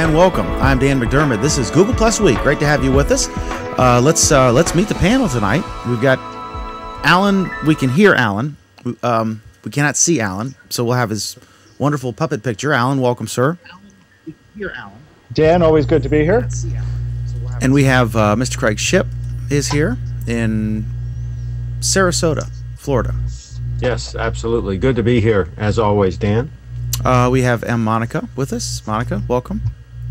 and welcome. I'm Dan McDermott. This is Google Plus Week. Great to have you with us. Let's meet the panel tonight. We've got Alan. We can hear Alan. We cannot see Alan, so we'll have his wonderful puppet picture. Alan, welcome, sir. We can hear Alan. Dan, always good to be here. And we have Mr. Craig Shipp is here in Sarasota, Florida. Yes, absolutely. Good to be here, as always, Dan. We have Monica with us. Monica, welcome.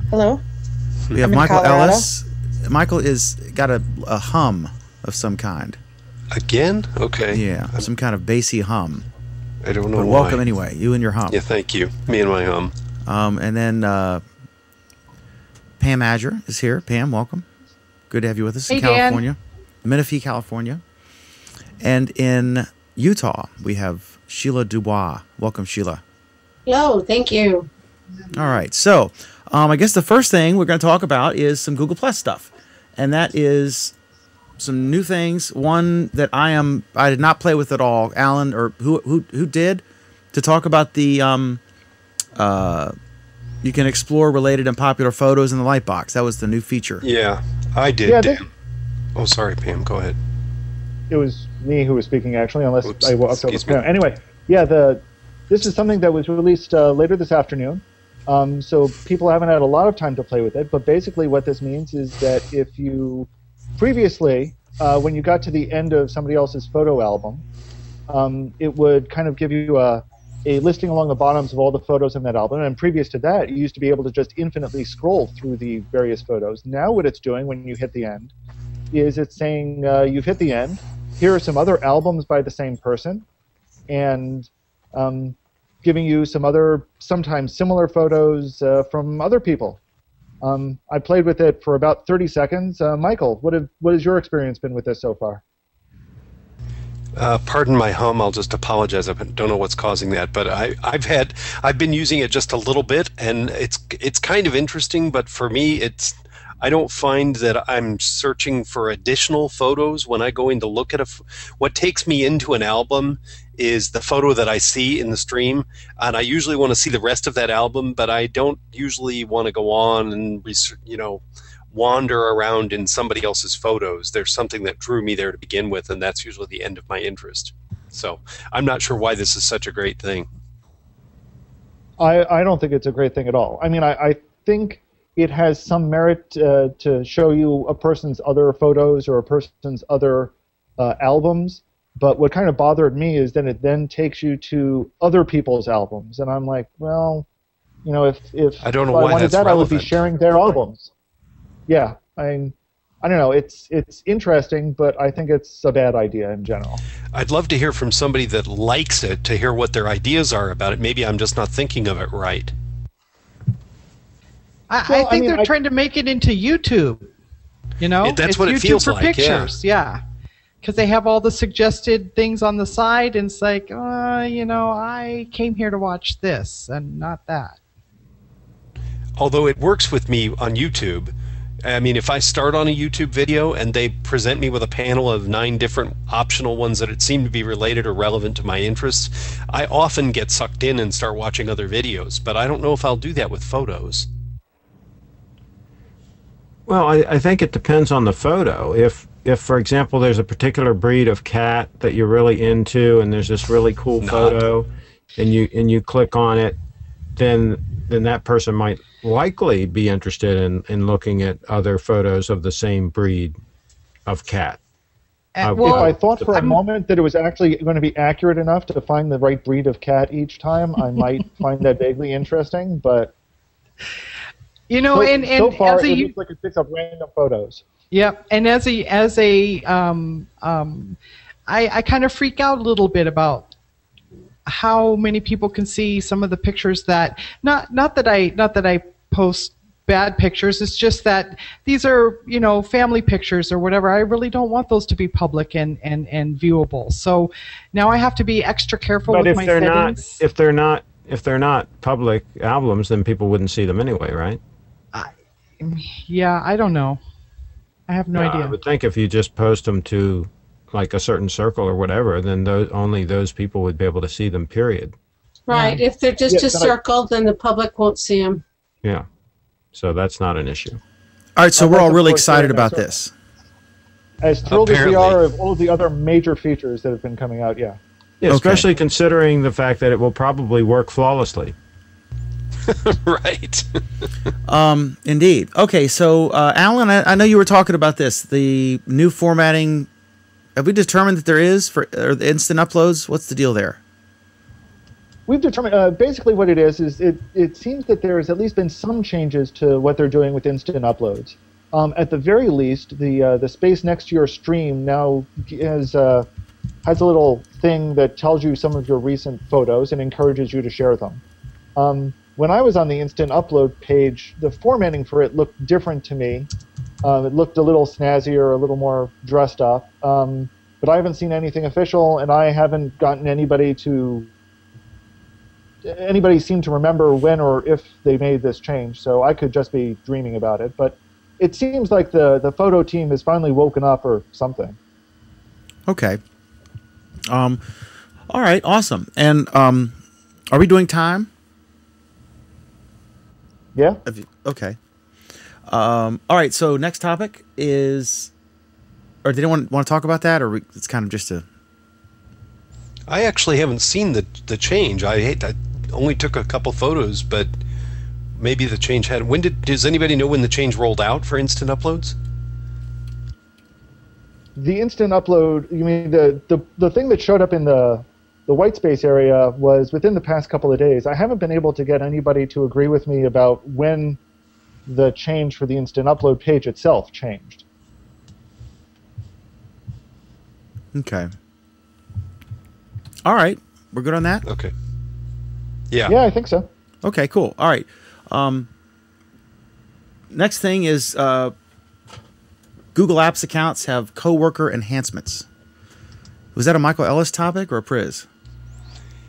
Hello. We have Michael Ellis. Michael is got a hum of some kind. Again? Okay. Yeah, some kind of bassy hum. I don't know but why. Welcome anyway, you and your hum. Yeah, thank you. Me and my hum. And then Pam Adger is here. Pam, welcome. Good to have you with us in California. Menifee, California. And in Utah, we have Sheila DuBois. Welcome, Sheila. Hello, thank you. All right, so I guess the first thing we're going to talk about is some Google Plus stuff, and that is some new things. One that I did not play with at all. Alan, or who did, to talk about the you can explore related and popular photos in the lightbox. That was the new feature. Yeah, I did. Yeah, Dan. Oh, sorry, Pam. Go ahead. It was me who was speaking, actually, unless Oops, I walked over. Anyway, yeah, this is something that was released later this afternoon, so people haven't had a lot of time to play with it, but basically what this means is that if you previously, when you got to the end of somebody else's photo album, it would kind of give you a listing along the bottoms of all the photos in that album, and previous to that, you used to be able to just infinitely scroll through the various photos. Now what it's doing when you hit the end is it's saying, you've hit the end, here are some other albums by the same person, and giving you some other, sometimes similar photos from other people. I played with it for about 30 seconds. Michael, what has your experience been with this so far? Pardon my hum. I'll just apologize. I don't know what's causing that, but I've been using it just a little bit, and it's kind of interesting. But for me, I don't find that I'm searching for additional photos when I go in to look at what takes me into an album is the photo that I see in the stream, and I usually want to see the rest of that album, but I don't usually want to go on and wander around in somebody else's photos. There's something that drew me there to begin with, and that's usually the end of my interest. So I'm not sure why this is such a great thing. I don't think it's a great thing at all. I mean, I think it has some merit to show you a person's other photos or a person's other albums, but what kind of bothered me is that it then takes you to other people's albums, and I'm like, well, if I don't know if why I wanted that's that, relevant. I would be sharing their albums. Yeah, I don't know. It's interesting, but I think it's a bad idea in general. I'd love to hear from somebody that likes it, to hear what their ideas are about it. Maybe I'm just not thinking of it right. I think they're trying to make it into YouTube. That's it's what it YouTube feels for like. Pictures, yeah. Because they have all the suggested things on the side, and it's like, I came here to watch this and not that. Although it works with me on YouTube. I mean, if I start on a YouTube video and they present me with a panel of 9 different optional ones that seem to be related or relevant to my interests, I often get sucked in and start watching other videos, but I don't know if I'll do that with photos. Well, I think it depends on the photo. If for example, there's a particular breed of cat that you're really into, and there's this really cool photo, and you click on it, then that person might likely be interested in looking at other photos of the same breed of cat. If I thought for a moment that it was actually going to be accurate enough to find the right breed of cat each time, I might find that vaguely interesting, but so far it looks like it picks up random photos. Yep, and I kind of freak out a little bit about how many people can see some of the pictures that not that I post bad pictures. It's just that these are family pictures or whatever. I really don't want those to be public and viewable. So now I have to be extra careful with my settings. If they're not public albums, then people wouldn't see them anyway, right? Yeah, I don't know. I have no idea. I would think if you just post them to like a certain circle or whatever, then only those people would be able to see them, period. Right. If they're just a circle, then the public won't see them. Yeah. So that's not an issue. All right, so we're That's all of really course excited very nice. about this. As thrilled as we Apparently. are of all the other major features that have been coming out, yeah. Yeah, Okay. especially considering the fact that it will probably work flawlessly. Right. Indeed. Okay, so Alan, I know you were talking about this, the new formatting. Have we determined that there is for the instant uploads? What's the deal there? We've determined basically what it is it seems that there's at least been some changes to what they're doing with instant uploads. At the very least, the space next to your stream now has a little thing that tells you some of your recent photos and encourages you to share them. When I was on the instant upload page, the formatting for it looked different to me. It looked a little snazzier, a little more dressed up. But I haven't seen anything official, and I haven't gotten anybody seem to remember when or if they made this change. So I could just be dreaming about it. But it seems like the photo team has finally woken up or something. Okay. All right, awesome. And are we doing time? Yeah? Okay. All right, so next topic is, or did anyone want to talk about that, or it's kind of just a... I actually haven't seen the change. I only took a couple photos, but maybe the change had... Does anybody know when the change rolled out for instant uploads? The instant upload, you mean the thing that showed up in the white space area was within the past couple of days. I haven't been able to get anybody to agree with me about when the change for the instant upload page itself changed. Okay. All right, we're good on that? Okay. Yeah. Yeah, I think so. Okay, cool. All right. Next thing is Google Apps accounts have coworker enhancements. Was that a Michael Ellis topic or a Priz?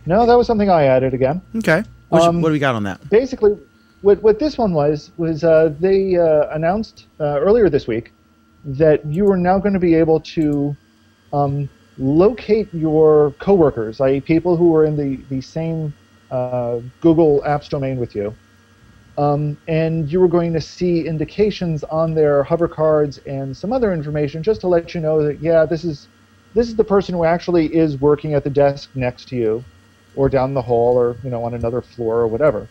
No, that was something I added again. Okay. What do we got on that? Basically, what this one was they announced earlier this week that you are now going to be able to locate your coworkers, i.e. people who are in the same Google Apps domain with you. And you were going to see indications on their hover cards and some other information just to let you know that, yeah, this is the person who actually is working at the desk next to you or down the hall or on another floor or whatever.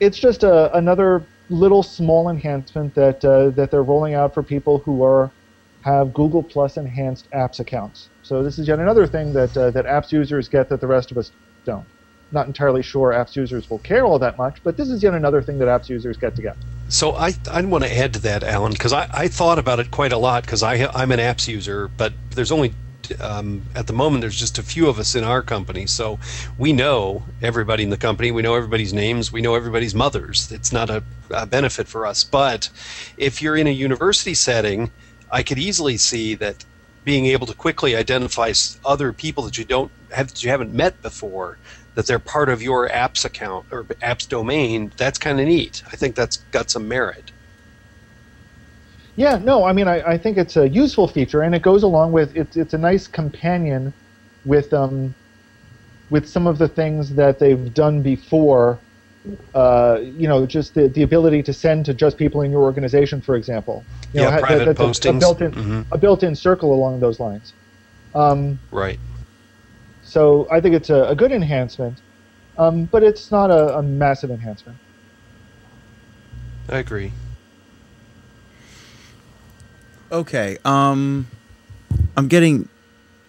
It's just another little small enhancement that they're rolling out for people who have Google Plus enhanced apps accounts. So this is yet another thing that apps users get that the rest of us don't. Not entirely sure apps users will care all that much, but this is yet another thing that apps users get to get. So I want to add to that, Alan, because I thought about it quite a lot because I'm an apps user, but there's only at the moment there's just a few of us in our company, so we know everybody in the company, we know everybody's names, we know everybody's mothers. It's not a benefit for us. But if you're in a university setting, I could easily see that being able to quickly identify other people that you haven't met before, that they're part of your apps account or apps domain, that's kind of neat. I think that's got some merit. Yeah, no, I mean, I think it's a useful feature, and it goes along with, it's a nice companion with some of the things that they've done before, just the ability to send to just people in your organization, for example. Private postings. A built-in circle along those lines. Right. So I think it's a good enhancement, but it's not a massive enhancement. I agree. Okay. I'm gonna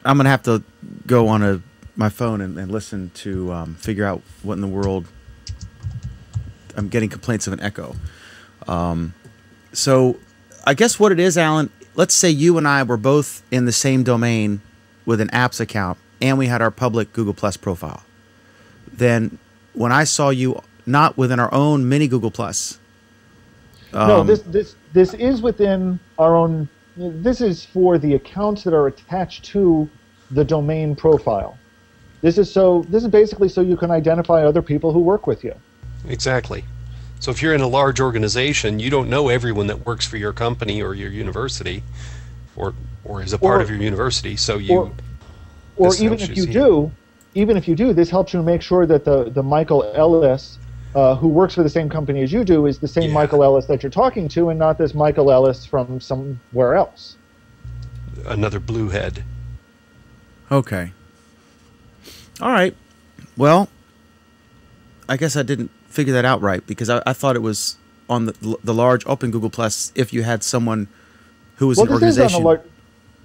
have to go on my phone and listen to figure out what in the world. I'm getting complaints of an echo. So I guess what it is, Alan, let's say you and I were both in the same domain with an apps account and we had our public Google Plus profile. Then when I saw you not within our own mini Google Plus. No, this is within our own. This is for the accounts that are attached to the domain profile. This is basically so you can identify other people who work with you. Exactly. So if you're in a large organization, you don't know everyone that works for your company or your university, or is a part of your university. So or even if you do, this helps you make sure that the Michael Ellis who works for the same company as you do is the same Michael Ellis that you're talking to, and not this Michael Ellis from somewhere else. Another blue head. Okay. All right. Well, I guess I didn't figure that out right, because I thought it was on the large open Google Plus if you had someone who was an organization.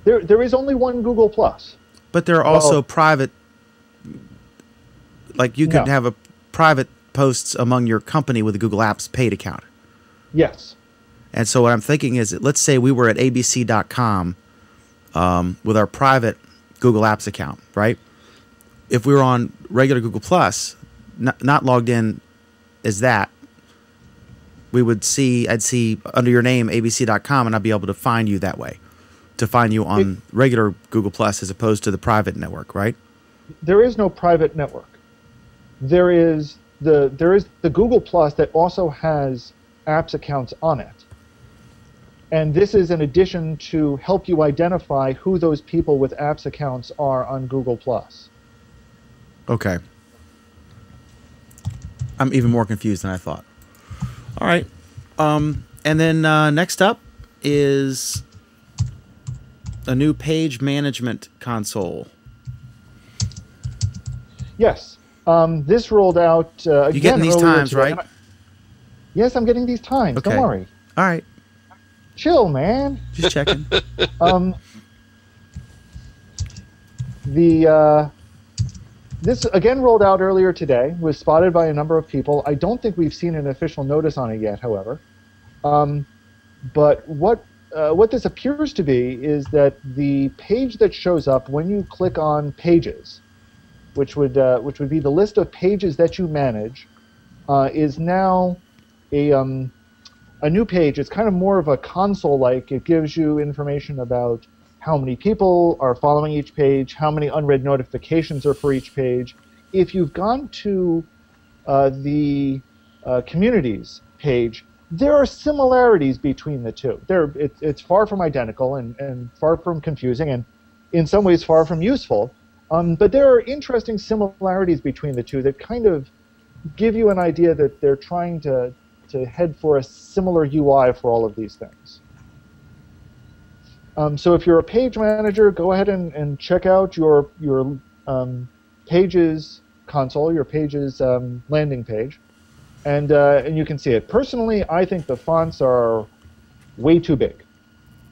There is only one Google Plus. But there are also private, like you could have a private posts among your company with a Google Apps paid account. Yes. And so what I'm thinking is, that let's say we were at abc.com with our private Google Apps account, right? If we were on regular Google Plus, not logged in as that, I'd see under your name abc.com, and I'd be able to find you that way, to find you on regular Google Plus as opposed to the private network, right? There is no private network. There is the Google Plus that also has apps accounts on it. And this is an addition to help you identify who those people with apps accounts are on Google Plus. Okay. I'm even more confused than I thought. All right. And then next up is a new page management console. Yes. This rolled out again. You're getting these times, today. right? Yes, I'm getting these times. Okay. Don't worry. All right. Chill, man. Just checking. This again rolled out earlier today, was spotted by a number of people. I don't think we've seen an official notice on it yet, however. But what this appears to be is that the page that shows up when you click on Pages, which would be the list of pages that you manage, is now a new page. It's kind of more of a console-like. It gives you information about how many people are following each page, how many unread notifications are for each page. If you've gone to the communities page, there are similarities between the two. It's far from identical and far from confusing, and in some ways far from useful. But there are interesting similarities between the two that kind of give you an idea that they're trying to head for a similar UI for all of these things. So if you're a page manager, go ahead and check out your Pages console, your Pages landing page, and you can see it. Personally, I think the fonts are way too big,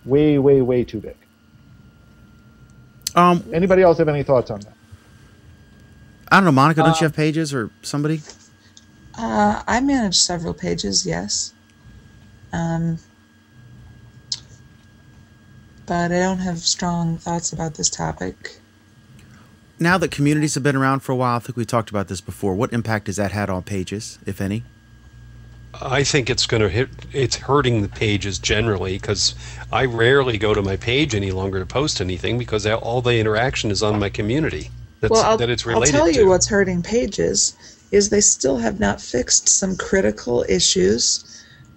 way too big. Anybody else have any thoughts on that? I don't know, Monica. Don't you have Pages or somebody? I manage several pages, yes. But I don't have strong thoughts about this topic. Now that communities have been around for a while, I think we talked about this before. What impact has that had on Pages, if any? I think it's hurting the pages generally, because I rarely go to my page any longer to post anything, because all the interaction is on my community that it's related to. I'll tell you what's hurting Pages is they still have not fixed some critical issues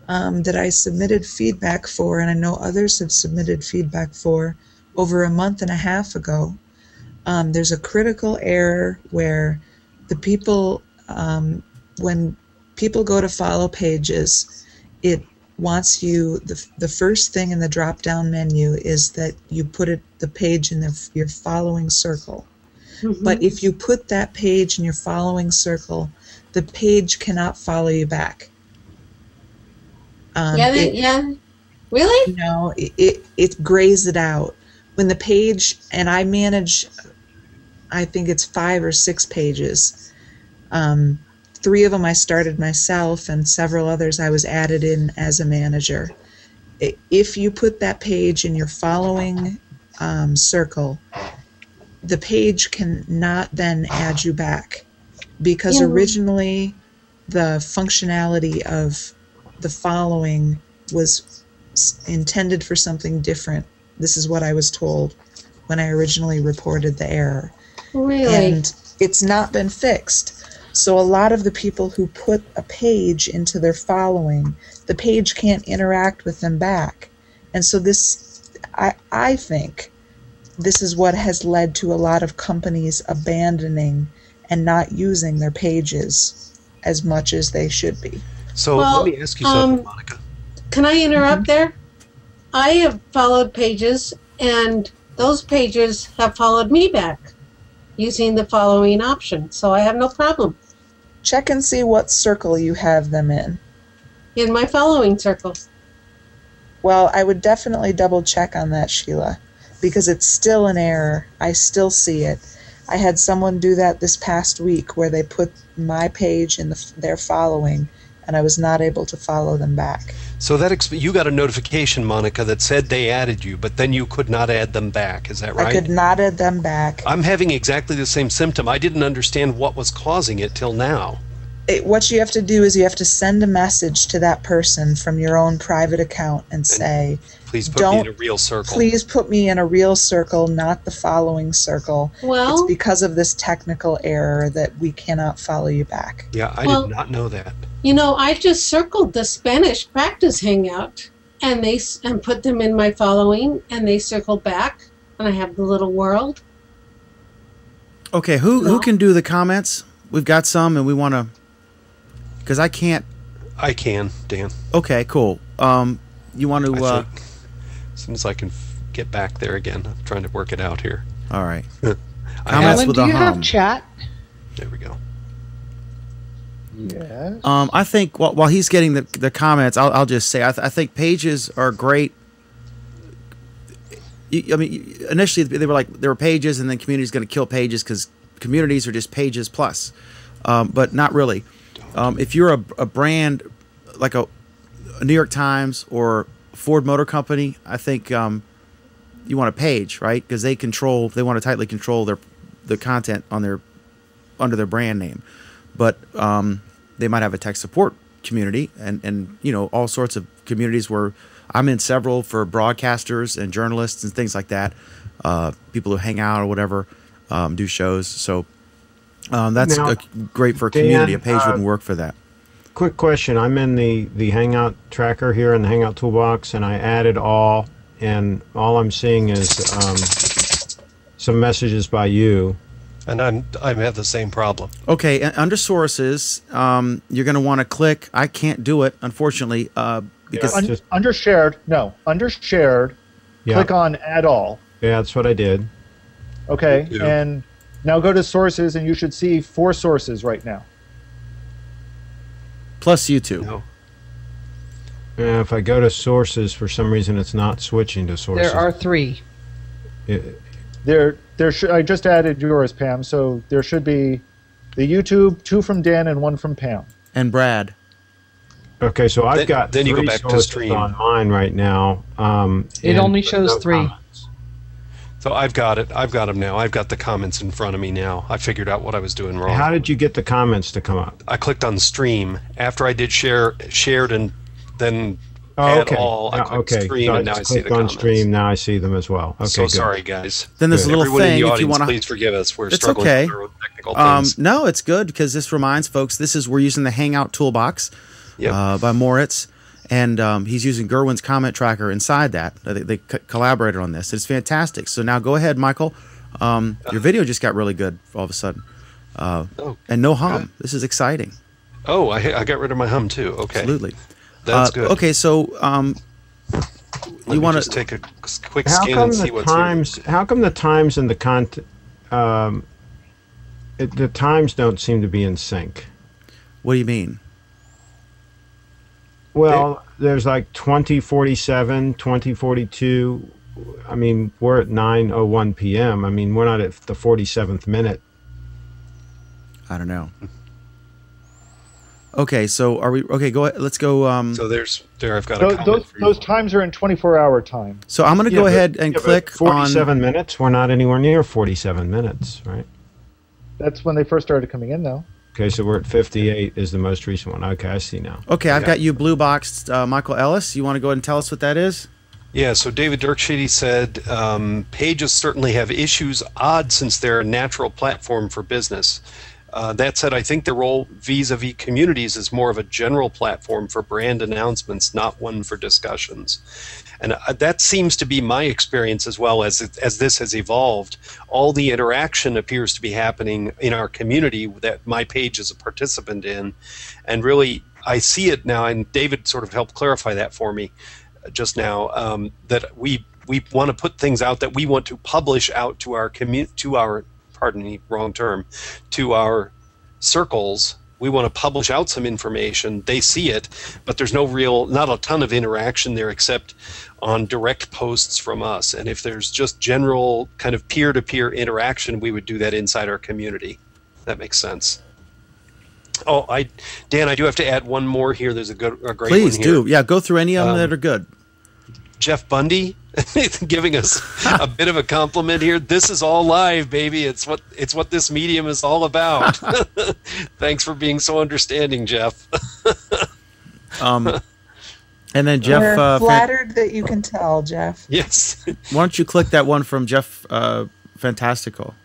that I submitted feedback for, and I know others have submitted feedback for over a month and a half ago. There's a critical error where the people, when people go to follow Pages, it wants you, the first thing in the drop-down menu is that you put the page in your following circle. Mm-hmm. But if you put that page in your following circle, the page cannot follow you back. Really? No, it grays it out. When the page, and I manage, I think it's 5 or 6 pages. 3 of them I started myself, and several others I was added in as a manager. If you put that page in your following circle, the page cannot then add you back, because originally the functionality of the following was intended for something different. This is what I was told when I originally reported the error. Really? And it's not been fixed. So a lot of the people who put a page into their following, the page can't interact with them back. And so this, I think, this is what has led to a lot of companies abandoning and not using their pages as much as they should be. So Well, let me ask you something, Monica. Can I interrupt there? I have followed pages, and those pages have followed me back using the following option, so I have no problem Check and see what circle you have them in. in my following circle. Well, I would definitely double check on that, Sheila, because it's still an error. I still see it. I had someone do that this past week where they put my page in their following, and I was not able to follow them back. So that you got a notification, Monica, that said they added you, but then you could not add them back. Is that right? I could not add them back. I'm having exactly the same symptom. I didn't understand what was causing it till now. What you have to do is you have to send a message to that person from your own private account and say, Please put me in a real circle. Please put me in a real circle, not the following circle. Well, it's because of this technical error that we cannot follow you back. Yeah, I did not know that. You know, I just circled the Spanish practice hangout and put them in my following, and they circled back, and I have the little world. Okay, who can do the comments? We've got some, and we want to, because I can't. I can, Dan. Okay, cool. You want to? As soon as I can get back there again, I'm trying to work it out here. All right. Alan, do you have chat? There we go. Yes. I think while he's getting the comments, I'll just say I think pages are great. I mean, initially they were like there were pages, and then community is going to kill pages because communities are just pages plus, but not really. If you're a brand like a New York Times or Ford Motor Company, I think you want a page, right? Because they want to tightly control the content on under their brand name, but they might have a tech support community and you know, all sorts of communities where I'm in several for broadcasters and journalists and things like that, people who hang out or whatever, do shows. So that's great for a community. Dan, a page wouldn't work for that. Quick question. I'm in the Hangout tracker here in the Hangout toolbox, and I added all, and all I'm seeing is some messages by you. And I have the same problem. Okay, under sources, you're going to want to click. I can't do it, unfortunately, because under shared. No, under shared. Yeah. Click on add all. Yeah, that's what I did. Okay, and now go to sources, and you should see 4 sources right now. plus YouTube. No. If I go to sources, for some reason it's not switching to sources. There are 3. I just added yours, Pam, so there should be the YouTube, 2 from Dan and 1 from Pam. And Brad. Okay, so I've got then you 3 go back to sources stream on mine right now. It only shows 3. comments. So I've got it. I've got them now. I've got the comments in front of me now. I figured out what I was doing wrong. How did you get the comments to come up? I clicked on stream after I did shared and then add all. I clicked stream, so and now I see the on comments. stream. Now I see them as well. Okay, So good. sorry, guys. Then there's a little Everyone in thing the if audience, you want to. please forgive us. We're It's struggling okay. with our own technical things. No, it's good because this reminds folks we're using the Hangout toolbox by Moritz, and he's using Gerwin's comment tracker inside that. They collaborated on this. It's fantastic. So now go ahead, Michael. Your video just got really good all of a sudden. And no hum. Good. This is exciting. Oh, I got rid of my hum too. Okay. Absolutely. That's good. Okay, so Let me just take a quick scan and see what's here. How come the times and the content, the times don't seem to be in sync? What do you mean? Well, there's like 2047, 2042. I mean, we're at 9:01 p.m. I mean, we're not at the 47th minute. I don't know. Okay, so are we okay? Go ahead. Let's go. So there. I've got a comment for you. Those times are in 24-hour time. So I'm going to go ahead and click 47 on. minutes. We're not anywhere near 47 minutes, right? That's when they first started coming in, though. Okay, so we're at 58 is the most recent one. Okay, I see now. Okay, I've got you blue boxed, Michael Ellis. You want to go ahead and tell us what that is? Yeah, so David Dirkshady said, pages certainly have issues, odd since they're a natural platform for business. That said, I think the role vis-a-vis communities is more of a general platform for brand announcements, not one for discussions. And that seems to be my experience as well as this has evolved. All the interaction appears to be happening in our community that my page is a participant in. And really, I see it now, and David sort of helped clarify that for me just now, that we want to put things out that we want to publish out to our pardon me, wrong term, to our circles. We want to publish out some information. They see it, but there's not a ton of interaction there except on direct posts from us. And if there's just general kind of peer-to-peer interaction, we would do that inside our community. That makes sense. Oh, Dan, I do have to add one more here. There's a great one here. Please do. Yeah, go through any of them that are good. Jeff Bundy giving us a bit of a compliment here. This is all live, baby. It's what this medium is all about. Thanks for being so understanding, Jeff. And then Jeff, we're flattered that you can tell, Jeff. Yes. Why don't you click that one from Jeff Fantastical?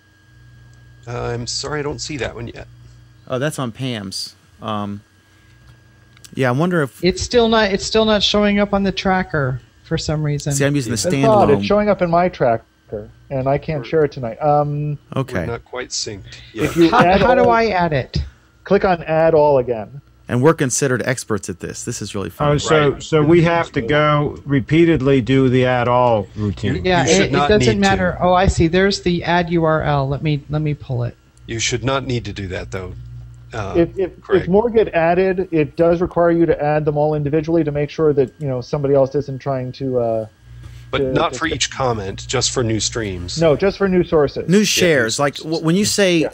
I'm sorry, I don't see that one yet. Oh, that's on Pam's. Yeah, I wonder if It's still not showing up on the tracker for some reason. See, I'm using the It's odd. standalone. It's showing up in my tracker, and I can't share it tonight. We're Okay, not quite synced yet. If you How do I add it? click on Add All again. and we're considered experts at this. This is really fun. Oh, so we have to go repeatedly do the add all routine. Yeah, You should it not doesn't need matter. to. Oh, I see. There's the add URL. Let me pull it. You should not need to do that, though. If Craig. more get added, it does require you to add them all individually to make sure that somebody else isn't trying to. But not for each comment, just for new streams. No, just for new sources. New shares, like when you say,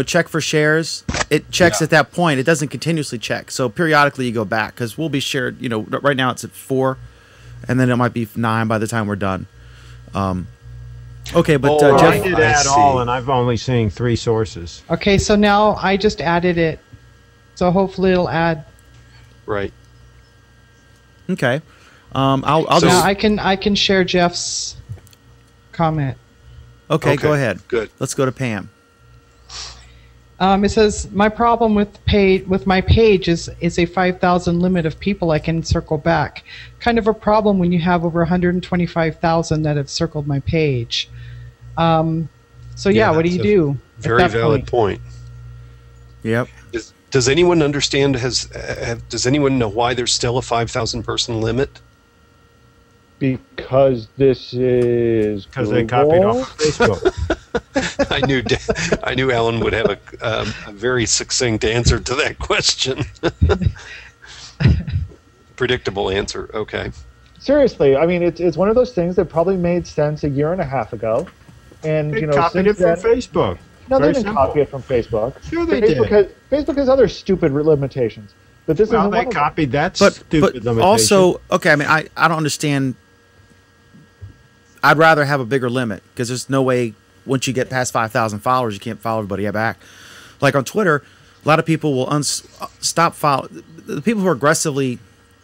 check for shares, it checks at that point. It doesn't continuously check. So periodically you go back because we'll be shared. Right now it's at 4, and then it might be 9 by the time we're done. Okay, but I Jeff, did I add see. all, and I've only seen 3 sources. Okay, so now I just added it. So hopefully it'll add. Right. okay, I'll So- Now just I can share Jeff's comment. okay. Go ahead. Good. Let's go to Pam. It says my problem with my page is a 5,000 limit of people I can circle back. Kind of a problem when you have over 125,000 that have circled my page. So Yeah, what do you that's a do? at Very that valid point. Yep. Does anyone understand? Does anyone know why there's still a 5,000 person limit? Because this is Because they copied Google. off of Facebook. I knew Alan would have a very succinct answer to that question. Predictable answer. Okay. Seriously, I mean, it's one of those things that probably made sense a year and a half ago, and They copied it since from then, Facebook. no, they Very didn't simple. copy it from Facebook. Sure they Facebook did. Facebook has other stupid limitations, but this Well, isn't they one of them. copied that But stupid limitation. also, okay. I mean, I don't understand. I'd rather have a bigger limit because there's no way once you get past 5,000 followers, you can't follow everybody back. Like on Twitter, a lot of people will stop follow. The people who are aggressively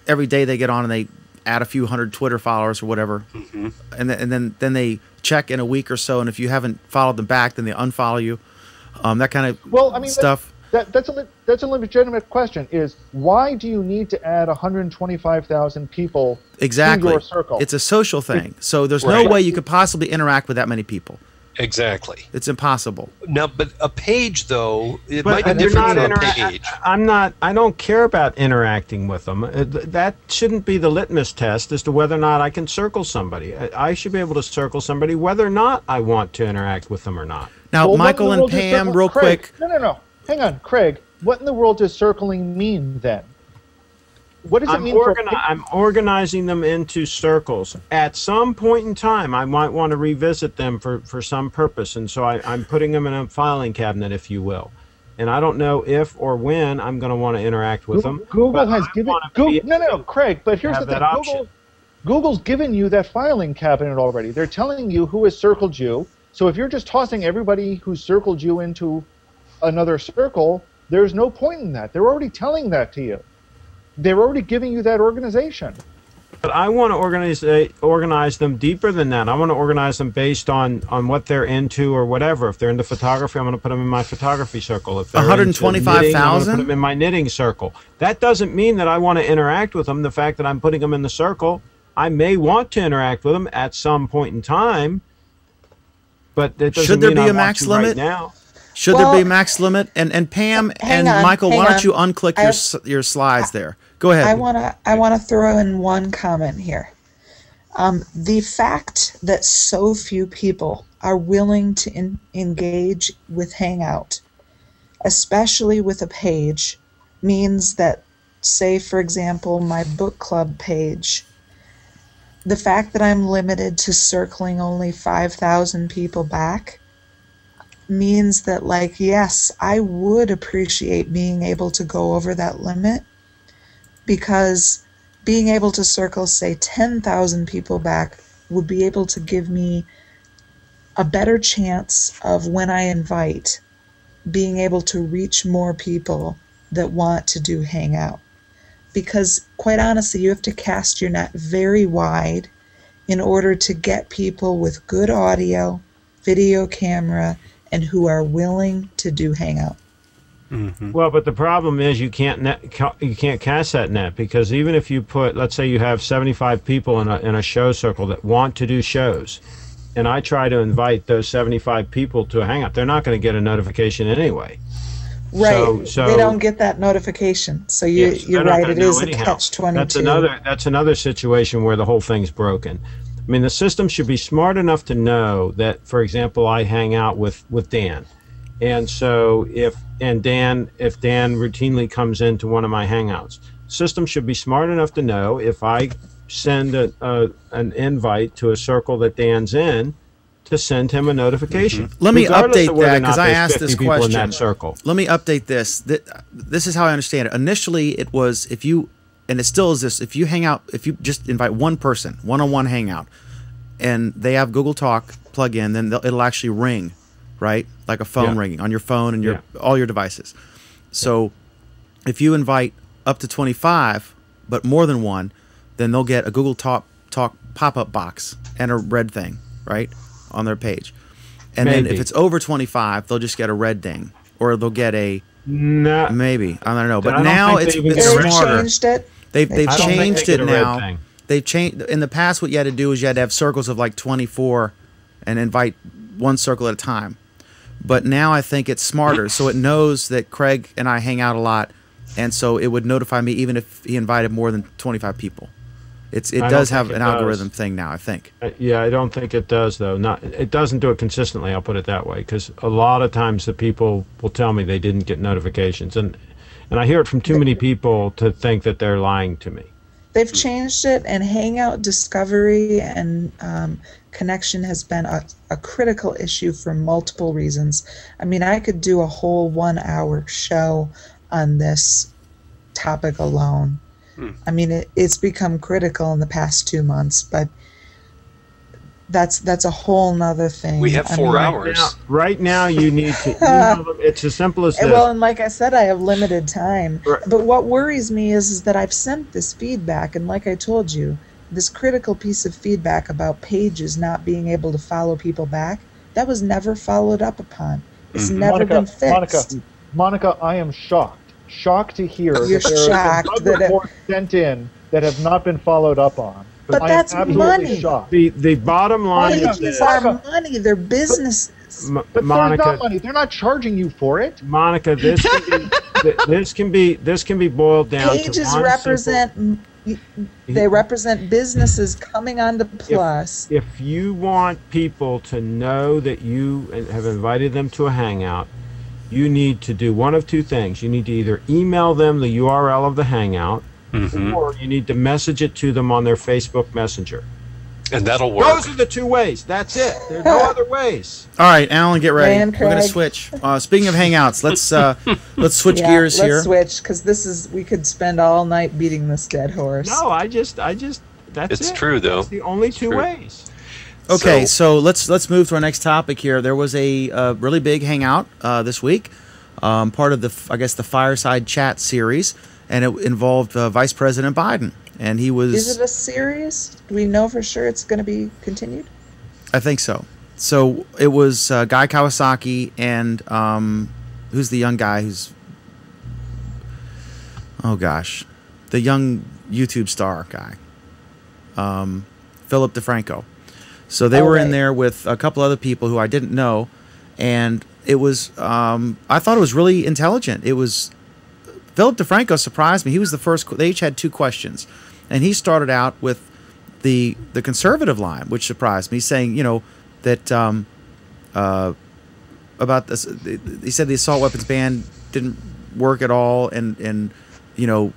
every day they get on and they add a few hundred Twitter followers or whatever, and then they check in a week or so, and if you haven't followed them back, then they unfollow you. That kind of Well, I mean, stuff. That's a legitimate question. Is why do you need to add 125,000 people Exactly. to your circle? It's a social thing. So there's Right. no way you could possibly interact with that many people. Exactly. It's impossible. Now, but a page though, it But might be they're different not from a page. I don't care about interacting with them. That shouldn't be the litmus test as to whether or not I can circle somebody. I should be able to circle somebody whether or not I want to interact with them or not. Now, Well, what in Michael the and world does Pam, circle- real Craig, quick. No. Hang on, Craig. What in the world does circling mean then? What does it mean for? I'm organizing them into circles. At some point in time, I might want to revisit them for some purpose, and so I'm putting them in a filing cabinet, if you will. And I don't know if or when I'm going to want to interact with them. Google but has I given wanna be able no, to Craig. But here's have the thing: that option. Google's given you that filing cabinet already. They're telling you who has circled you. So if you're just tossing everybody who circled you into another circle, there's no point in that. They're already telling that to you. They're already giving you that organization. But I want to organize them deeper than that. I want to organize them based on what they're into or whatever. If they're into photography, I'm going to put them in my photography circle. If they're 125,000, I'm going to put them in my knitting circle. That doesn't mean that I want to interact with them. The fact that I'm putting them in the circle, I may want to interact with them at some point in time. But that doesn't should there mean be I a max want to limit? right now. Should there be a max limit? And Pam and Michael, why don't you unclick your slides there? Go ahead. I wanna throw in one comment here. The fact that so few people are willing to engage with Hangout, especially with a page, means that, say for example, my book club page, the fact that I'm limited to circling only 5,000 people back means that, like, yes, I would appreciate being able to go over that limit, because being able to circle, say, 10,000 people back would be able to give me a better chance of, when I invite, being able to reach more people that want to do Hangout. Because quite honestly, you have to cast your net very wide in order to get people with good audio, video camera, and who are willing to do Hangout. Mm-hmm. Well, but the problem is you can't cast that net, because even if you put, let's say you have 75 people in a show circle that want to do shows, and I try to invite those 75 people to a Hangout, they're not going to get a notification anyway. Right. So they don't get that notification. So you're right. It is a catch-22. That's another situation where the whole thing's broken. I mean, the system should be smart enough to know that, for example, I hang out with Dan, and so if Dan routinely comes into one of my Hangouts, the system should be smart enough to know if I send an invite to a circle that Dan's in, to send him a notification. Mm-hmm. Let me update that, because I asked this question. In that circle. Let me update this. This is how I understand it. Initially, it was if you, and it still is this, if you hang out, if you just invite one person, one-on-one hangout, and they have Google Talk plug-in, then it'll actually ring, right? Like a phone ringing on your phone and all your devices. So if you invite up to 25, but more than one, then they'll get a Google Talk pop-up box and a red thing, right, on their page. And then if it's over 25, they'll just get a red ding, or they'll get a maybe, I don't know. But now it's smarter. Changed it. They've changed it now. They've changed. In the past, what you had to do is you had to have circles of like 24 and invite one circle at a time. But now I think it's smarter, so it knows that Craig and I hang out a lot, and so it would notify me even if he invited more than 25 people. It does have an algorithm thing now, I think. Yeah, I don't think it does, though. It doesn't do it consistently, I'll put it that way, because a lot of times the people will tell me they didn't get notifications, and I hear it from too many people to think that they're lying to me. They've changed it, and Hangout discovery and connection has been a critical issue for multiple reasons. I mean, I could do a whole 1-hour show on this topic alone. I mean, it's become critical in the past 2 months, but that's a whole nother thing. We have 4 hours. Right now, you need to email them. It's as simple as this. Well, and like I said, I have limited time. Right. But what worries me is that I've sent this feedback, and like I told you, this critical piece of feedback about pages not being able to follow people back, that was never followed up upon. It's never been fixed. Monica, I am shocked to hear You're that shocked there are reports sent in that have not been followed up on. But that's money. Shocked. The bottom line is are money. They're businesses. But Monica, they're not money. They're not charging you for it. Monica, this can be boiled down to pages represent. They represent businesses coming onto Plus. If you want people to know that you have invited them to a Hangout, you need to do one of two things. You need to either email them the URL of the Hangout, or you need to message it to them on their Facebook Messenger. And that'll work. Those are the two ways. That's it. There's no other ways. All right, Alan, get ready. We're going to switch. Speaking of Hangouts, let's switch gears here. Let's switch, because we could spend all night beating this dead horse. No, I just that's it's true though. It's the only two ways. Okay, so let's move to our next topic here. There was a really big hangout this week, part of the Fireside Chat series, and it involved Vice President Biden. and he was. Is it a series? Do we know for sure it's going to be continued? I think so. So it was Guy Kawasaki and who's the young guy who's, oh gosh, the young YouTube star guy, Philip DeFranco. So they were in there with a couple other people who I didn't know, and it was I thought it was really intelligent. It was Philip DeFranco surprised me. He was the first. They each had 2 questions, and he started out with the conservative line, which surprised me, saying, you know, that about this. He said the assault weapons ban didn't work at all, and you know,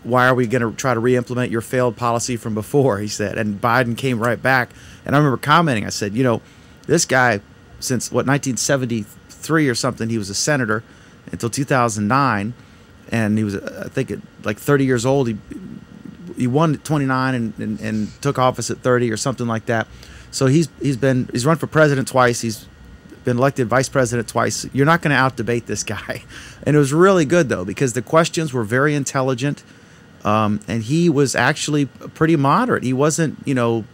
why are we going to try to re-implement your failed policy from before? He said, and Biden came right back. And I remember commenting. I said, you know, this guy, since what 1973 or something, he was a senator until 2009, and he was, I think, like 30 years old. He won at 29 and took office at 30 or something like that. So he's run for president twice. He's been elected vice president twice. You're not going to out-debate this guy. And it was really good, though, because the questions were very intelligent, and he was actually pretty moderate. He wasn't, you know,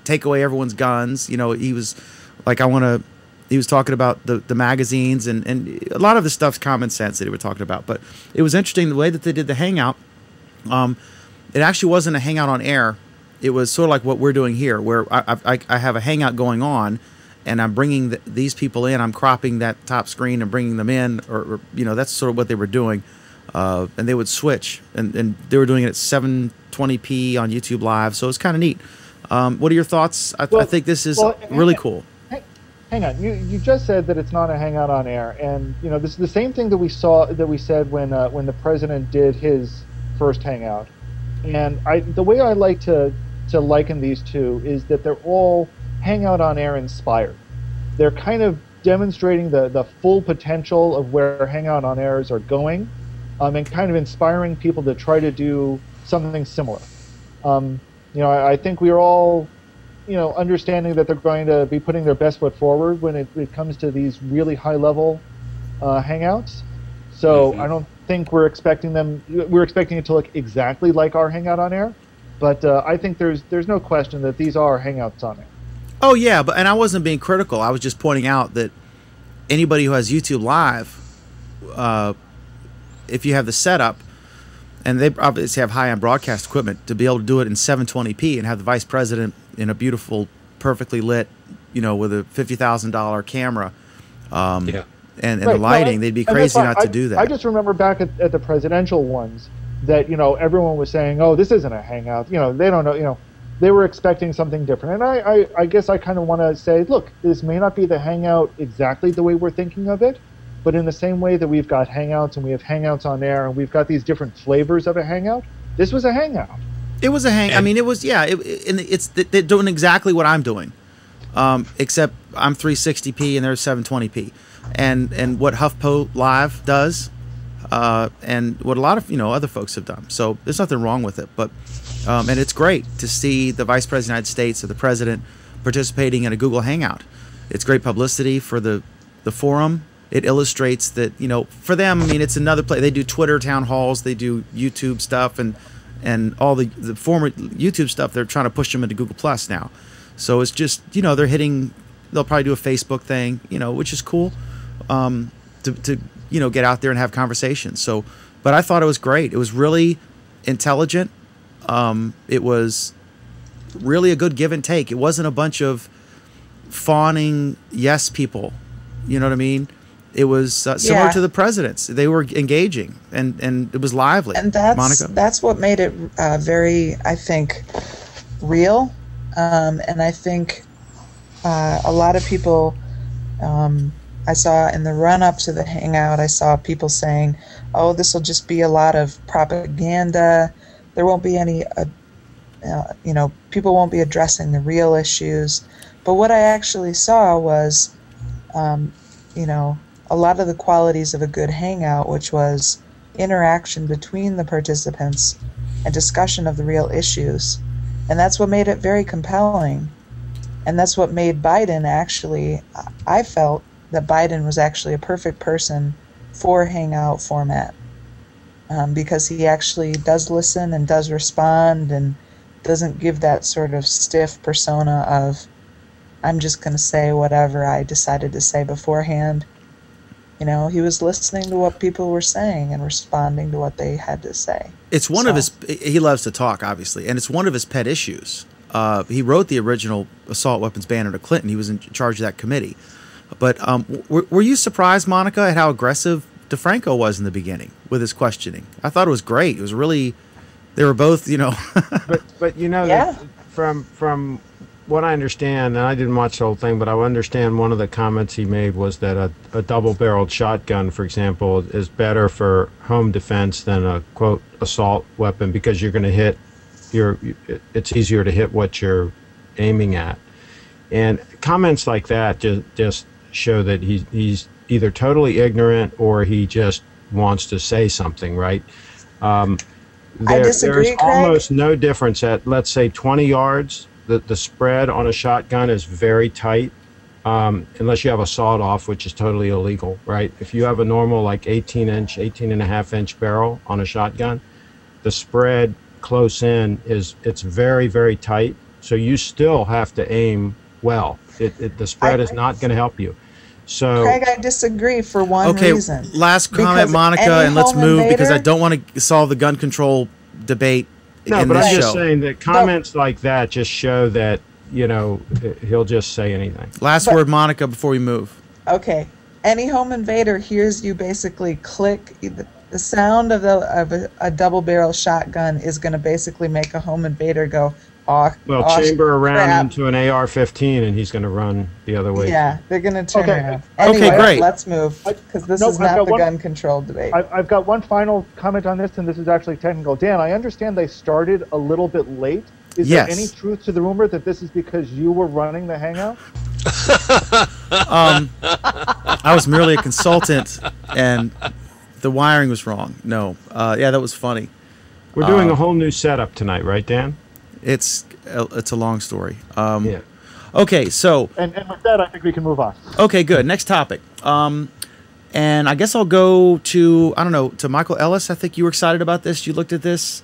take away everyone's guns. You know, he was like, he was talking about the magazines, and a lot of the stuff's common sense that he was talking about. But it was interesting the way that they did the Hangout. It actually wasn't a Hangout on air. It was sort of like what we're doing here, where I have a Hangout going on, and I'm bringing these people in. I'm cropping that top screen and bringing them in, or you know, that's sort of what they were doing. And they would switch, and they were doing it at 720p on YouTube Live, so it's kind of neat. What are your thoughts? I think this is really cool. Hang on, you just said that it's not a Hangout on air, and you know, this is the same thing that we said when the president did his first Hangout. And the way I like to liken these two is that they're all Hangout on air inspired. They're kind of demonstrating the full potential of where Hangout on airs are going, and kind of inspiring people to try to do something similar. You know, I think we're all, you know, understanding that they're going to be putting their best foot forward when it comes to these really high-level Hangouts. So I don't think we're expecting it to look exactly like our Hangout on air, but I think there's no question that these are Hangouts on air. Oh yeah, and I wasn't being critical. I was just pointing out that anybody who has YouTube Live, if you have the setup, and they obviously have high-end broadcast equipment, to be able to do it in 720p and have the vice president in a beautiful, perfectly lit, you know, with a $50,000 camera, and the lighting, they'd be crazy not to do that. I just remember back at the presidential ones that, you know, everyone was saying, oh, this isn't a Hangout. You know, they don't know, you know, they were expecting something different. And I guess I kind of want to say, look, this may not be the Hangout exactly the way we're thinking of it, but in the same way that we've got Hangouts and we have Hangouts on air and we've got these different flavors of a Hangout, this was a Hangout. It was a Hangout. I mean, it was, yeah, they're doing exactly what I'm doing, except I'm 360p and they're 720p. And what HuffPo Live does, and what a lot of, you know, other folks have done. So there's nothing wrong with it. But and it's great to see the Vice President of the United States or the President participating in a Google Hangout. It's great publicity for the forum. It illustrates that, you know, for them, I mean, it's another place. They do Twitter town halls, they do YouTube stuff, and all the former YouTube stuff, they're trying to push them into Google Plus now. So it's just, you know, they'll probably do a Facebook thing, you know, which is cool, to you know, get out there and have conversations. So, but I thought it was great. It was really intelligent. It was really a good give and take. It wasn't a bunch of fawning yes people. You know what I mean? It was similar to the presidents. They were engaging, and it was lively. And that's what made it very, I think, real. And I think a lot of people, I saw in the run-up to the Hangout, I saw people saying, oh, this will just be a lot of propaganda. There won't be any, you know, people won't be addressing the real issues. But what I actually saw was, you know, a lot of the qualities of a good Hangout, which was interaction between the participants and discussion of the real issues. And that's what made it very compelling. And that's what made Biden actually, I felt that Biden was actually a perfect person for Hangout format. because he actually does listen and does respond and doesn't give that sort of stiff persona of, I'm just going to say whatever I decided to say beforehand. You know, he was listening to what people were saying and responding to what they had to say. It's one of his, he loves to talk, obviously, and it's one of his pet issues. He wrote the original assault weapons ban under Clinton. He was in charge of that committee. But were you surprised, Monica, at how aggressive DeFranco was in the beginning with his questioning? I thought it was great. It was really, they were both, you know. but you know, Yeah. from what I understand, and I didn't watch the whole thing, but I understand one of the comments he made was that a double-barreled shotgun, for example, is better for home defense than a, quote, assault weapon because you're going to hit, it's easier to hit what you're aiming at. And comments like that just show that he's either totally ignorant or he just wants to say something, right? I disagree, There's almost no difference at, let's say, 20 yards. The spread on a shotgun is very tight, unless you have a sawed-off, which is totally illegal, right? If you have a normal, like 18 and a half inch barrel on a shotgun, the spread close in it's very, very tight. So you still have to aim well. The spread is not going to help you. So, Craig, I disagree for one reason. Last comment, Because Monica, any and let's home move because I invader- don't want to solve the gun control debate no, in but this I'm just show. saying that comments like that just show that, you know, he'll just say anything. Last word, Monica, before we move. Okay. Any home invader hears you basically click. The sound of a double barrel shotgun is going to basically make a home invader go, oh, Chamber around crap. into an AR-15 and he's going to run the other way. Yeah, they're going to turn Okay. around. Okay, Anyway, great. let's move because this No, is I've not got the one- gun control debate. I've got one final comment on this, and this is actually technical. Dan, I understand they started a little bit late. Is Yes. there any truth to the rumor that this is because you were running the Hangout? I was merely a consultant, and the wiring was wrong. No. Yeah, that was funny. We're doing a whole new setup tonight, right, Dan? It's a long story. Yeah. Okay, so And with that, I think we can move on. okay, good. Next topic. And I guess I'll go to to Michael Ellis. I think you were excited about this. You looked at this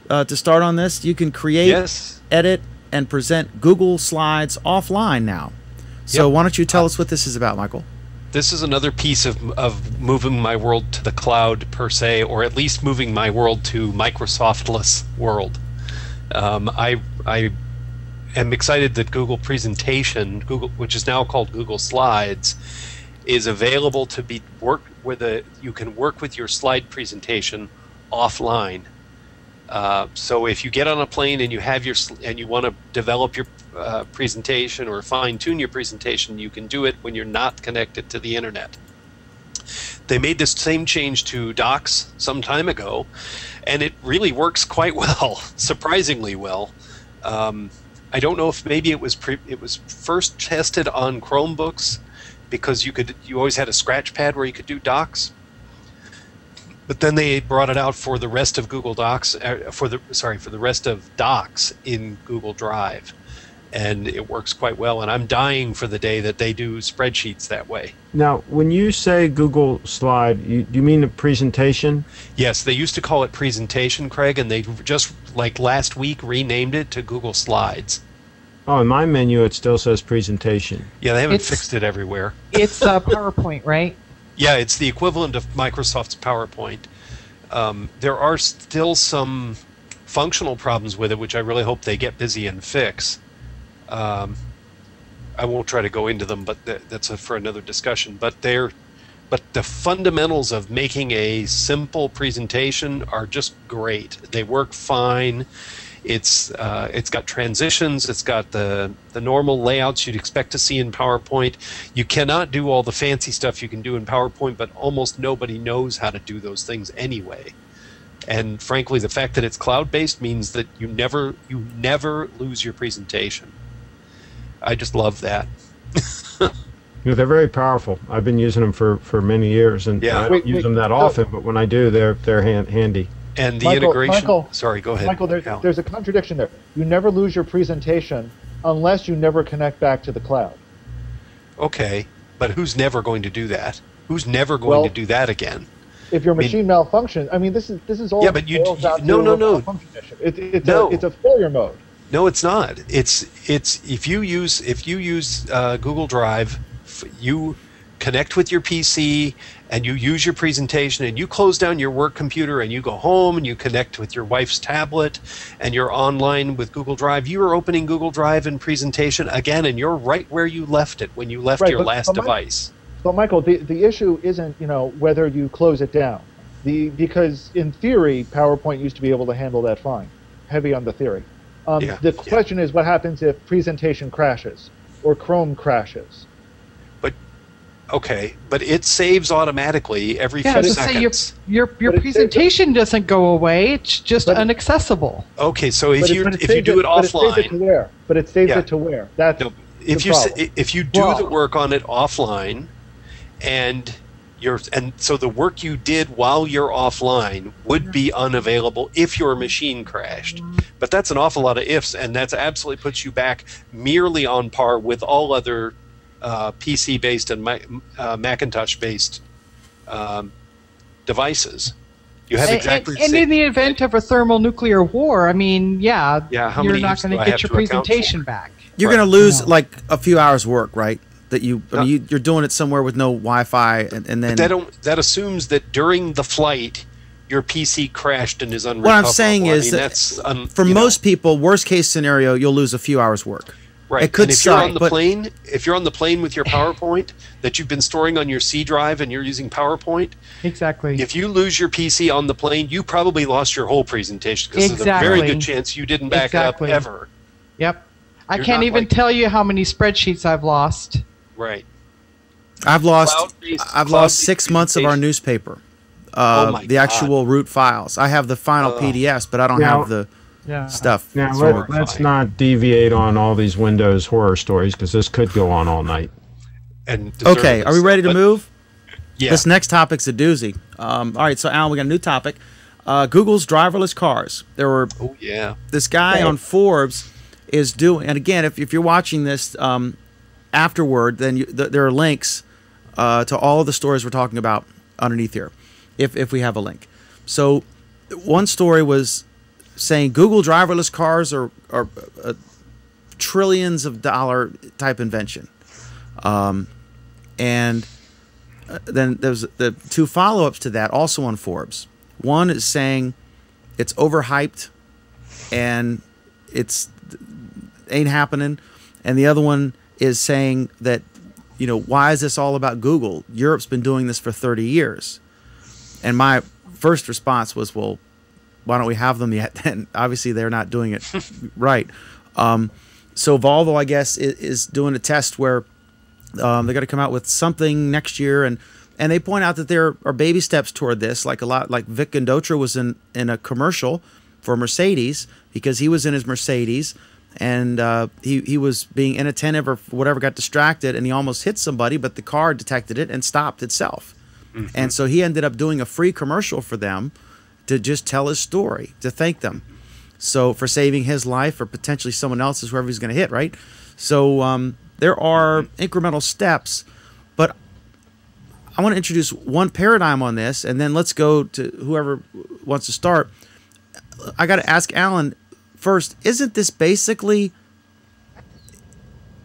to start on this. You can create, Yes. edit, and present Google Slides offline now. So Yep. why don't you tell us what this is about, Michael? This is another piece of moving my world to the cloud per se, or at least moving my world to Microsoftless world. I am excited that Google Presentation, which is now called Google Slides, is available to be you can work with your slide presentation offline. So if you get on a plane and you have and you want to develop your presentation or fine-tune your presentation, you can do it when you're not connected to the internet. They made this same change to Docs some time ago, and it really works quite well, surprisingly well. I don't know if maybe it was first tested on Chromebooks because you always had a scratch pad where you could do Docs. But then they brought it out for the rest of Google Docs, for the rest of Docs in Google Drive, and it works quite well. And I'm dying for the day that they do spreadsheets that way. Now, when you say Google Slide, you mean the presentation? Yes, they used to call it Presentation, Craig, and they just like last week renamed it to Google Slides. Oh, in my menu it still says presentation. Yeah, they haven't It's- fixed it everywhere. It's PowerPoint, right? Yeah, it's the equivalent of Microsoft's PowerPoint. There are still some functional problems with it, which I really hope they get busy and fix. I won't try to go into them, but that's for another discussion. But the fundamentals of making a simple presentation are just great. They work fine. It's got transitions. It's got the normal layouts you'd expect to see in PowerPoint. You cannot do all the fancy stuff you can do in PowerPoint, but almost nobody knows how to do those things anyway. And frankly, the fact that it's cloud-based means that you never lose your presentation. I just love that. You know, they're very powerful. I've been using them for many years, and Yeah. I don't use them that often, but when I do, they're handy. And the Michael- integration. Michael- Sorry, go ahead. Michael, Al. there's a contradiction there. You never lose your presentation unless you never connect back to the cloud. Okay, but who's never going to do that? Who's never going to do that again? if your machine malfunctions, I mean, this is all. Yeah, but you no. Malfunction issue. It's a failure mode. No, it's not. It's if you use Google Drive, you connect with your PC and you use your presentation and you close down your work computer and you go home and you connect with your wife's tablet and you're online with Google Drive. You are opening Google Drive in presentation again, and you're right where you left it when you left your last device. But Michael, the issue isn't whether you close it down, because in theory PowerPoint used to be able to handle that fine. Heavy on the theory. The question is what happens if presentation crashes or Chrome crashes. Okay, but it saves automatically every few seconds. Your presentation doesn't go away; it's just inaccessible. Okay, so if you do it offline, it saves it to where? But it saves it to where? That's if you do the work on it offline, and so the work you did while you're offline would be unavailable if your machine crashed. But that's an awful lot of ifs, and that's absolutely puts you back merely on par with all other PC-based and Macintosh-based devices. You have exactly the same. And in the event of a thermonuclear war, I mean, you're how not going to get your presentation back. You're going to lose like a few hours work, right? That you're doing it somewhere with no Wi-Fi, and then that assumes that during the flight your PC crashed and is unrecoverable. What I'm saying is that for most people, worst case scenario, you'll lose a few hours work. Right. It could and if suck, you're on the plane with your PowerPoint that you've been storing on your C drive and you're using PowerPoint, exactly. If you lose your PC on the plane, you probably lost your whole presentation because there's a very good chance you didn't back up ever. Yep. I can't even tell you how many spreadsheets I've lost. Right. I've lost 6 months of our newspaper. The actual root files. I have the final PDFs, but I don't have the stuff. Now let's not deviate on all these Windows horror stories because this could go on all night. Okay, are we ready to move? Yeah. This next topic's a doozy. All right, so Alan, we got a new topic. Google's driverless cars. There were this guy on Forbes is doing, and again, if you're watching this afterward, then there are links to all of the stories we're talking about underneath here, if we have a link. So one story was saying Google driverless cars are trillions of dollar type invention. And then there's the two follow-ups to that also on Forbes. One is saying it's overhyped and it's ain't happening. And the other one is saying that, why is this all about Google? Europe's been doing this for 30 years. And my first response was, well, why don't we have them yet? And obviously they're not doing it right. So Volvo, I guess, is doing a test where they're going to come out with something next year, and they point out that there are baby steps toward this. Like Vic Gandotra was in a commercial for Mercedes because he was in his Mercedes and he was being inattentive or whatever, got distracted, and he almost hit somebody, but the car detected it and stopped itself. Mm-hmm. And so he ended up doing a free commercial for them to just tell his story, to thank them. So for saving his life or potentially someone else's, whoever he's going to hit, right? So there are incremental steps, but I want to introduce one paradigm on this, and then let's go to whoever wants to start. I got to ask Alan first, isn't this basically,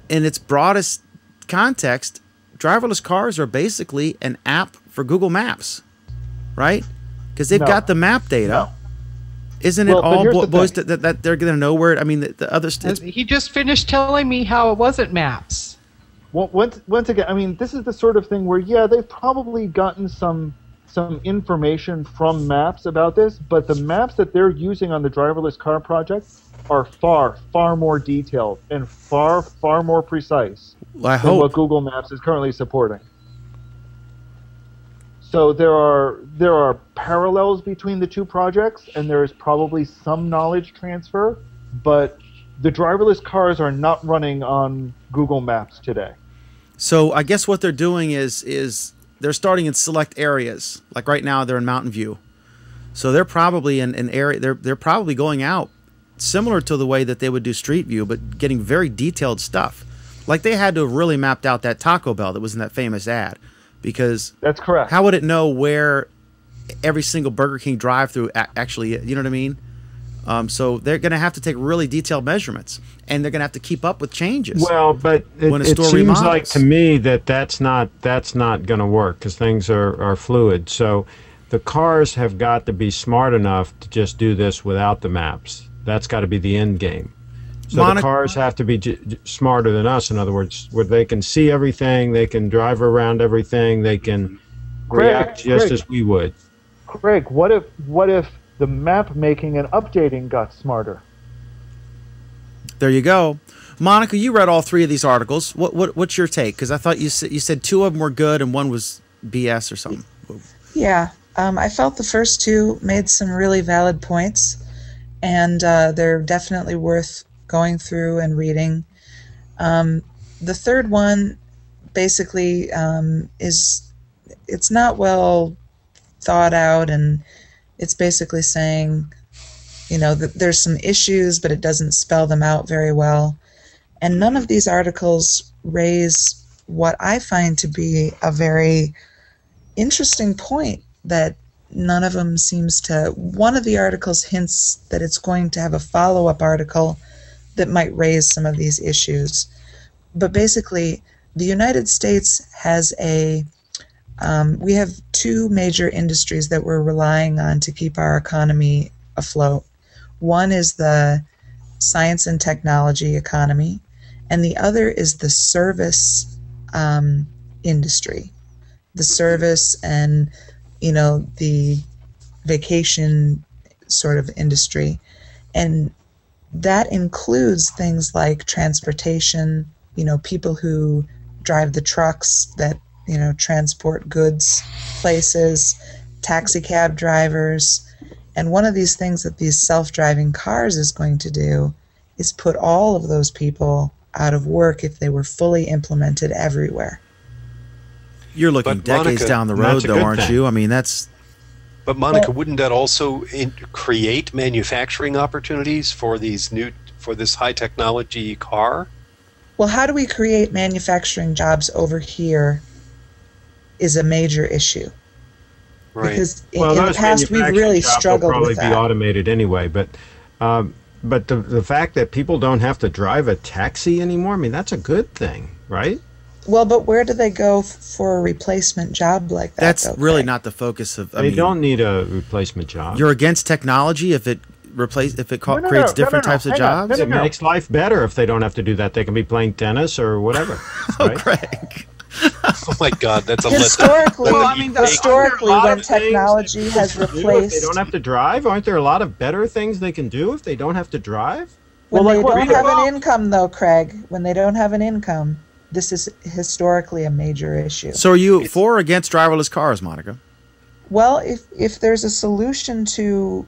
in its broadest context, driverless cars are basically an app for Google Maps, right? Because they've got the map data. No. Isn't it all boys that they're going to know where? I mean, the other. He just finished telling me how it wasn't maps. Well, once again, I mean, this is the sort of thing where they've probably gotten some information from maps about this, but the maps that they're using on the driverless car project are far more detailed and far more precise than what Google Maps is currently supporting. So there are parallels between the two projects, and there is probably some knowledge transfer, but the driverless cars are not running on Google Maps today. So I guess what they're doing is they're starting in select areas. Like right now, they're in Mountain View, so they're probably in an area. They're probably going out similar to the way that they would do Street View, but getting very detailed stuff. Like they had to have really mapped out that Taco Bell that was in that famous ad. Because that's correct. How would it know where every single Burger King drive-through actually, you know what I mean? So they're going to have to take really detailed measurements, and they're going to have to keep up with changes. Well, but it seems like to me that that's not going to work because things are fluid. So the cars have got to be smart enough to just do this without the maps. That's got to be the end game. So the cars have to be smarter than us, in other words, where they can see everything, they can drive around everything, they can react just as we would. Craig, what if the map making and updating got smarter? There you go. Monica, you read all 3 of these articles. What's your take? Because I thought you said 2 of them were good and 1 was BS or something. Yeah, I felt the first 2 made some really valid points, and they're definitely worth going through and reading. The third one basically it's not well thought out, and it's basically saying, that there's some issues, but it doesn't spell them out very well. And none of these articles raise what I find to be a very interesting point that none of them seems to. One of the articles hints that it's going to have a follow-up article that might raise some of these issues. But basically, the United States has we have 2 major industries that we're relying on to keep our economy afloat. One is the science and technology economy, and the other is the service industry. The service and, the vacation sort of industry. And that includes things like transportation, people who drive the trucks that transport goods places, taxi cab drivers. And one of these things that these self-driving cars is going to do is put all of those people out of work if they were fully implemented everywhere. You're looking decades down the road, though, aren't you? I mean, that's... But Monica, wouldn't that also create manufacturing opportunities for this high technology car? Well, how do we create manufacturing jobs over here is a major issue. Right. Because in the past we've really struggled with that. Will probably be automated anyway, but the fact that people don't have to drive a taxi anymore, I mean, that's a good thing, right? Well, but where do they go for a replacement job like that? That's really not the focus of. They don't need a replacement job. You're against technology if it creates different types of jobs. It makes life better if they don't have to do that. They can be playing tennis or whatever. Right? Craig. Oh my God, that's a historically. Well, I mean, historically, when technology has replaced, they don't have to drive. Aren't there a lot of better things they can do if they don't have to drive? When they don't have an income, though, Craig. When they don't have an income. This is historically a major issue. So are you for or against driverless cars, Monica? Well, if there's a solution to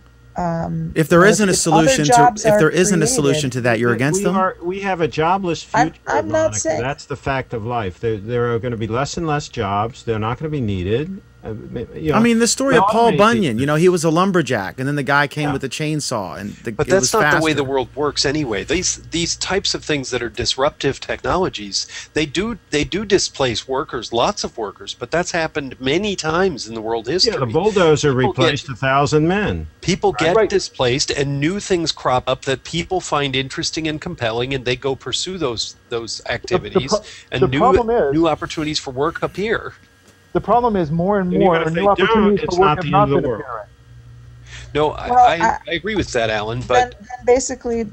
if there isn't a solution to that, you're against them? We have a jobless future, I'm not saying. That's the fact of life. There are going to be less and less jobs. They're not going to be needed. I mean, the story of Paul Bunyan, he was a lumberjack, and then the guy came with a chainsaw. But that's not the way the world works anyway. These types of things that are disruptive technologies, they do displace workers, lots of workers, but that's happened many times in the world history. Yeah, the bulldozer replaced 1,000 men. People get displaced, and new things crop up that people find interesting and compelling, and they go pursue those activities, and new opportunities for work appear. The problem is more and more new opportunities for work have not been appearing. No, I agree with that, Alan. But then basically,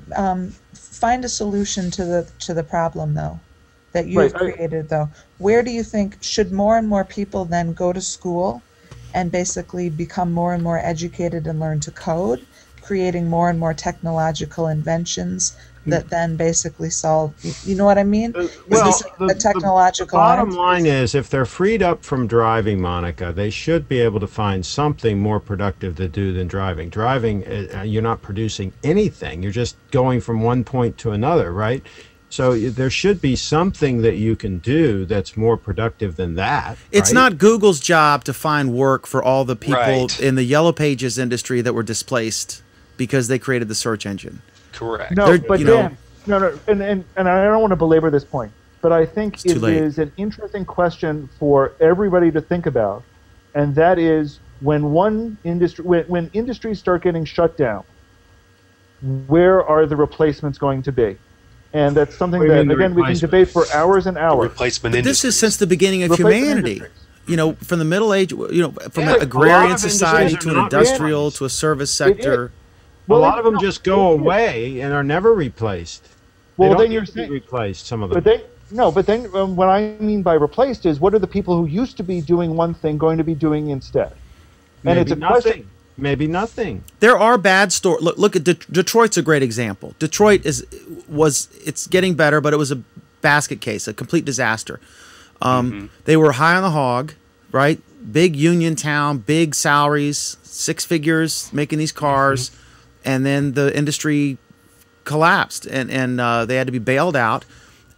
find a solution to the problem, though, that you've created. Though, where do you think should more and more people then go to school and basically become more and more educated and learn to code, creating more and more technological inventions that then basically solve, you know what I mean? The technological bottom line is, if they're freed up from driving, Monica, they should be able to find something more productive to do than driving. Driving, you're not producing anything. You're just going from one point to another, right? So there should be something that you can do that's more productive than that. It's not Google's job to find work for all the people in the Yellow Pages industry that were displaced because they created the search engine. Correct. No, but Dan, and I don't want to belabor this point, but I think it is an interesting question for everybody to think about, and that is, when industries start getting shut down, where are the replacements going to be? And that's something that, again, we can debate for hours and hours. Replacement But this is since the beginning of humanity. You know, from the Middle Age, you know, from an a lot agrarian of society industries to are an not industrial to a service sector. A lot of them just go away and are never replaced. Well, they then don't you're need to be saying, replaced. Some of them. but then what I mean by replaced is, what are the people who used to be doing one thing going to be doing instead? And Maybe it's a nothing. question. Maybe nothing. There are bad stories. Look at Detroit's a great example. Detroit it's getting better, but it was a basket case, a complete disaster. They were high on the hog, right? Big union town, big salaries, 6 figures, making these cars, and then the industry collapsed, and they had to be bailed out,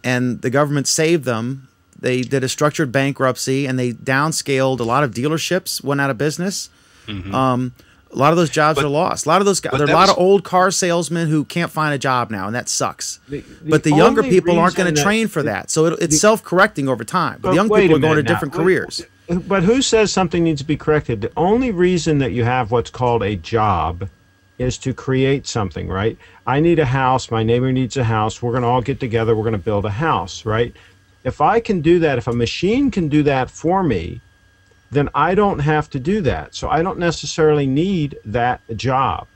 and the government saved them. They did a structured bankruptcy, and they downscaled. A lot of dealerships went out of business. A lot of those jobs are lost. A lot of those guys, there are a lot of old car salesmen who can't find a job now, and that sucks. But the younger people aren't going to train for that, so it's self-correcting over time. But the young people are going to different careers. But who says something needs to be corrected? The only reason that you have what's called a job is to create something, right? I need a house. My neighbor needs a house. We're going to all get together. We're going to build a house, right? If I can do that, if a machine can do that for me, then I don't have to do that. So I don't necessarily need that job.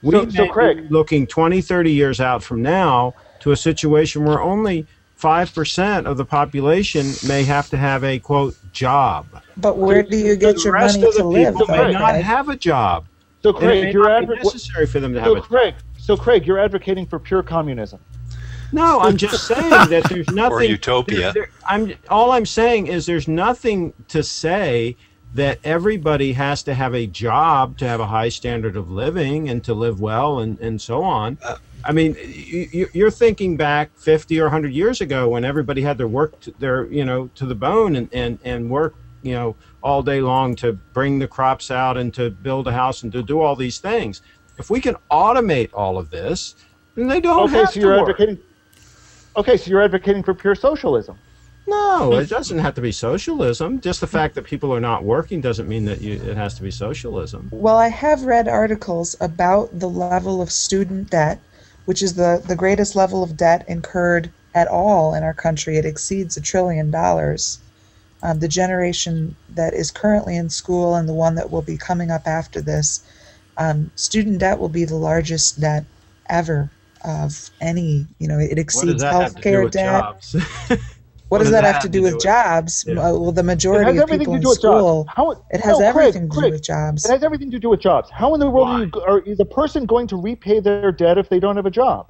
We may Craig, be looking 20, 30 years out from now to a situation where only 5% of the population may have to have a, quote, job. But where do you get your money to live? The rest of the people may not have a job. So Craig, necessary for them to have a job. So Craig, you're advocating for pure communism. No, I'm just saying that there's nothing. Or utopia. All I'm saying is there's nothing to say that everybody has to have a job to have a high standard of living and to live well and so on. I mean, you're thinking back 50 or 100 years ago when everybody had to work to the bone and work, all day long to bring the crops out and to build a house and to do all these things. If we can automate all of this, then they don't have to work. Okay, so you're advocating for pure socialism. No, it doesn't have to be socialism. Just the fact that people are not working doesn't mean that it has to be socialism. Well, I have read articles about the level of student debt, which is the greatest level of debt incurred at all in our country. It exceeds $1 trillion. The generation that is currently in school and the one that will be coming up after this, student debt will be the largest debt ever of any. It exceeds healthcare debt. What does that have to do with jobs? Yeah. Well, the majority of people in school, it has everything to do with jobs. It has everything to do with jobs. How in the world is a person going to repay their debt if they don't have a job?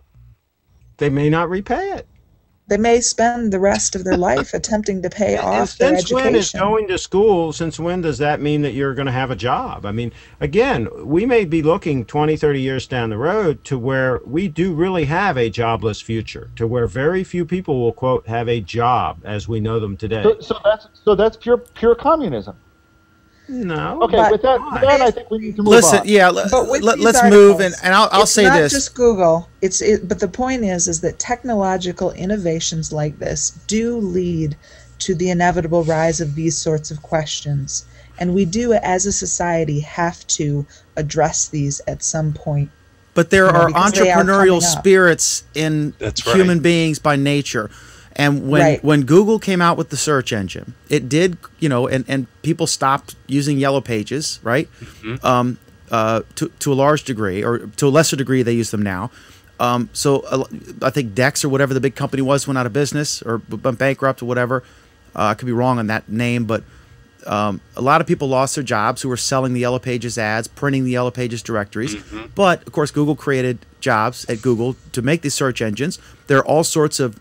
They may not repay it. They may spend the rest of their life attempting to pay off their education. Since when is going to school, since when does that mean that you're going to have a job? I mean, again, we may be looking 20, 30 years down the road to where we do really have a jobless future, to where very few people will, quote, have a job as we know them today. So that's pure communism. No. Okay, with that, I think we need to move on. Yeah, let's move, and I'll say this. It's not just Google. But the point is that technological innovations like this do lead to the inevitable rise of these sorts of questions, and we do, as a society, have to address these at some point. But there are entrepreneurial spirits in human beings by nature. And when Google came out with the search engine, it did, and people stopped using Yellow Pages, right? To a large degree, or to a lesser degree, they use them now. So I think Dex or whatever the big company was went out of business or went bankrupt or whatever. I could be wrong on that name, but a lot of people lost their jobs who were selling the Yellow Pages ads, printing the Yellow Pages directories. But, of course, Google created jobs at Google to make these search engines. There are all sorts of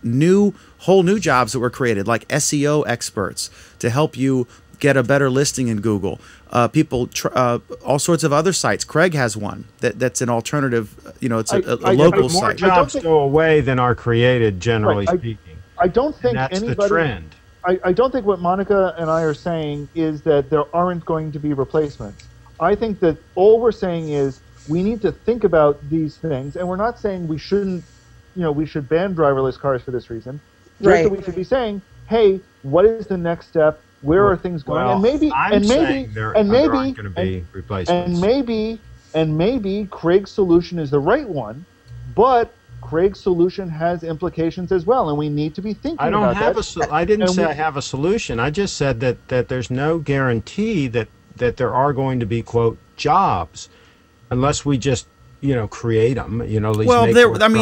whole new jobs that were created, like SEO experts to help you get a better listing in Google. All sorts of other sites. Craig has one that's an alternative, it's a local site. More jobs go away than are created, generally speaking. I don't think that's the trend. I don't think what Monica and I are saying is that there aren't going to be replacements. I think that all we're saying is we need to think about these things, and we're not saying we shouldn't, we should ban driverless cars for this reason. Just that we should be saying, hey, what is the next step? where are things going? Well, And maybe, I'm and maybe, saying there and maybe, aren't going to be replacements. and maybe Craig's solution is the right one, but Craig's solution has implications as well, and we need to be thinking about that. I didn't say I have a solution. I just said that there's no guarantee that there are going to be, quote, jobs, unless we just create them. Well,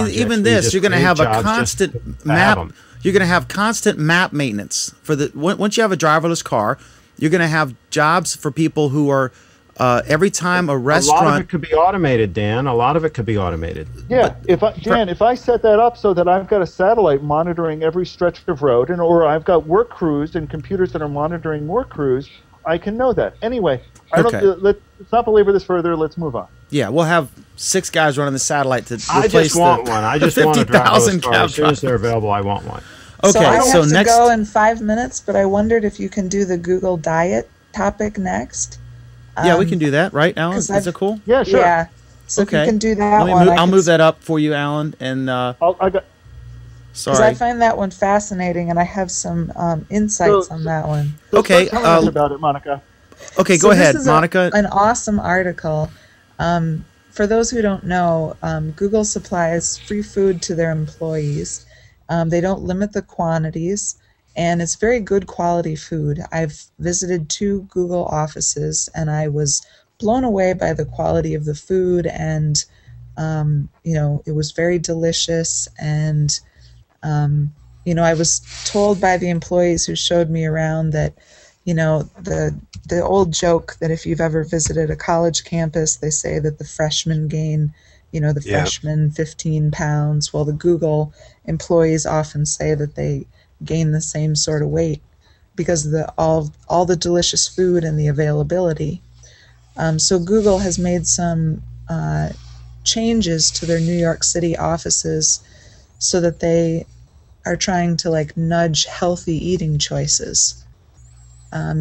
even this, you're going to have a constant map. You're going to have constant map maintenance for once you have a driverless car. You're going to have jobs for people who are every time a restaurant. A lot of it could be automated, Dan. A lot of it could be automated. Yeah, if I set that up so that I've got a satellite monitoring every stretch of road, or I've got work crews and computers that are monitoring work crews, I can know that. Anyway, let's not belabor this further. Let's move on. Yeah, we'll have 6 guys running the satellite to replace I just want one. I just want a driverless car. As soon as they're available, I want one. Okay, so I have to go in 5 minutes, but I wondered if you can do the Google Diet topic next. Yeah, we can do that, right, Alan? Is that cool? Yeah, sure. Yeah. So if you can do that one, I'll move that up for you, Alan. And because I find that one fascinating, and I have some insights on that one. Okay, tell us about it, Monica. Okay, go ahead, Monica. An awesome article. For those who don't know, Google supplies free food to their employees. They don't limit the quantities, and it's very good quality food. I've visited 2 Google offices, and I was blown away by the quality of the food, and it was very delicious. And I was told by the employees who showed me around that the old joke that if you've ever visited a college campus, they say that the freshmen gain, freshmen 15 pounds. Well, the Google employees often say that they gain the same sort of weight because of all the delicious food and the availability. So Google has made some changes to their New York City offices so that they are trying to nudge healthy eating choices.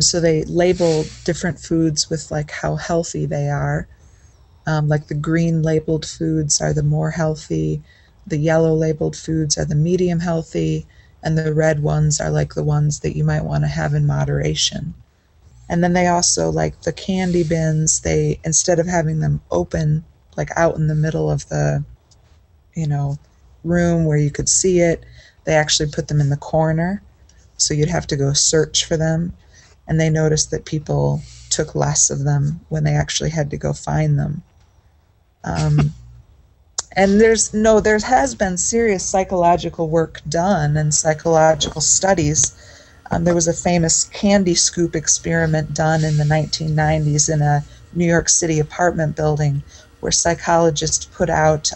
So they label different foods with how healthy they are. The green labeled foods are the more healthy, the yellow labeled foods are the medium healthy, and the red ones are the ones that you might want to have in moderation. And then they also, the candy bins, they, instead of having them open, out in the middle of the, room where you could see it, they actually put them in the corner, so you'd have to go search for them. And they noticed that people took less of them when they actually had to go find them. And there has been serious psychological work done and psychological studies. There was a famous candy scoop experiment done in the 1990s in a New York City apartment building where psychologists put out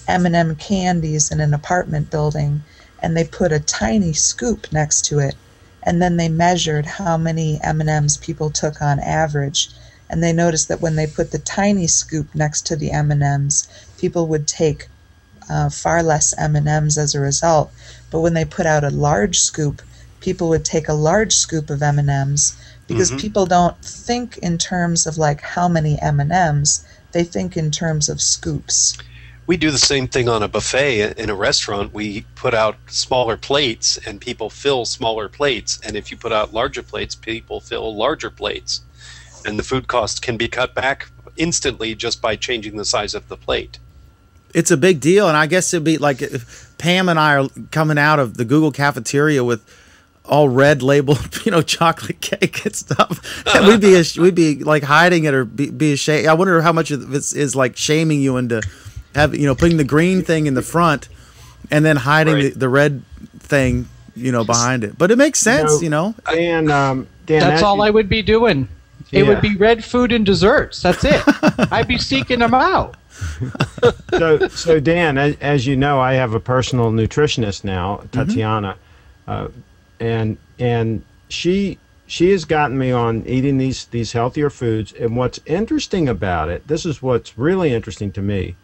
M&M candies in an apartment building, and they put a tiny scoop next to it. And then they measured how many M&Ms people took on average. And they noticed that when they put the tiny scoop next to the M&Ms, people would take far less M&Ms as a result. But when they put out a large scoop, people would take a large scoop of M&Ms because people don't think in terms of how many M&Ms. They think in terms of scoops. We do the same thing on a buffet in a restaurant. We put out smaller plates and people fill smaller plates. And if you put out larger plates, people fill larger plates. And the food cost can be cut back instantly just by changing the size of the plate. It's a big deal. And I guess it'd be like if Pam and I are coming out of the Google cafeteria with all red labeled, chocolate cake and stuff. And we'd be hiding it or be ashamed. I wonder how much of this is shaming you into putting the green thing in the front and then hiding the red thing, behind it. But it makes sense, Dan, that's all I would be doing. Yeah. It would be red food and desserts. That's it. I'd be seeking them out. So Dan, as you know, I have a personal nutritionist now, Tatiana, and she has gotten me on eating these healthier foods. And what's interesting about it, this is what's really interesting to me,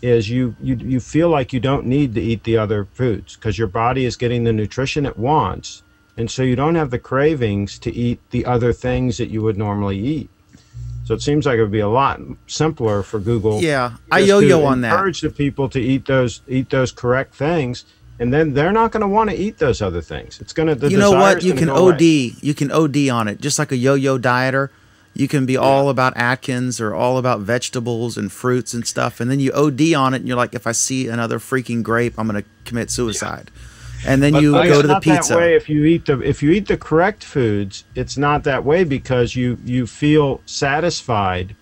is you feel like you don't need to eat the other foods because your body is getting the nutrition it wants, and so you don't have the cravings to eat the other things that you would normally eat. So it seems like it would be a lot simpler for Google. Yeah, I yo-yo on that. Encourage the people to eat those correct things, and then they're not going to want to eat those other things. It's going to, you know what? You can OD on it, just like a yo-yo dieter. You can be all about Atkins or all about vegetables and fruits and stuff, and then you OD on it, and you're like, if I see another freaking grape, I'm going to commit suicide. And then you go to the pizza. It's not that way if you eat the correct foods. It's not that way because you feel satisfied,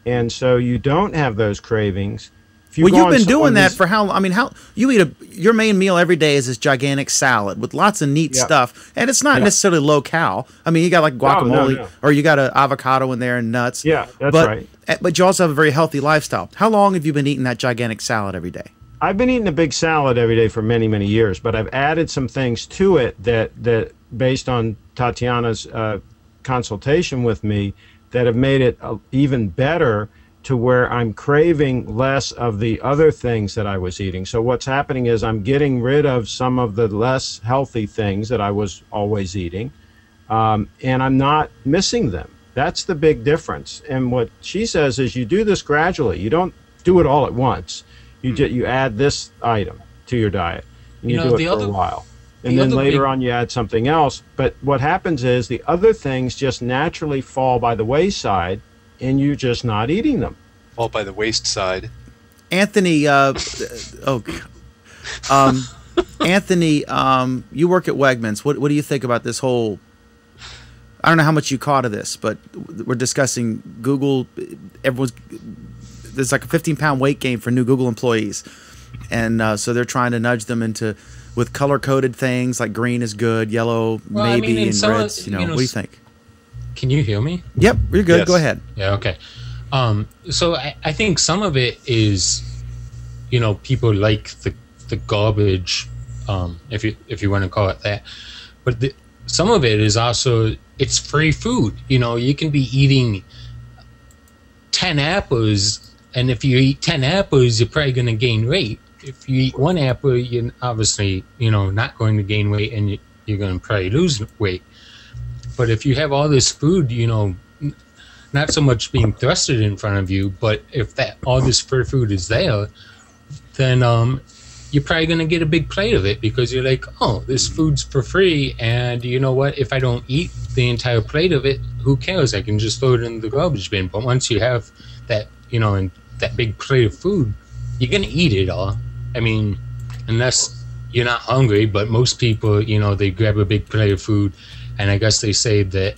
and so you don't have those cravings. Well, you've been doing that for how? I mean, how you eat your main meal every day is this gigantic salad with lots of neat stuff, and it's not necessarily low cal. I mean, you got like guacamole, or you got an avocado in there and nuts. Yeah, that's right. But you also have a very healthy lifestyle. How long have you been eating that gigantic salad every day? I've been eating a big salad every day for many, many years, but I've added some things to it that based on Tatiana's consultation with me, that have made it even better, to where I'm craving less of the other things that I was eating. So what's happening is I'm getting rid of some of the less healthy things that I was always eating, and I'm not missing them. That's the big difference. And what she says is you do this gradually. You don't do it all at once. You add this item to your diet, and you do it for a while. And then later on you add something else. But what happens is the other things just naturally fall by the wayside, and you're just not eating them. All by the waist side. Anthony, Anthony, you work at Wegmans. What do you think about this whole? I don't know how much you caught of this, but we're discussing Google. There's like a 15-pound weight gain for new Google employees, and so they're trying to nudge them with color-coded things like green is good, yellow maybe, and reds. What do you think? Can you hear me? Yep, you're good. Yes. Go ahead. Yeah, okay. So I think some of it is, people like the garbage, if you want to call it that. But some of it is also, it's free food. You can be eating 10 apples, and if you eat 10 apples, you're probably going to gain weight. If you eat one apple, you're obviously, not going to gain weight, and you're going to probably lose weight. But if you have all this food, not so much being thrusted in front of you, but if all this free food is there, then you're probably going to get a big plate of it because you're like, oh, this food's for free, and you know what? If I don't eat the entire plate of it, who cares? I can just throw it in the garbage bin. But once you have that, and that big plate of food, you're going to eat it all. I mean, unless you're not hungry, but most people, they grab a big plate of food. And I guess they say that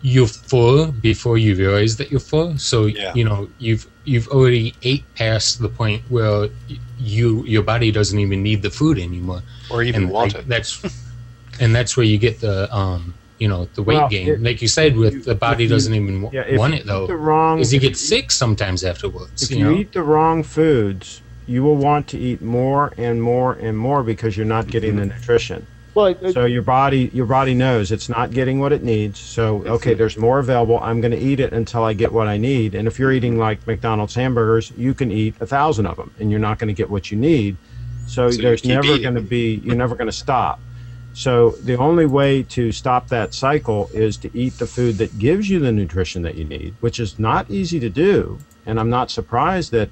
you're full before you realize that you're full. So you've already ate past the point where your body doesn't even need the food anymore, or even want it. That's where you get the the weight gain. Like you said, with the body doesn't even want it though, because you get sick sometimes afterwards. If you eat the wrong foods, you will want to eat more and more and more because you're not getting the nutrition. Well, so your body knows it's not getting what it needs. So, okay, there's more available. I'm going to eat it until I get what I need. And if you're eating like McDonald's hamburgers, you can eat 1,000 of them, and you're not going to get what you need. So there's never going to be, you're never going to stop. So the only way to stop that cycle is to eat the food that gives you the nutrition that you need, which is not easy to do. And I'm not surprised that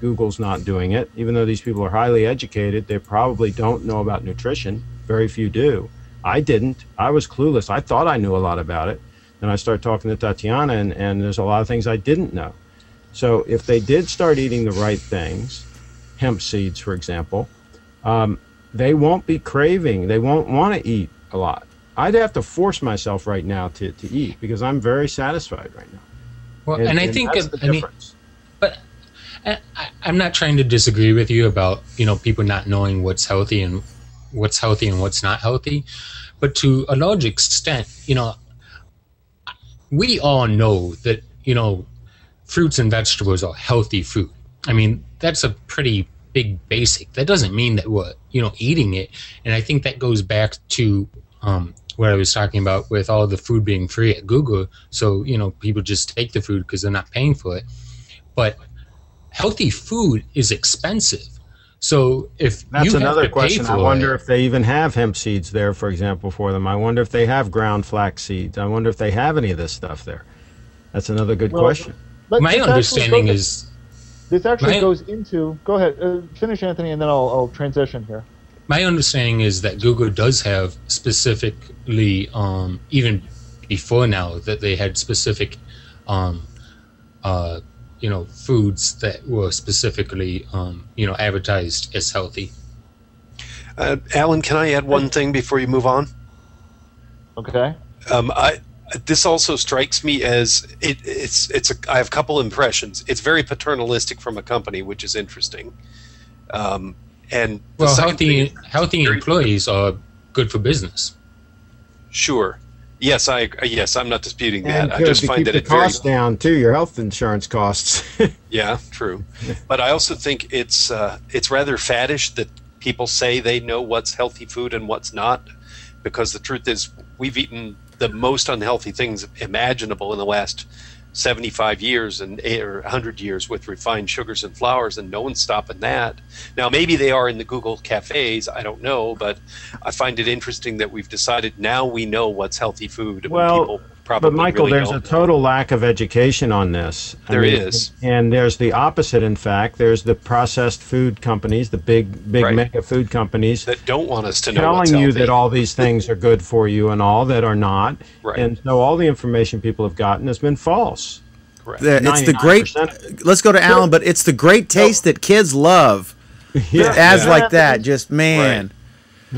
Google's not doing it. Even though these people are highly educated, they probably don't know about nutrition. Very few do. I didn't. I was clueless. I thought I knew a lot about it. Then I started talking to Tatiana, and there's a lot of things I didn't know. So if they did start eating the right things, hemp seeds, for example, they won't be craving. They won't want to eat a lot. I'd have to force myself right now to eat because I'm very satisfied right now. Well, and I think that's the difference. But I'm not trying to disagree with you about people not knowing what's healthy and what's not healthy, but to a large extent, we all know that fruits and vegetables are healthy food. I mean, that's a pretty big basic. That doesn't mean that we're eating it, and I think that goes back to what I was talking about with all the food being free at Google. So, people just take the food because they're not paying for it. But healthy food is expensive. So if that's you another have to question. pay for I wonder if they even have hemp seeds there, for example, for them. I wonder if they have ground flax seeds. I wonder if they have any of this stuff there. That's another good question. My understanding is This actually My- goes into. Go ahead, finish, Anthony, and then I'll transition here. My understanding is that Google does have specifically, even before now, that they had specific, foods that were specifically, advertised as healthy. Alan, can I add one thing before you move on? Okay. This also strikes me as I have a couple impressions. It's very paternalistic from a company, which is interesting. And Well, healthy employees are good for business. Sure. Yes, I'm not disputing And that. I good just to find keep that the it's very costs down too. Your health insurance costs. Yeah, true. But I also think it's rather faddish that people say they know what's healthy food and what's not, because the truth is we've eaten the most unhealthy things imaginable in the last 75 years or 100 years with refined sugars and flours, and no one's stopping that. Now, maybe they are in the Google cafes, I don't know, but I find it interesting that we've decided now we know what's healthy food. Well, people probably but Michael, really there's a don't. total lack of education on this. There is. And there's the opposite, in fact. There's the processed food companies, the big Right. mega food companies, that don't want us to know what's telling you healthy. that all these things are good for you and all that are not. Right. And so all the information people have gotten has been false. Correct. It's the great. 99%. Let's go to Alan, but it's the great taste that kids love. Yeah. Ads Yeah. like that, just man.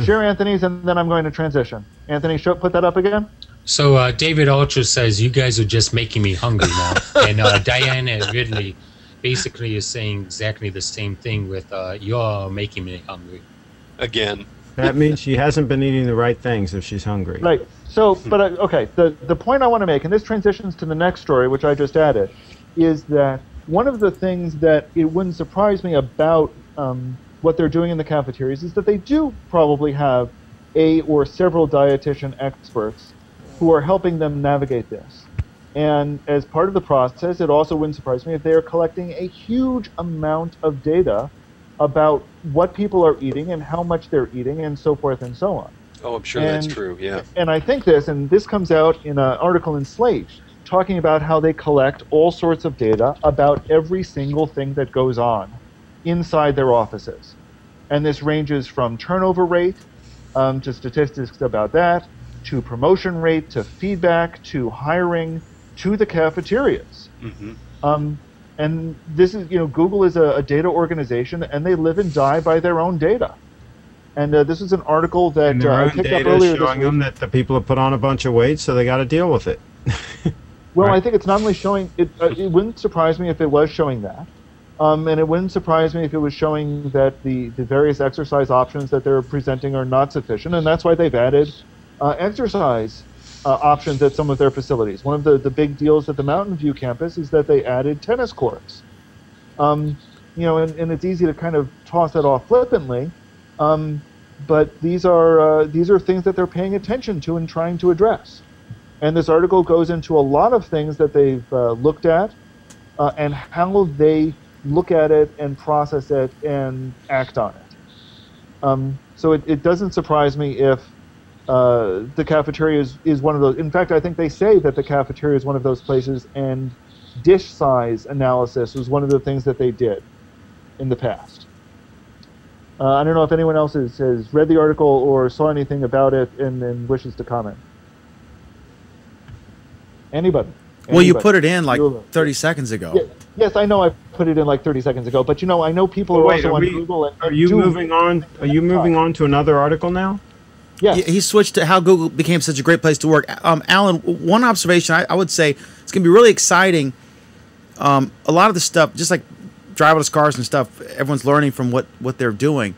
Share Anthony's, and then I'm going to transition. Anthony, put that up again. So David Ultra says, you guys are just making me hungry now. And Diana Ridley basically is saying exactly the same thing with, you're making me hungry. Again. That means she hasn't been eating the right things if she's hungry. Right. So, but okay. The point I want to make, and this transitions to the next story, which I just added, is that one of the things that it wouldn't surprise me about what they're doing in the cafeterias is that they do probably have a or several dietitian experts who are helping them navigate this. And as part of the process, it also wouldn't surprise me if they are collecting a huge amount of data about what people are eating and how much they're eating and so forth and so on. Oh, I'm sure that's true, yeah. And I think this comes out in an article in Slate talking about how they collect all sorts of data about every single thing that goes on inside their offices. And this ranges from turnover rate to statistics about that, to promotion rate, to feedback, to hiring, to the cafeterias. Mm-hmm. And this is, Google is a data organization, and they live and die by their own data. And this is an article that And their I own picked up data earlier is this showing week. them that the people have put on a bunch of weight, so they got to deal with it. Well, Right. I think it's not only showing it. It wouldn't surprise me if it was showing that, and it wouldn't surprise me if it was showing that the various exercise options that they're presenting are not sufficient, and that's why they've added exercise options at some of their facilities. One of the big deals at the Mountain View campus is that they added tennis courts. And it's easy to kind of toss that off flippantly, but these are things that they're paying attention to and trying to address. And this article goes into a lot of things that they've looked at and how they look at it and process it and act on it. So it doesn't surprise me if the cafeteria is one of those. In fact, I think they say that the cafeteria is one of those places, and dish size analysis was one of the things that they did in the past. I don't know if anyone else has read the article or saw anything about it and wishes to comment. Anybody? Well, you Anybody? put it in like You'll- 30 seconds ago. Yeah, yes, I know I put it in like 30 seconds ago, but I know people are also on Google. And Are you do- moving on? Are you moving on to another article now? Yes. He switched to how Google became such a great place to work. Alan, one observation I would say, it's going to be really exciting. A lot of the stuff, just like driverless cars and stuff, everyone's learning from what they're doing.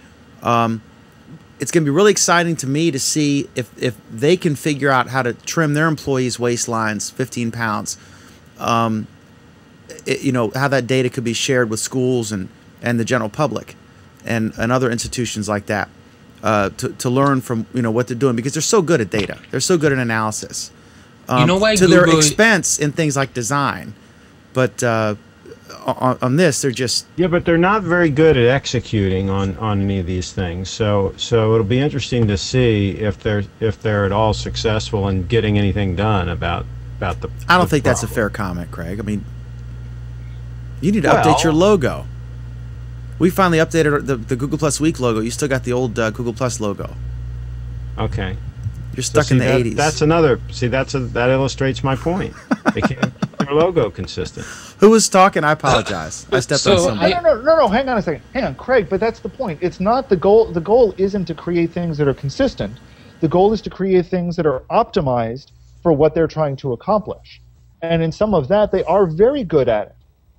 It's going to be really exciting to me to see if they can figure out how to trim their employees' waistlines 15 pounds. How that data could be shared with schools and the general public and other institutions like that to learn from what they're doing, because they're so good at data. They're so good at analysis. Why to their Google- expense in things like design. But on this, they're just... Yeah, but they're not very good at executing on any of these things. So it'll be interesting to see if they're at all successful in getting anything done about the. I don't think that's a problem. fair comment, Craig. I mean, You need to update your logo. We finally updated the Google Plus Week logo. You still got the old Google Plus logo. Okay. You're stuck in the 80s. That's another. See, that illustrates my point. They can't keep their logo consistent. Who was talking? I apologize. I stepped on somebody. No. Hang on a second. Hang on, Craig. But that's the point. It's not the goal. The goal isn't to create things that are consistent. The goal is to create things that are optimized for what they're trying to accomplish. And in some of that, they are very good at it.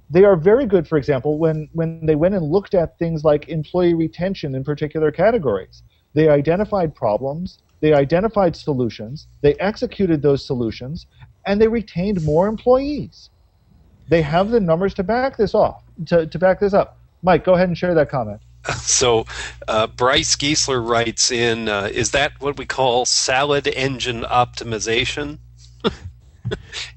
They are very good, for example, when they went and looked at things like employee retention in particular categories. They identified problems, they identified solutions, they executed those solutions, and they retained more employees. They have the numbers to back this off, to back this up. Mike, go ahead and share that comment. So Bryce Giesler writes in, is that what we call salad engine optimization?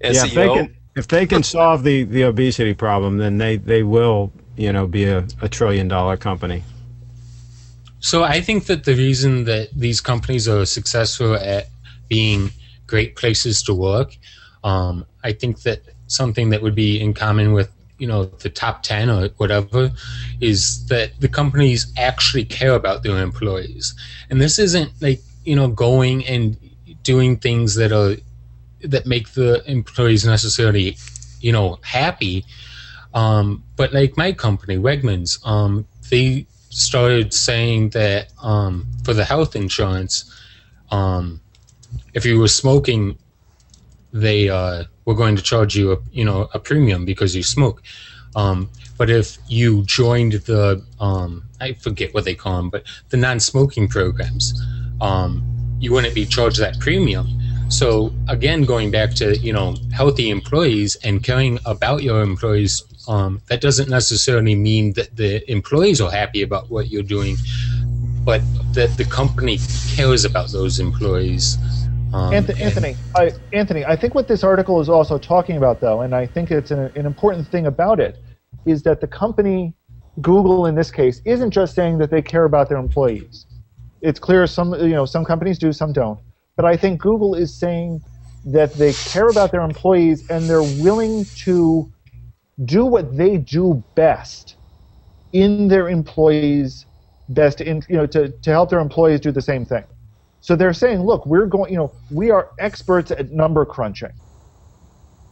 SEO? Yeah, if they can solve the obesity problem, then they will, be a $1 trillion company. So I think that the reason that these companies are successful at being great places to work, I think that something that would be in common with the top 10 or whatever is that the companies actually care about their employees. And this isn't like, going and doing things that make the employees necessarily, happy. But like my company, Wegmans, they started saying that for the health insurance, if you were smoking, they were going to charge you a premium because you smoke. But if you joined the I forget what they call them, but the non-smoking programs, you wouldn't be charged that premium. So again, going back to healthy employees and caring about your employees, that doesn't necessarily mean that the employees are happy about what you're doing, but that the company cares about those employees. Anthony, I think what this article is also talking about, though, and I think it's an important thing about it, is that the company, Google in this case, isn't just saying that they care about their employees. It's clear some companies do, some don't. But I think Google is saying that they care about their employees and they're willing to do what they do best in their employees' best, to help their employees do the same thing. So they're saying, look, we are experts at number crunching.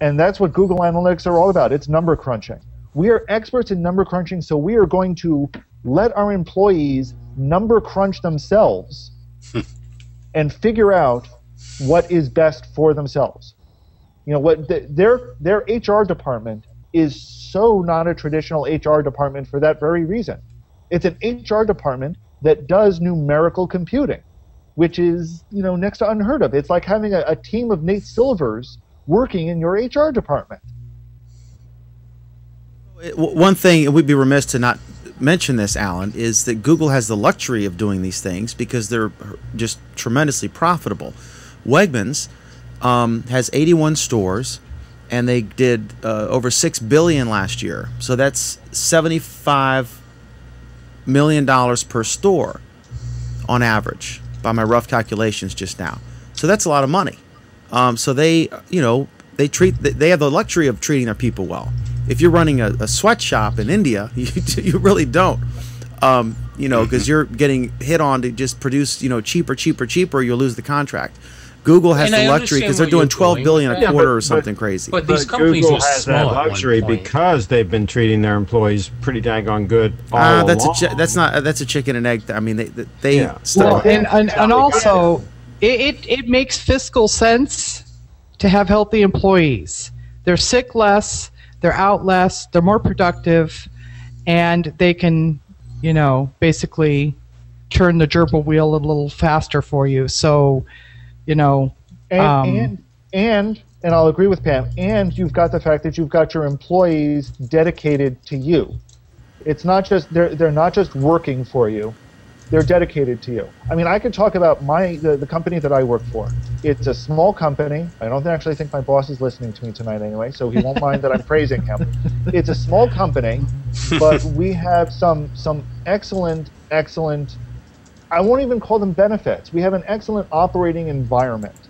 And that's what Google Analytics are all about. It's number crunching. We are experts in number crunching, so we are going to let our employees number crunch themselves and figure out what is best for themselves. Their HR department is so not a traditional HR department for that very reason. It's an HR department that does numerical computing, which is next to unheard of. It's like having a team of Nate Silvers working in your HR department. One thing, and we'd be remiss to not mention this, Alan, is that Google has the luxury of doing these things because they're just tremendously profitable. Wegmans has 81 stores, and they did over $6 billion last year. So that's $75 million per store on average, by my rough calculations just now. So that's a lot of money. So they have the luxury of treating their people well. If you're running a sweatshop in India, you really don't, because you're getting hit on to just produce, cheaper, you'll lose the contract. Google has the luxury because they're doing $12 billion a quarter or something crazy. But these companies Google are has small that luxury because they've been treating their employees pretty daggone good all that's along. that's a chicken and egg. I mean, they Yeah. Well, and also, it makes fiscal sense to have healthy employees. They're sick less, they're out less, they're more productive, and they can, basically turn the gerbil wheel a little faster for you. So, and I'll agree with Pam. And you've got the fact that you've got your employees dedicated to you. It's not just they're not just working for you; they're dedicated to you. I mean, I could talk about the company that I work for. It's a small company. I don't actually think my boss is listening to me tonight anyway, so he won't mind that I'm praising him. It's a small company, but we have some excellent. I won't even call them benefits. We have an excellent operating environment.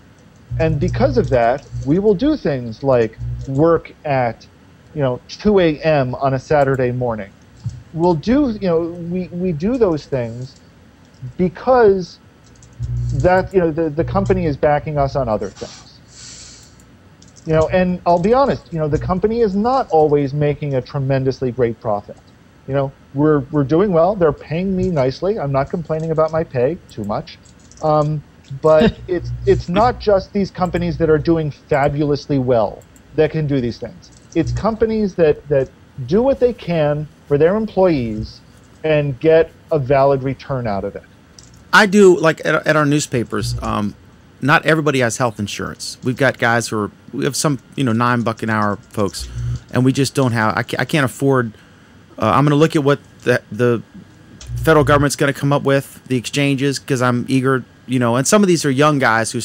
And because of that, we will do things like work at 2 a.m. on a Saturday morning. We'll do, we do those things because that, the company is backing us on other things. And I'll be honest, the company is not always making a tremendously great profit. We're doing well. They're paying me nicely. I'm not complaining about my pay too much. But it's not just these companies that are doing fabulously well that can do these things. It's companies that do what they can for their employees and get a valid return out of it. I do, like at our newspapers, not everybody has health insurance. We've got guys we have some, $9 an hour folks, and we just don't have, I can't afford, I'm going to look at what the federal government's going to come up with, the exchanges, because I'm eager, and some of these are young guys who,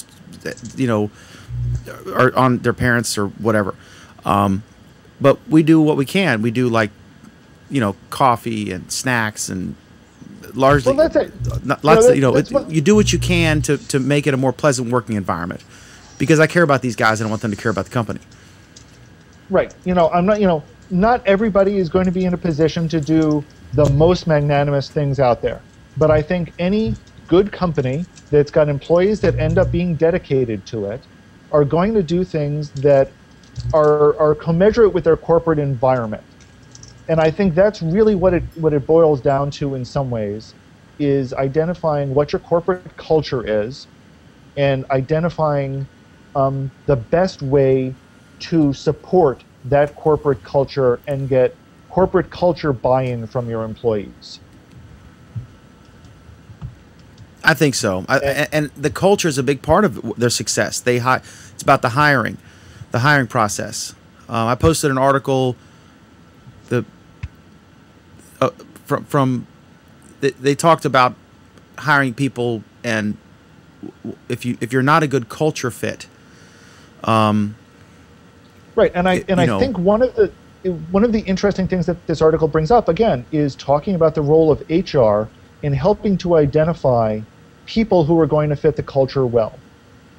are on their parents or whatever. But we do what we can. We do coffee and snacks and largely. Well, that's it. You do what you can to make it a more pleasant working environment, because I care about these guys and I want them to care about the company. Right. I'm not. Not everybody is going to be in a position to do the most magnanimous things out there, but I think any good company that's got employees that end up being dedicated to it are going to do things that are commensurate with their corporate environment. And I think that's really what it boils down to in some ways, is identifying what your corporate culture is and identifying the best way to support that corporate culture and get corporate culture buy-in from your employees. I think so. And the culture is a big part of their success. It's about the hiring process. I posted an article they talked about hiring people, and if you're not a good culture fit, right. And I think one of the interesting things that this article brings up again is talking about the role of HR in helping to identify people who are going to fit the culture well.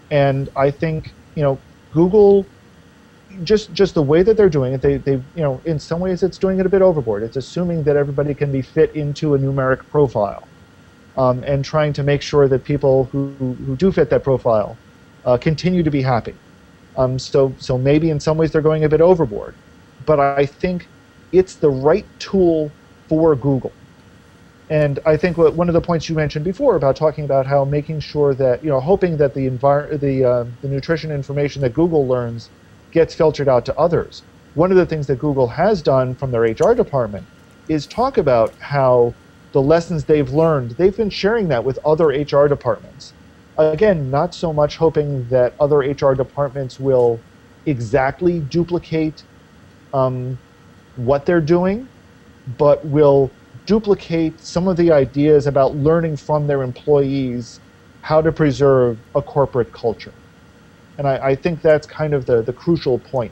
And I think Google, just the way that they're doing it, they in some ways it's doing it a bit overboard. It's assuming that everybody can be fit into a numeric profile, and trying to make sure that people who do fit that profile continue to be happy. So maybe in some ways they're going a bit overboard, but I think it's the right tool for Google. And I think one of the points you mentioned before about talking about how making sure that, hoping that the nutrition information that Google learns gets filtered out to others. One of the things that Google has done from their HR department is talk about how the lessons they've learned, they've been sharing that with other HR departments. Again, not so much hoping that other HR departments will exactly duplicate what they're doing, but will duplicate some of the ideas about learning from their employees how to preserve a corporate culture. And I think that's kind of the crucial point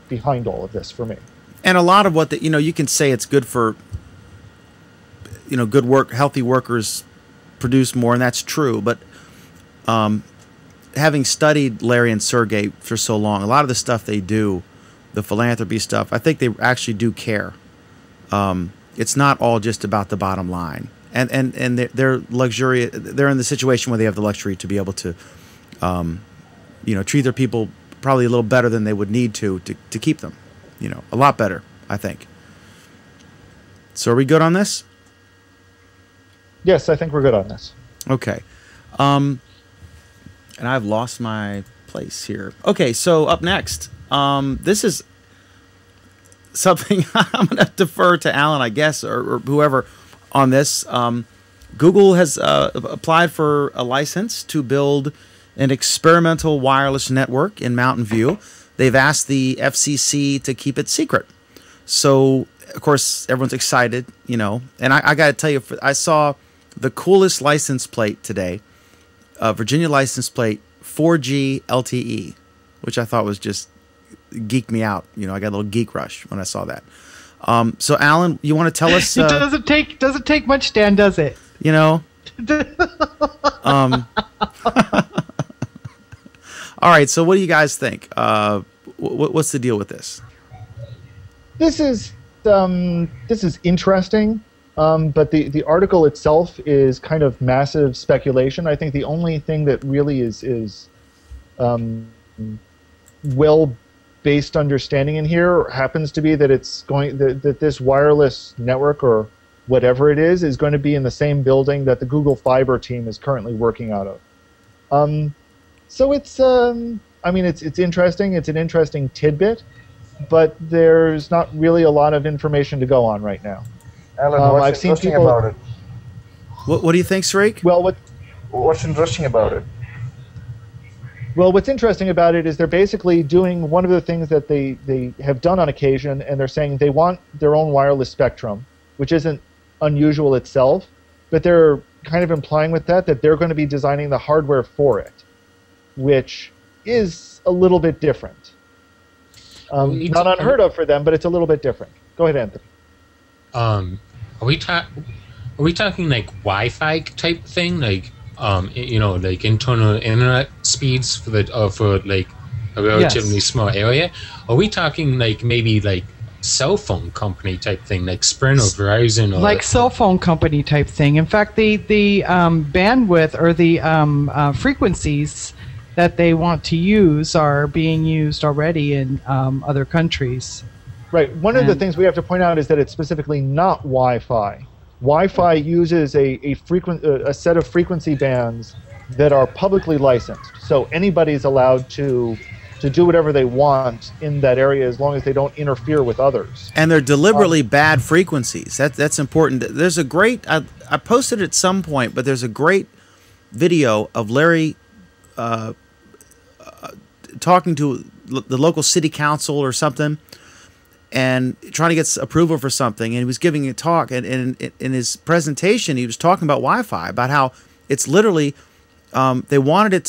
behind all of this for me. And a lot of what you can say it's good for, good work, healthy workers produce more, and that's true. But having studied Larry and Sergey for so long, a lot of the stuff they do, the philanthropy stuff, I think they actually do care. It's not all just about the bottom line, and they're luxurious. They're in the situation where they have the luxury to be able to, treat their people probably a little better than they would need to keep them, a lot better, I think. So are we good on this? Yes, I think we're good on this. Okay. And I've lost my place here. Okay, so up next, this is something I'm going to defer to Alan, I guess, or whoever on this. Google has applied for a license to build an experimental wireless network in Mountain View. They've asked the FCC to keep it secret. So, of course, everyone's excited, and I got to tell you, I saw the coolest license plate today, Virginia license plate 4G LTE, which I thought was just geeked me out. I got a little geek rush when I saw that. So, Alan, you want to tell us? It doesn't take much, Dan, does it? All right, so what do you guys think? What's the deal with this? This is interesting, but the article itself is kind of massive speculation. I think the only thing that really is well-based understanding in here happens to be that that this wireless network or whatever it is going to be in the same building that the Google Fiber team is currently working out of. So it's it's interesting. It's an interesting tidbit, but there's not really a lot of information to go on right now. Alan, what's I've seen interesting people, about it? What do you think, Sreek? Well, What's interesting about it? Well, what's interesting about it is they're basically doing one of the things that they have done on occasion, and they're saying they want their own wireless spectrum, which isn't unusual itself, but they're kind of implying with that they're going to be designing the hardware for it, which is a little bit different. Not unheard of for them, but it's a little bit different. Go ahead, Anthony. Are we talking like Wi-Fi type thing, like like internal internet speeds for like a relatively small area? Are we talking like maybe like cell phone company type thing, like Sprint or Verizon, or like cell phone company type thing? In fact, the bandwidth or the frequencies that they want to use are being used already in other countries. Right. One of the things we have to point out is that it's specifically not Wi-Fi. Wi-Fi uses a set of frequency bands that are publicly licensed, so anybody's allowed to do whatever they want in that area as long as they don't interfere with others. And they're deliberately bad frequencies. That's important. There's a great I posted it at some point, but there's a great video of Larry talking to the local city council or something, and trying to get approval for something, and he was giving a talk, and in his presentation he was talking about Wi-Fi, about how it's literally they wanted it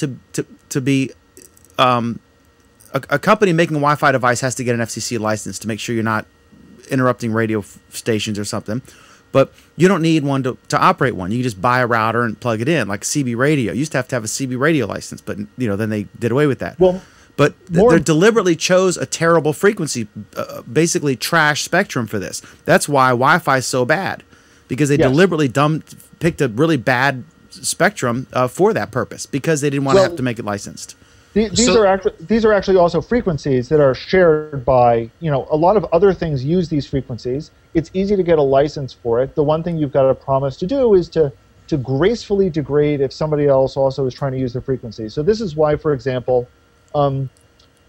to be a company making a Wi-Fi device has to get an FCC license to make sure you're not interrupting radio stations or something, but you don't need one to operate one. You can just buy a router and plug it in, like CB radio. You used to have a CB radio license, but then they did away with that. Well, but they deliberately chose a terrible frequency, basically trash spectrum for this. That's why Wi-Fi is so bad, because they deliberately picked a really bad spectrum for that purpose, because they didn't want to have to make it licensed. These are actually also frequencies that are shared by, a lot of other things use these frequencies. It's easy to get a license for it. The one thing you've got to promise to do is to gracefully degrade if somebody else also is trying to use the frequency. So this is why, for example,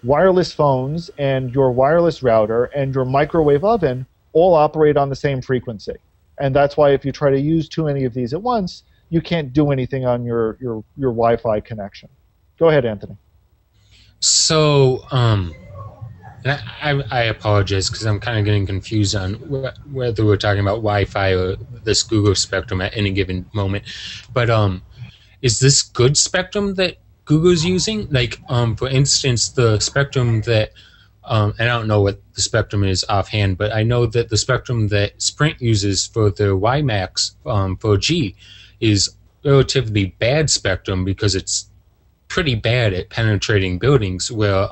wireless phones and your wireless router and your microwave oven all operate on the same frequency. And that's why if you try to use too many of these at once, you can't do anything on your Wi-Fi connection. Go ahead, Anthony. So, I apologize because I'm kind of getting confused on whether we're talking about Wi-Fi or this Google spectrum at any given moment. But is this good spectrum that Google's using? Like, for instance, the spectrum that, and I don't know what the spectrum is offhand, but I know that the spectrum that Sprint uses for their WiMAX 4G is relatively bad spectrum because it's pretty bad at penetrating buildings, where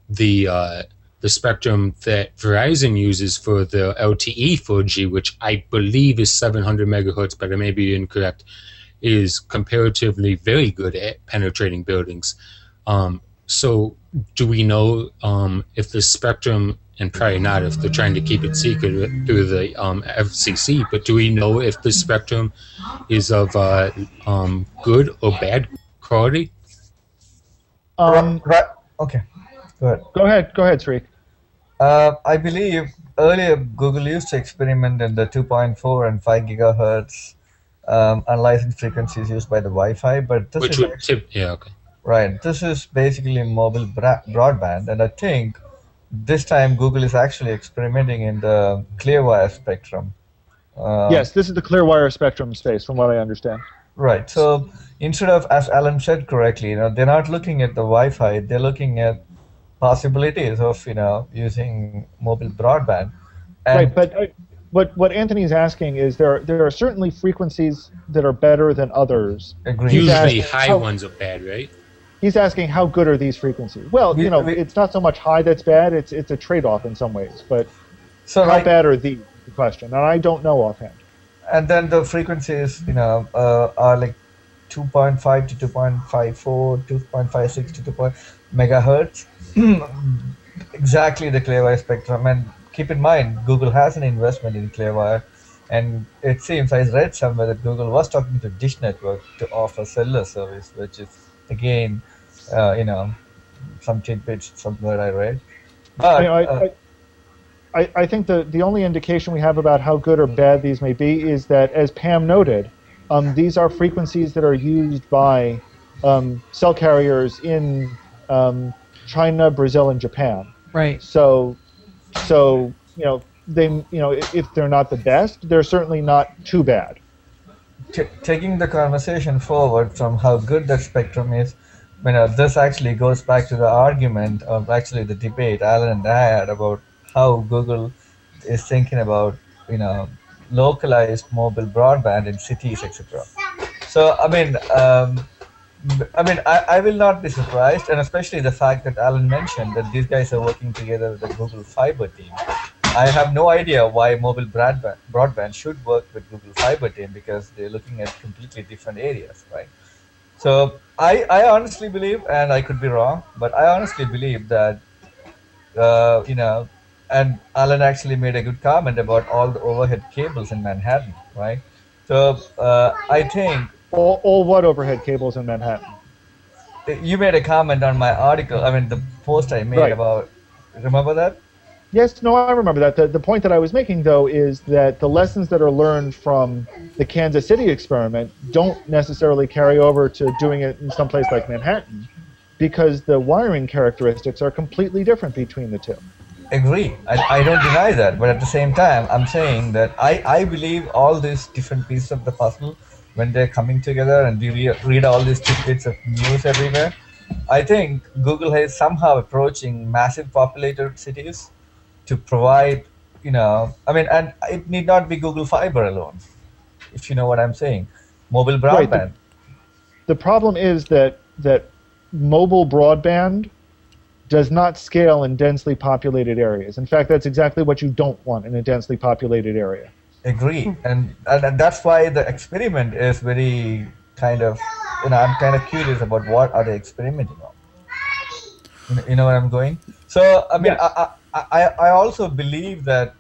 the spectrum that Verizon uses for the LTE 4G, which I believe is 700 megahertz, but I may be incorrect, is comparatively very good at penetrating buildings. So do we know if the spectrum, and probably not if they're trying to keep it secret through the FCC, but do we know if the spectrum is of good or bad quality? Right. Okay. Go ahead, Sreek. I believe earlier Google used to experiment in the 2.4 and 5 gigahertz unlicensed frequencies used by the Wi-Fi, but this Right. This is basically mobile broadband, and I think this time Google is actually experimenting in the clearwire spectrum. Yes, this is the clearwire spectrum space, from what I understand. Right. So instead of, as Alan said correctly, they're not looking at the Wi-Fi. They're looking at possibilities of using mobile broadband. And right. But what Anthony's asking is there are certainly frequencies that are better than others. Agreed. Usually high ones are bad, right? He's asking how good are these frequencies? Well, it's not so much high that's bad. It's a trade-off in some ways. But so how bad are these? The question, and I don't know offhand. And then the frequencies, are like 2.5 to 2.54, 2.56 to 2. Megahertz. Exactly the Clearwire spectrum. And keep in mind, Google has an investment in Clearwire. And it seems, I read somewhere that Google was talking to Dish Network to offer cellular service, which is, again, some tidbits somewhere I read. But I think the only indication we have about how good or bad these may be is that, as Pam noted, these are frequencies that are used by cell carriers in China, Brazil, and Japan. Right. So they if they're not the best, they're certainly not too bad. Taking the conversation forward from how good that spectrum is, this actually goes back to the argument of actually the debate Alan and I had about how Google is thinking about localized mobile broadband in cities, etc. So I will not be surprised, and especially the fact that Alan mentioned that these guys are working together with the Google Fiber team. I have no idea why mobile broadband should work with Google Fiber team, because they're looking at completely different areas, right? So I honestly believe, and I could be wrong, but I honestly believe that and Alan actually made a good comment about all the overhead cables in Manhattan, right? So I think all what overhead cables in Manhattan? You made a comment on my article. The post I made about. Remember that? Yes, no, I remember that. The point that I was making, though, is that the lessons that are learned from the Kansas City experiment don't necessarily carry over to doing it in some place like Manhattan, because the wiring characteristics are completely different between the two. Agree. I don't deny that, but at the same time, I'm saying that I believe all these different pieces of the puzzle, when they're coming together and we read all these tidbits of news everywhere, I think Google is somehow approaching massive populated cities to provide, and it need not be Google Fiber alone, if you know what I'm saying. Mobile broadband. Right. The problem is that mobile broadband does not scale in densely populated areas. In fact, that's exactly what you don't want in a densely populated area. Agree, and that's why the experiment is very kind of, I'm kind of curious about what are they experimenting on. You know where I'm going? So, yes. I also believe that,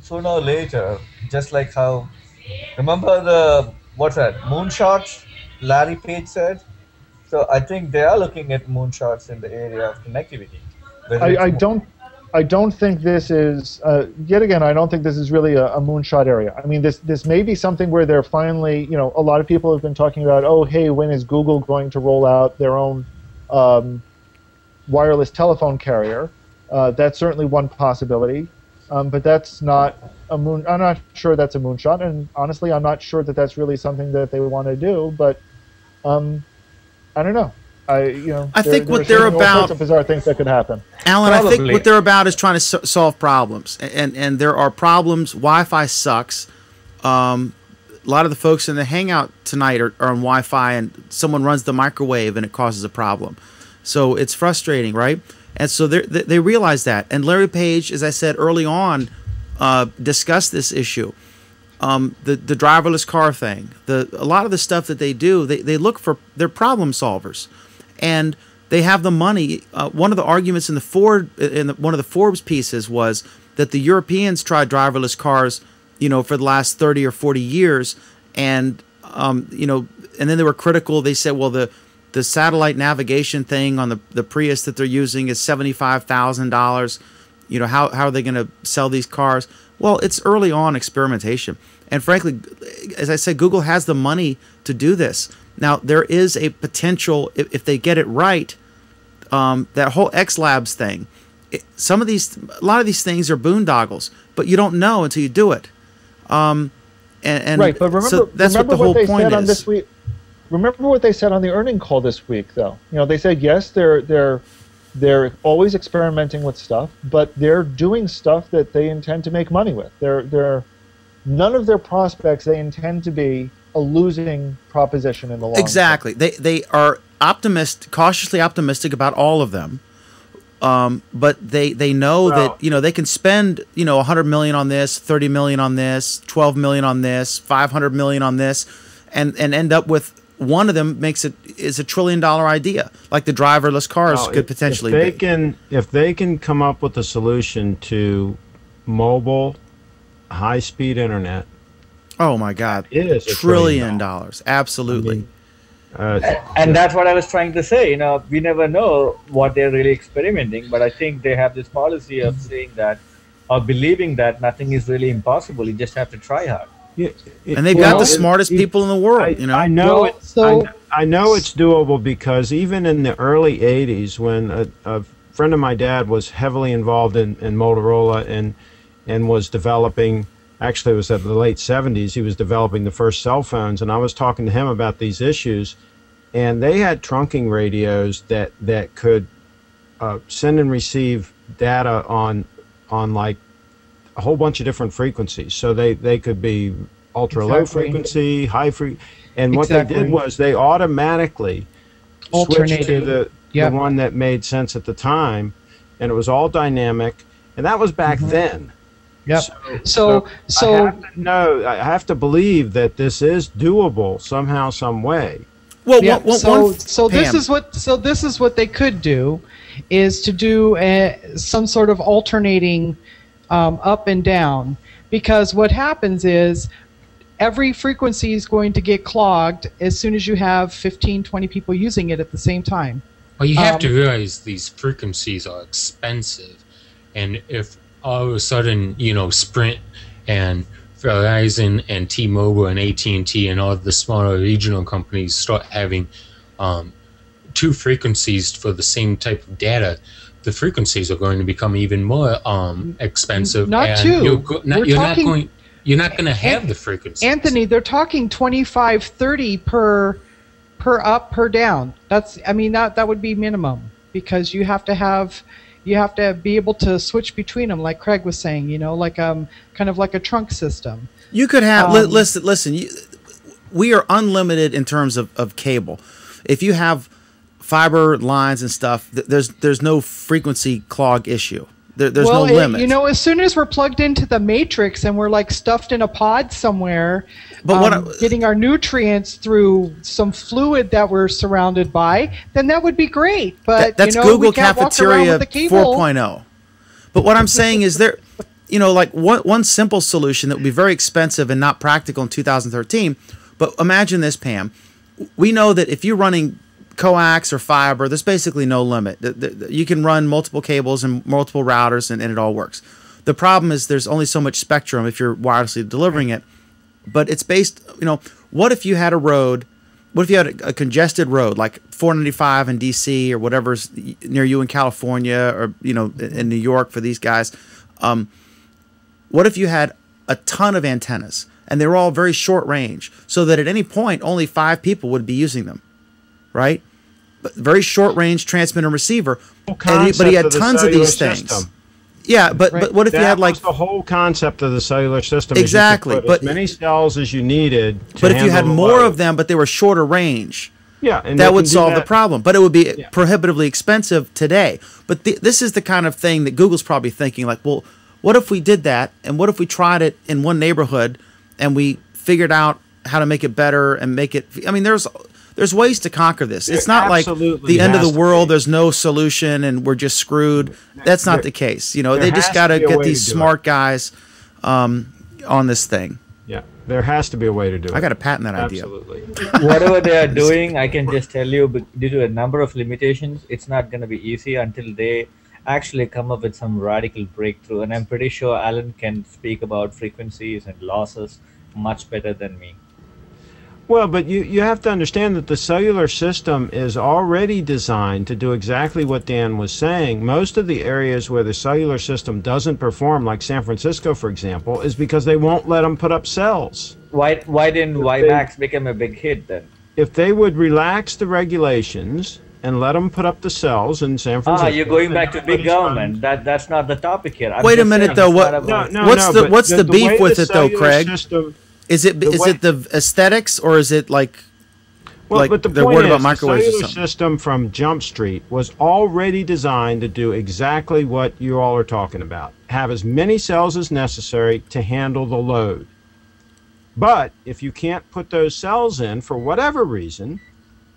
sooner or later, just like how, remember moonshots Larry Page said? So I think they are looking at moonshots in the area of connectivity. I don't think this is, yet again, I don't think this is really a moonshot area. This may be something where they're finally, a lot of people have been talking about, oh, hey, when is Google going to roll out their own wireless telephone carrier? That's certainly one possibility, but that's not I'm not sure that's a moonshot, and honestly, I'm not sure that that's really something that they want to do, but I don't know. I think what they're about, all sorts of bizarre things that could happen. Alan, probably. I think what they're about is trying to solve problems, and there are problems. Wi-Fi sucks. A lot of the folks in the Hangout tonight are on Wi-Fi, and someone runs the microwave, and it causes a problem. So it's frustrating, right? And so they realize that. And Larry Page, as I said early on, discussed this issue. The driverless car thing, a lot of the stuff that they do, they look for, they're problem solvers, and they have the money. One of the arguments in one of the Forbes pieces was that the Europeans tried driverless cars, for the last 30 or 40 years, and and then they were critical. They said, well, the satellite navigation thing on the Prius that they're using is $75,000. How are they going to sell these cars? Well, it's early on experimentation. And frankly, as I said, Google has the money to do this. Now, there is a potential, if they get it right, that whole X Labs thing, a lot of these things are boondoggles, but you don't know until you do it. Right, but remember, so that's what the whole point is. Remember what they said on the earnings call this week, though. They said, yes, they're always experimenting with stuff, but they're doing stuff that they intend to make money with. None of their prospects they intend to be a losing proposition in the long Exactly. They are cautiously optimistic about all of them. But they know that they can spend 100 million on this, 30 million on this, 12 million on this, 500 million on this, and end up with one of them is $1 trillion idea, like the driverless cars could potentially be. If they can come up with a solution to mobile high-speed internet. Oh my God! It is $1 trillion. Absolutely. And that's what I was trying to say. We never know what they're really experimenting, but I think they have this policy of saying that, or believing that nothing is really impossible. You just have to try hard. Yeah, and they've got the smartest people in the world. I know I know it's doable, because even in the early '80s, when a friend of my dad was heavily involved in Motorola and was developing. Actually, it was at the late '70s. He was developing the first cell phones, and I was talking to him about these issues. And they had trunking radios that could send and receive data on like a whole bunch of different frequencies. So they could be ultra low frequency, high frequency. And what they did was they automatically switched to the one that made sense at the time, and it was all dynamic. And that was back then. Yep. So I have to believe that this is doable somehow, some way. Well, this is what they could do, is to do some sort of alternating up and down, because what happens is every frequency is going to get clogged as soon as you have 15, 20 people using it at the same time. Well, you have to realize these frequencies are expensive, and if all of a sudden, Sprint and Verizon and T-Mobile and AT&T and all the smaller regional companies start having two frequencies for the same type of data, the frequencies are going to become even more expensive. Not two. You're not going to have the frequencies. Anthony, they're talking 25, 30 per up, per down. That would be minimum, because you have to be able to switch between them, like Craig was saying, like kind of like a trunk system. You could have listen. We are unlimited in terms of cable. If you have fiber lines and stuff, there's no frequency clog issue. There's no limit. As soon as we're plugged into the matrix and we're like stuffed in a pod somewhere, getting our nutrients through some fluid that we're surrounded by, then that would be great. But that's Google Cafeteria 4.0. But what I'm saying is like one simple solution that would be very expensive and not practical in 2013. But imagine this, Pam. We know that if you're running coax or fiber, there's basically no limit. You can run multiple cables and multiple routers, and it all works. The problem is there's only so much spectrum if you're wirelessly delivering it. But it's based, what if you had a road, what if you had a congested road, like 495 in DC or whatever's near you in California, or, in New York for these guys. What if you had a ton of antennas, and they were all very short range, so that at any point only 5 people would be using them? Right? But very short range transmitter and receiver. But he had tons of these things. System. Yeah, but what if you had like the whole concept of the cellular system? Exactly, but as many cells as you needed. But if you had more of them, but they were shorter range, and that would solve the problem. But it would be prohibitively expensive today. But this is the kind of thing that Google's probably thinking, like, well, what if we did that, and what if we tried it in one neighborhood, and we figured out how to make it better and make it. There's ways to conquer this. It's not like the end of the world. There's no solution and we're just screwed. That's not the case. They just got to get these smart guys on this thing. Yeah, there has to be a way to do it. I got to patent that idea. Absolutely. Whatever they are doing, I can just tell you, due to a number of limitations, it's not going to be easy until they actually come up with some radical breakthrough. And I'm pretty sure Alan can speak about frequencies and losses much better than me. Well, but you have to understand that the cellular system is already designed to do exactly what Dan was saying. Most of the areas where the cellular system doesn't perform, like San Francisco, for example, is because they won't let them put up cells. Why didn't WiMAX become a big hit then? If they would relax the regulations and let them put up the cells in San Francisco. You're going back to big government. That's not the topic here. Wait a minute, though. What's the beef with it, though, Craig? Is it the aesthetics, or is it like? Well, but the they're point worried is, about microwaves the or cellular something. system from Jump Street was already designed to do exactly what you all are talking about. Have as many cells as necessary to handle the load. But if you can't put those cells in for whatever reason,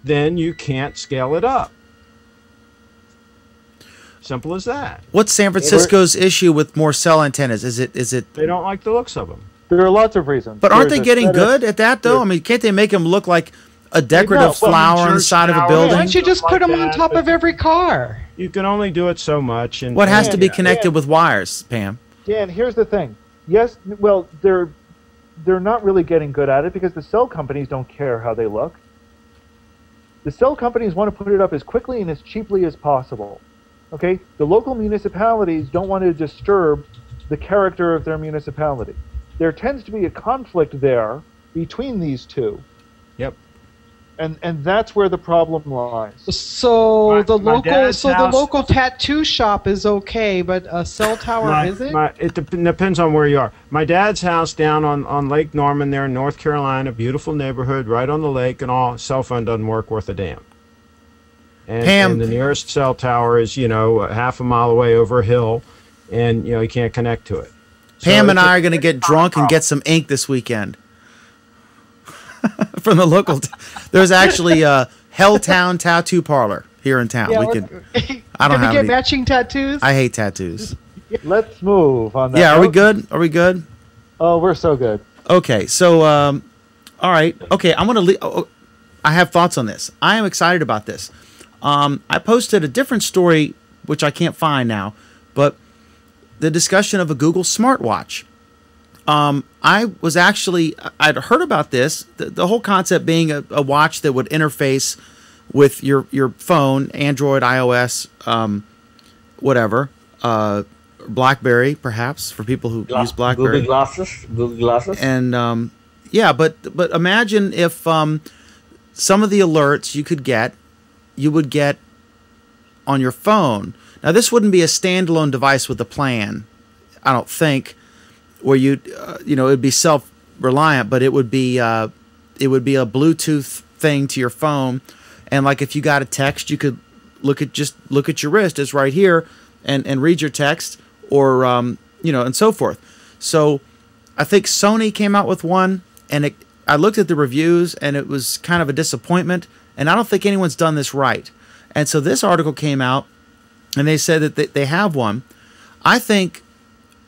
then you can't scale it up. Simple as that. What's San Francisco's issue with more cell antennas? Is it? They don't like the looks of them. There are lots of reasons. But aren't There's they getting aesthetics. good at that though? I mean, can't they make them look like a decorative flower on the side of a Why building? Why don't you just put them on that, top but of every car? You can only do it so much. And What has to be Yeah. connected with wires, Pam? Dan, here's the thing. Yes, well, they're not really getting good at it because the cell companies don't care how they look. The cell companies want to put it up as quickly and as cheaply as possible. Okay? The local municipalities don't want to disturb the character of their municipality. There tends to be a conflict there between these two. Yep. And that's where the problem lies. So the my dad's house- local tattoo shop is okay, but a cell tower isn't. It depends on where you are. My dad's house down on Lake Norman there in North Carolina, beautiful neighborhood, right on the lake, and all. Cell phone doesn't work worth a damn. And the nearest cell tower is, half a mile away over a hill, and, you can't connect to it. Pam and I are going to get drunk and get some ink this weekend. From the local. There's actually a Helltown Tattoo Parlor here in town. Yeah, I don't have get any. matching tattoos. I hate tattoos. Let's move on that. Yeah, are we note. good? Are we good? Oh, we're so good. Okay, so all right. Okay, I'm gonna. I have thoughts on this. I am excited about this. I posted a different story, which I can't find now, but the discussion of a Google smartwatch. I'd heard about this. The whole concept being a watch that would interface with your phone, Android, iOS, whatever, BlackBerry, perhaps for people who use BlackBerry. Google Glasses. And yeah, but imagine if some of the alerts you would get on your phone. Now, this wouldn't be a standalone device with a plan, I don't think, where it'd be self-reliant, but it would be a Bluetooth thing to your phone, and like if you got a text, you could look at your wrist. It's right here, and read your text, or and so forth. So, I think Sony came out with one, and I looked at the reviews, and it was kind of a disappointment. And I don't think anyone's done this right. And so this article came out, and they said that they have one. I think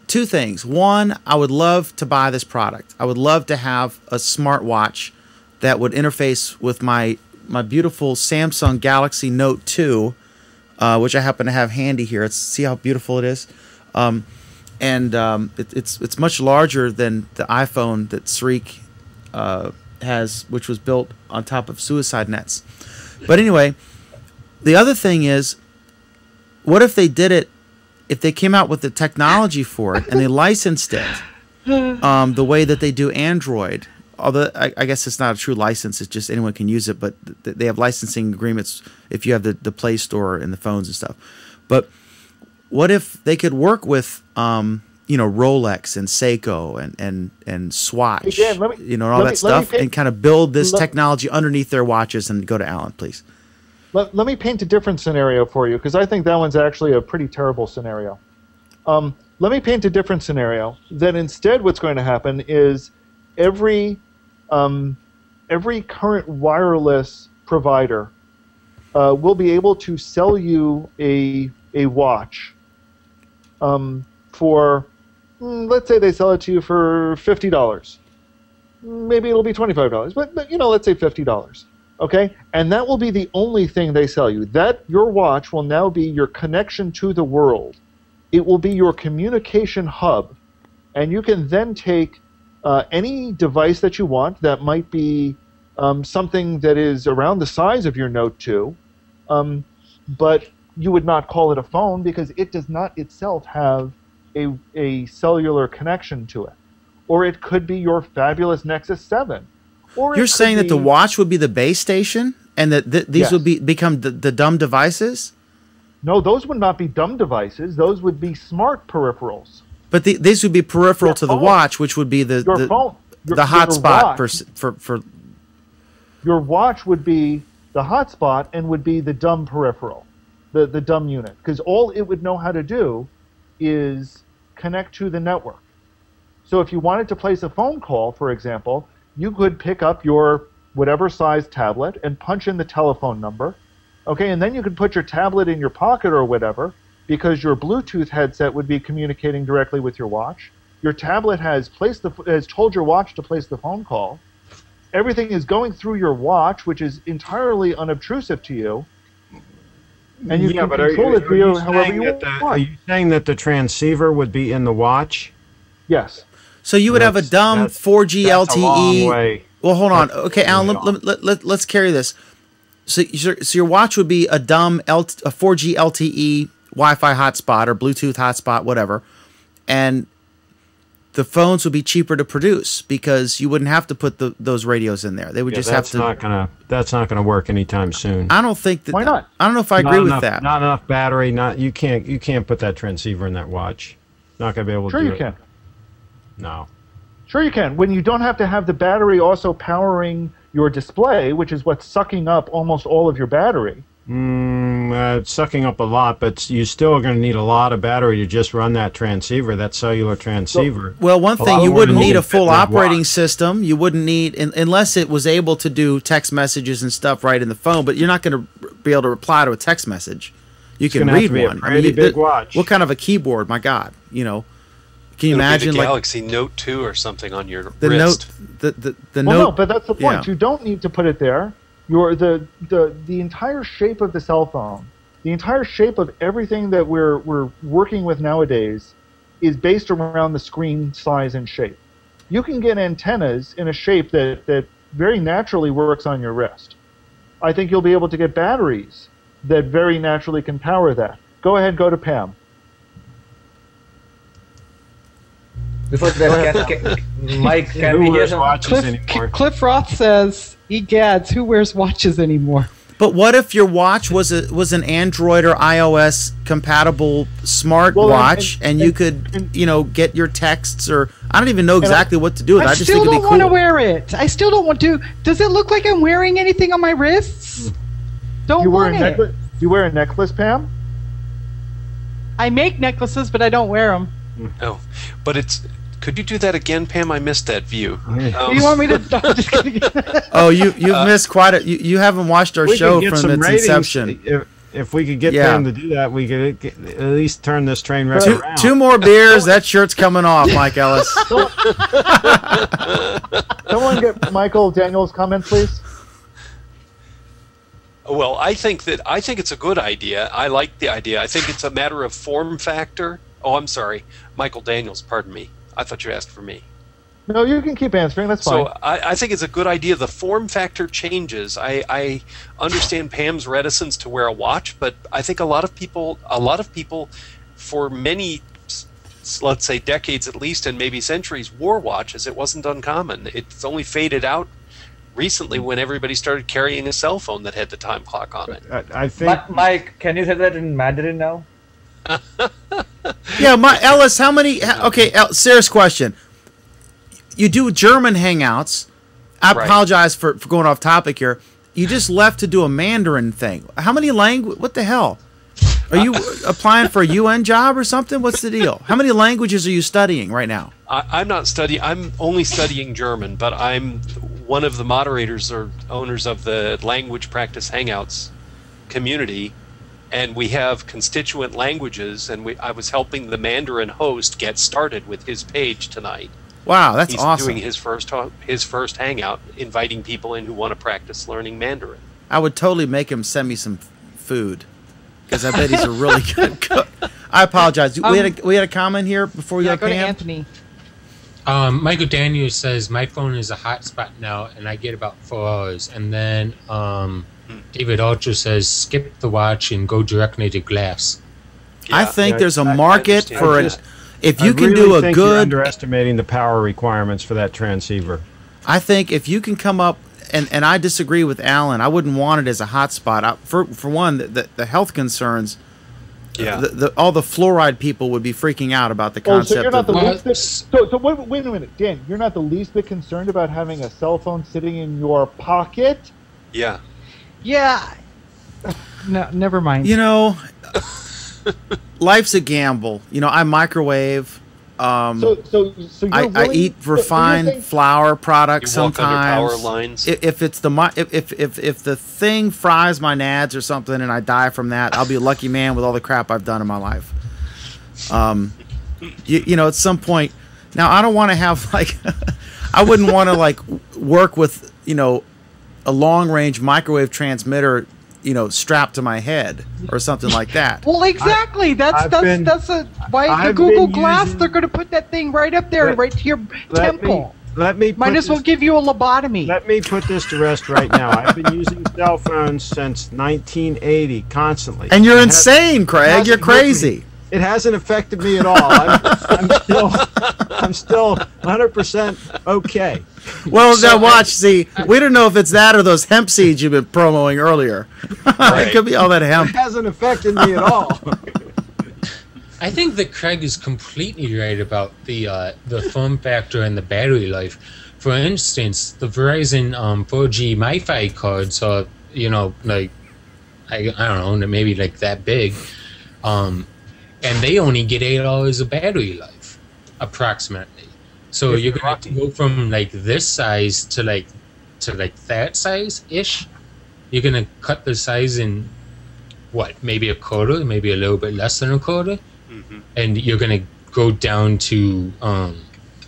two things. One, I would love to buy this product. I would love to have a smartwatch that would interface with my beautiful Samsung Galaxy Note 2, which I happen to have handy here. See how beautiful it is? It's much larger than the iPhone that Sreek has, which was built on top of suicide nets. But anyway, the other thing is, what if they did it, if they came out with the technology for it and they licensed it the way that they do Android? Although I guess it's not a true license, it's just anyone can use it, but they have licensing agreements if you have the Play Store and the phones and stuff. But what if they could work with Rolex and Seiko and Swatch, Hey, Dan, and all that stuff, and kind of build this technology underneath their watches? And go to Alan, please. Let me paint a different scenario for you, because I think that one's actually a pretty terrible scenario. Let me paint a different scenario. That instead what's going to happen is every current wireless provider will be able to sell you a watch for, let's say they sell it to you for $50. Maybe it'll be $25, but let's say $50. Okay, and that will be the only thing they sell you. That your watch will now be your connection to the world. It will be your communication hub, and you can then take any device that you want that might be something that is around the size of your Note 2, but you would not call it a phone because it does not itself have a cellular connection to it. Or it could be your fabulous Nexus 7. You're saying that the watch would be the base station, and that these would become the dumb devices? No, those would not be dumb devices. Those would be smart peripherals. But these would be peripheral to the watch, which would be the phone. the hotspot for your watch would be the hotspot and would be the dumb peripheral, the dumb unit, because all it would know how to do is connect to the network. So if you wanted to place a phone call, for example, you could pick up your whatever size tablet and punch in the telephone number, okay, and then you could put your tablet in your pocket or whatever, because your Bluetooth headset would be communicating directly with your watch. Your tablet has told your watch to place the phone call. Everything is going through your watch, which is entirely unobtrusive to you. And you can control it via however you want. Are you saying that the transceiver would be in the watch? Yes. So you would have a dumb 4G that's LTE. A long way. Well, hold on. Okay, Alan, let's carry this. So your watch would be a dumb a 4G LTE Wi-Fi hotspot or Bluetooth hotspot, whatever, and the phones would be cheaper to produce because you wouldn't have to put those radios in there. They would just have to. That's not gonna work anytime soon. I don't think that. Why not? I don't know if I agree with that. Not enough battery. You can't put that transceiver in that watch. Not gonna be able to do it. Sure you can. No. Sure you can. When you don't have to have the battery also powering your display, which is what's sucking up almost all of your battery. It's sucking up a lot, but you're still going to need a lot of battery to just run that transceiver, that cellular transceiver. Well, one thing, you wouldn't need a full operating system. You wouldn't need, unless it was able to do text messages and stuff right in the phone, but you're not going to be able to reply to a text message. You can read one. I mean, big watch. What kind of a keyboard? My God, you know. Can you imagine the Galaxy Note 2 or something on your the wrist? The Note. No, but that's the point. Yeah. You don't need to put it there. The entire shape of the cell phone, the entire shape of everything that we're working with nowadays, is based around the screen size and shape. You can get antennas in a shape that very naturally works on your wrist. I think you'll be able to get batteries that very naturally can power that. Go ahead, go to Pam. Before that, Mike, can we hear some watches anymore? Cliff Roth says, "Egads, who wears watches anymore?" But what if your watch was an Android or iOS compatible smart watch, and you could get your texts, or I don't even know exactly what to do with it. I just think it'd be cool. I still don't want to wear it. I still don't want to. Does it look like I'm wearing anything on my wrists? Don't want it. Do you wear a necklace, Pam? I make necklaces, but I don't wear them. Oh, but could you do that again, Pam? I missed that view. You want me to stop? Just kidding. Oh, you've missed quite a. You haven't watched our show from its inception. If we could get Pam to do that, we could at least turn this train wreck around. 2 more beers, that shirt's coming off, Mike Ellis. Someone get Michael Daniels' comment, please. Well, I think it's a good idea. I like the idea. I think it's a matter of form factor. Oh, I'm sorry, Michael Daniels. Pardon me. I thought you asked for me. No, you can keep answering. That's fine. So I think it's a good idea. The form factor changes. I understand Pam's reticence to wear a watch, but I think a lot of people, for many, let's say decades at least, and maybe centuries, wore watches. It wasn't uncommon. It's only faded out recently when everybody started carrying a cell phone that had the time clock on it. I think. Mike, can you say that in Mandarin now? Yeah, Ellis, how many? Okay, serious question. You do German Hangouts. I apologize for going off topic here. You just left to do a Mandarin thing. How many language? What the hell? Are you applying for a UN job or something? What's the deal? How many languages are you studying right now? I'm not studying. I'm only studying German, but I'm one of the moderators or owners of the Language Practice Hangouts Community. And we have constituent languages, and I was helping the Mandarin host get started with his page tonight. Wow, that's awesome. He's doing his first hangout, inviting people in who want to practice learning Mandarin. I would totally make him send me some food, because I bet he's a really good cook. I apologize. We had a comment here before we got go to Anthony. Michael Daniels says, my phone is a hotspot now, and I get about 4 hours. And then David Ultra says, skip the watch and go directly to glass. Yeah, I think there's a market for it. If you can do a good... You're underestimating the power requirements for that transceiver. I think if you can come up, and I disagree with Alan, I wouldn't want it as a hotspot. For one, the health concerns Yeah. all the fluoride people would be freaking out about the Oh, concept so you're not of the least bit, so wait a minute, Dan. You're not the least bit concerned about having a cell phone sitting in your pocket? Yeah. Yeah. No, never mind. You know, life's a gamble. You know, I microwave. So you're I willing, eat so you're refined saying- flour products You walk under sometimes. power lines. If it's if the thing fries my nads or something and I die from that, I'll be a lucky man with all the crap I've done in my life. You know, at some point, now I don't want to have like, I wouldn't want to like work with, you know, a long range microwave transmitter, you know, strapped to my head or something like that. Well, exactly. That's why the Google Glass. They're going to put that thing right up there, right to your temple. Might as well give you a lobotomy. Let me put this to rest right now. I've been using cell phones since 1980 constantly. And you're insane, Craig. You're crazy. It hasn't affected me at all. I'm still 100% okay. Well, now watch. See, we don't know if it's that or those hemp seeds you've been promoting earlier. It could be all that hemp. It hasn't affected me at all. I think that Craig is completely right about the form factor and the battery life. For instance, the Verizon 4G MiFi cards are, you know, like I don't know, maybe like that big, and they only get 8 hours of battery life, approximately. So you're gonna have to go from like this size to like that size ish. You're gonna cut the size in what, maybe a quarter, maybe a little bit less than a quarter, and you're gonna go down to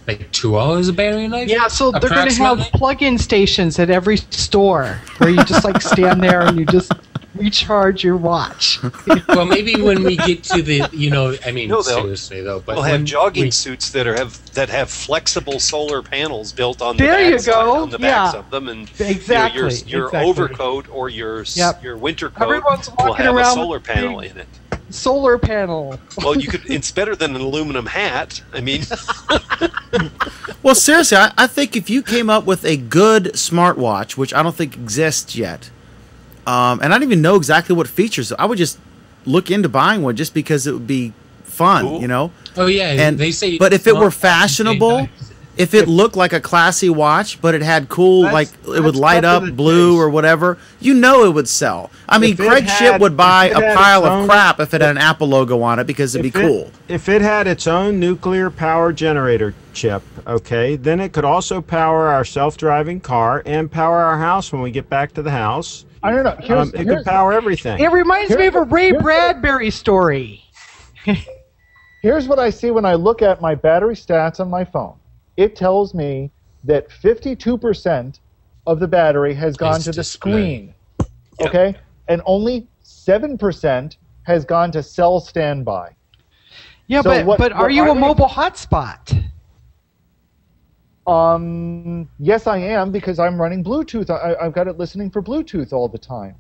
like 2 hours of battery life. Yeah, so they're going to have plug-in stations at every store where you just like stand there and you just recharge your watch. Well, maybe when we get to the, you know, I mean, seriously though, but we'll have jogging suits that have flexible solar panels built on the backs of them, and exactly, your overcoat or your winter coat will have a solar panel in it. Solar panel. Well, it's better than an aluminum hat. I mean, well, seriously, I think if you came up with a good smartwatch, which I don't think exists yet, and I don't even know exactly what features, I would just look into buying one just because it would be fun, you know? Oh yeah, and they say. But if it were fashionable, if it looked like a classy watch, but it had cool, like it would light up blue or whatever, you know it would sell. I mean, Craig Shipp would buy a pile of crap if it had an Apple logo on it because it'd be cool. If it had its own nuclear power generator chip, okay, then it could also power our self-driving car and power our house when we get back to the house. I don't know. It could power everything. It reminds me of a Ray Bradbury story. Here's what I see when I look at my battery stats on my phone. It tells me that 52% of the battery has gone to the screen, okay? And only 7% has gone to cell standby. Yeah, so but are you a mobile hotspot? Yes, I am, because I'm running Bluetooth. I've got it listening for Bluetooth all the time.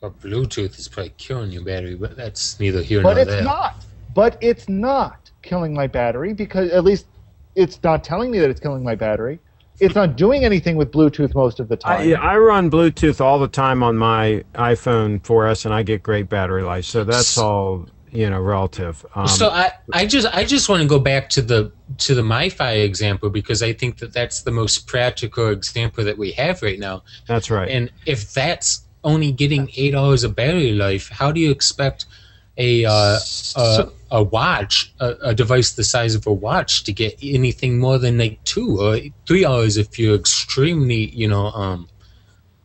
Well, Bluetooth is probably killing your battery, but that's neither here nor there. But it's not killing my battery, because at least it's not telling me that it's killing my battery. It's not doing anything with Bluetooth most of the time. I run Bluetooth all the time on my iPhone 4S, and I get great battery life. So that's all, you know, relative. So I just want to go back to the MiFi example, because I think that's the most practical example that we have right now. That's right. And if that's only getting 8 hours of battery life, how do you expect a watch, a device the size of a watch, to get anything more than like 2 or 3 hours if you're extremely, you know,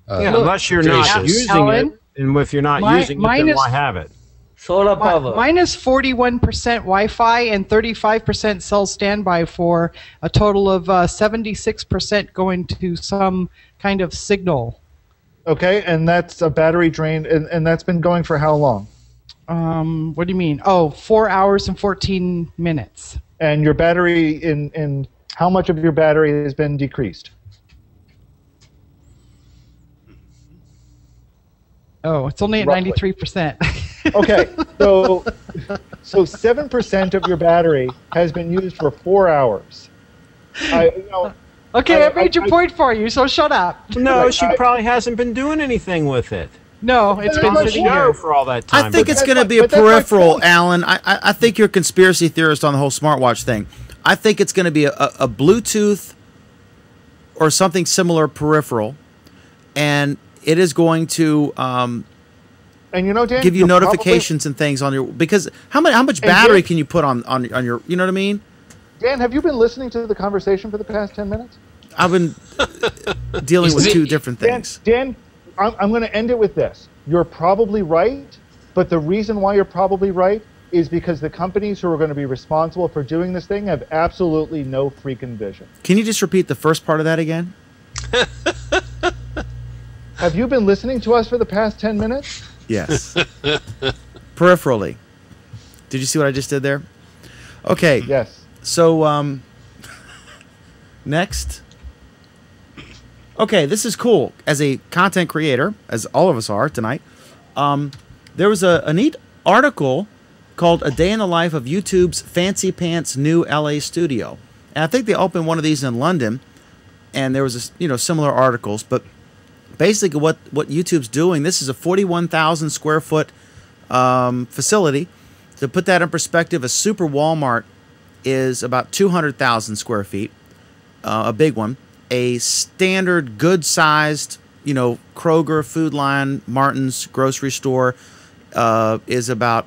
unless you're not using it, and if you're not using it, then why have it? Solar power. Mine is 41% Wi-Fi and 35% cell standby, for a total of 76% going to some kind of signal. Okay, and that's a battery drain, and that's been going for how long? What do you mean? Oh, 4 hours and 14 minutes. And your battery, in how much of your battery has been decreased? Oh, it's only at 93%. Okay, so 7% of your battery has been used for 4 hours. Okay, I made your point for you, so shut up. No, she probably hasn't been doing anything with it. No, it's been sitting here for all that time. I think it's going to be a peripheral, Alan. I think you're a conspiracy theorist on the whole smartwatch thing. I think it's going to be a Bluetooth or something similar peripheral, and it is going to and you know, Dan, give you notifications and things on your, because how much battery can you put on your, you know what I mean? Dan, have you been listening to the conversation for the past 10 minutes? I've been dealing with two different things. Dan, I'm going to end it with this. You're probably right, but the reason why you're probably right is because the companies who are going to be responsible for doing this thing have absolutely no freaking vision. Can you just repeat the first part of that again? Have you been listening to us for the past 10 minutes? Yes. Peripherally. Did you see what I just did there? Okay. Yes. So, next. Okay, this is cool. As a content creator, as all of us are tonight, there was a neat article called "A Day in the Life of YouTube's Fancy Pants New LA Studio," and I think they opened one of these in London. And there was similar articles, but basically what YouTube's doing. This is a 41,000 square foot facility. To put that in perspective, a super Walmart is about 200,000 square feet, a big one. A standard good-sized, Kroger, Food Line, Martin's grocery store is about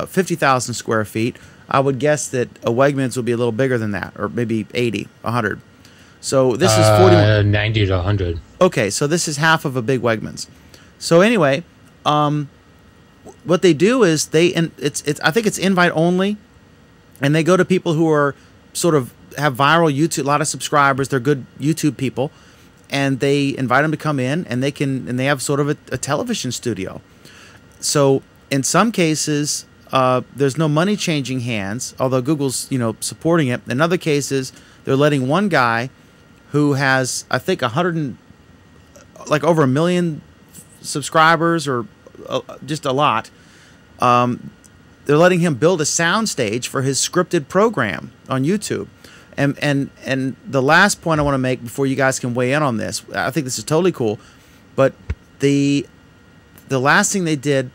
50,000 square feet. I would guess that a Wegmans would be a little bigger than that, or maybe 80, 100. So this is 90 to 100. Okay, so this is half of a big Wegmans. So anyway, what they do is I think it's invite only, and they go to people who are sort of have viral YouTube, a lot of subscribers. They're good YouTube people, and they invite them to come in, and they have sort of a television studio. So in some cases, there's no money changing hands, although Google's supporting it. In other cases, they're letting one guy who has, I think, over 1 million subscribers, or just a lot. They're letting him build a soundstage for his scripted program on YouTube. And the last point I want to make before you guys can weigh in on this, I think this is totally cool, but the last thing they did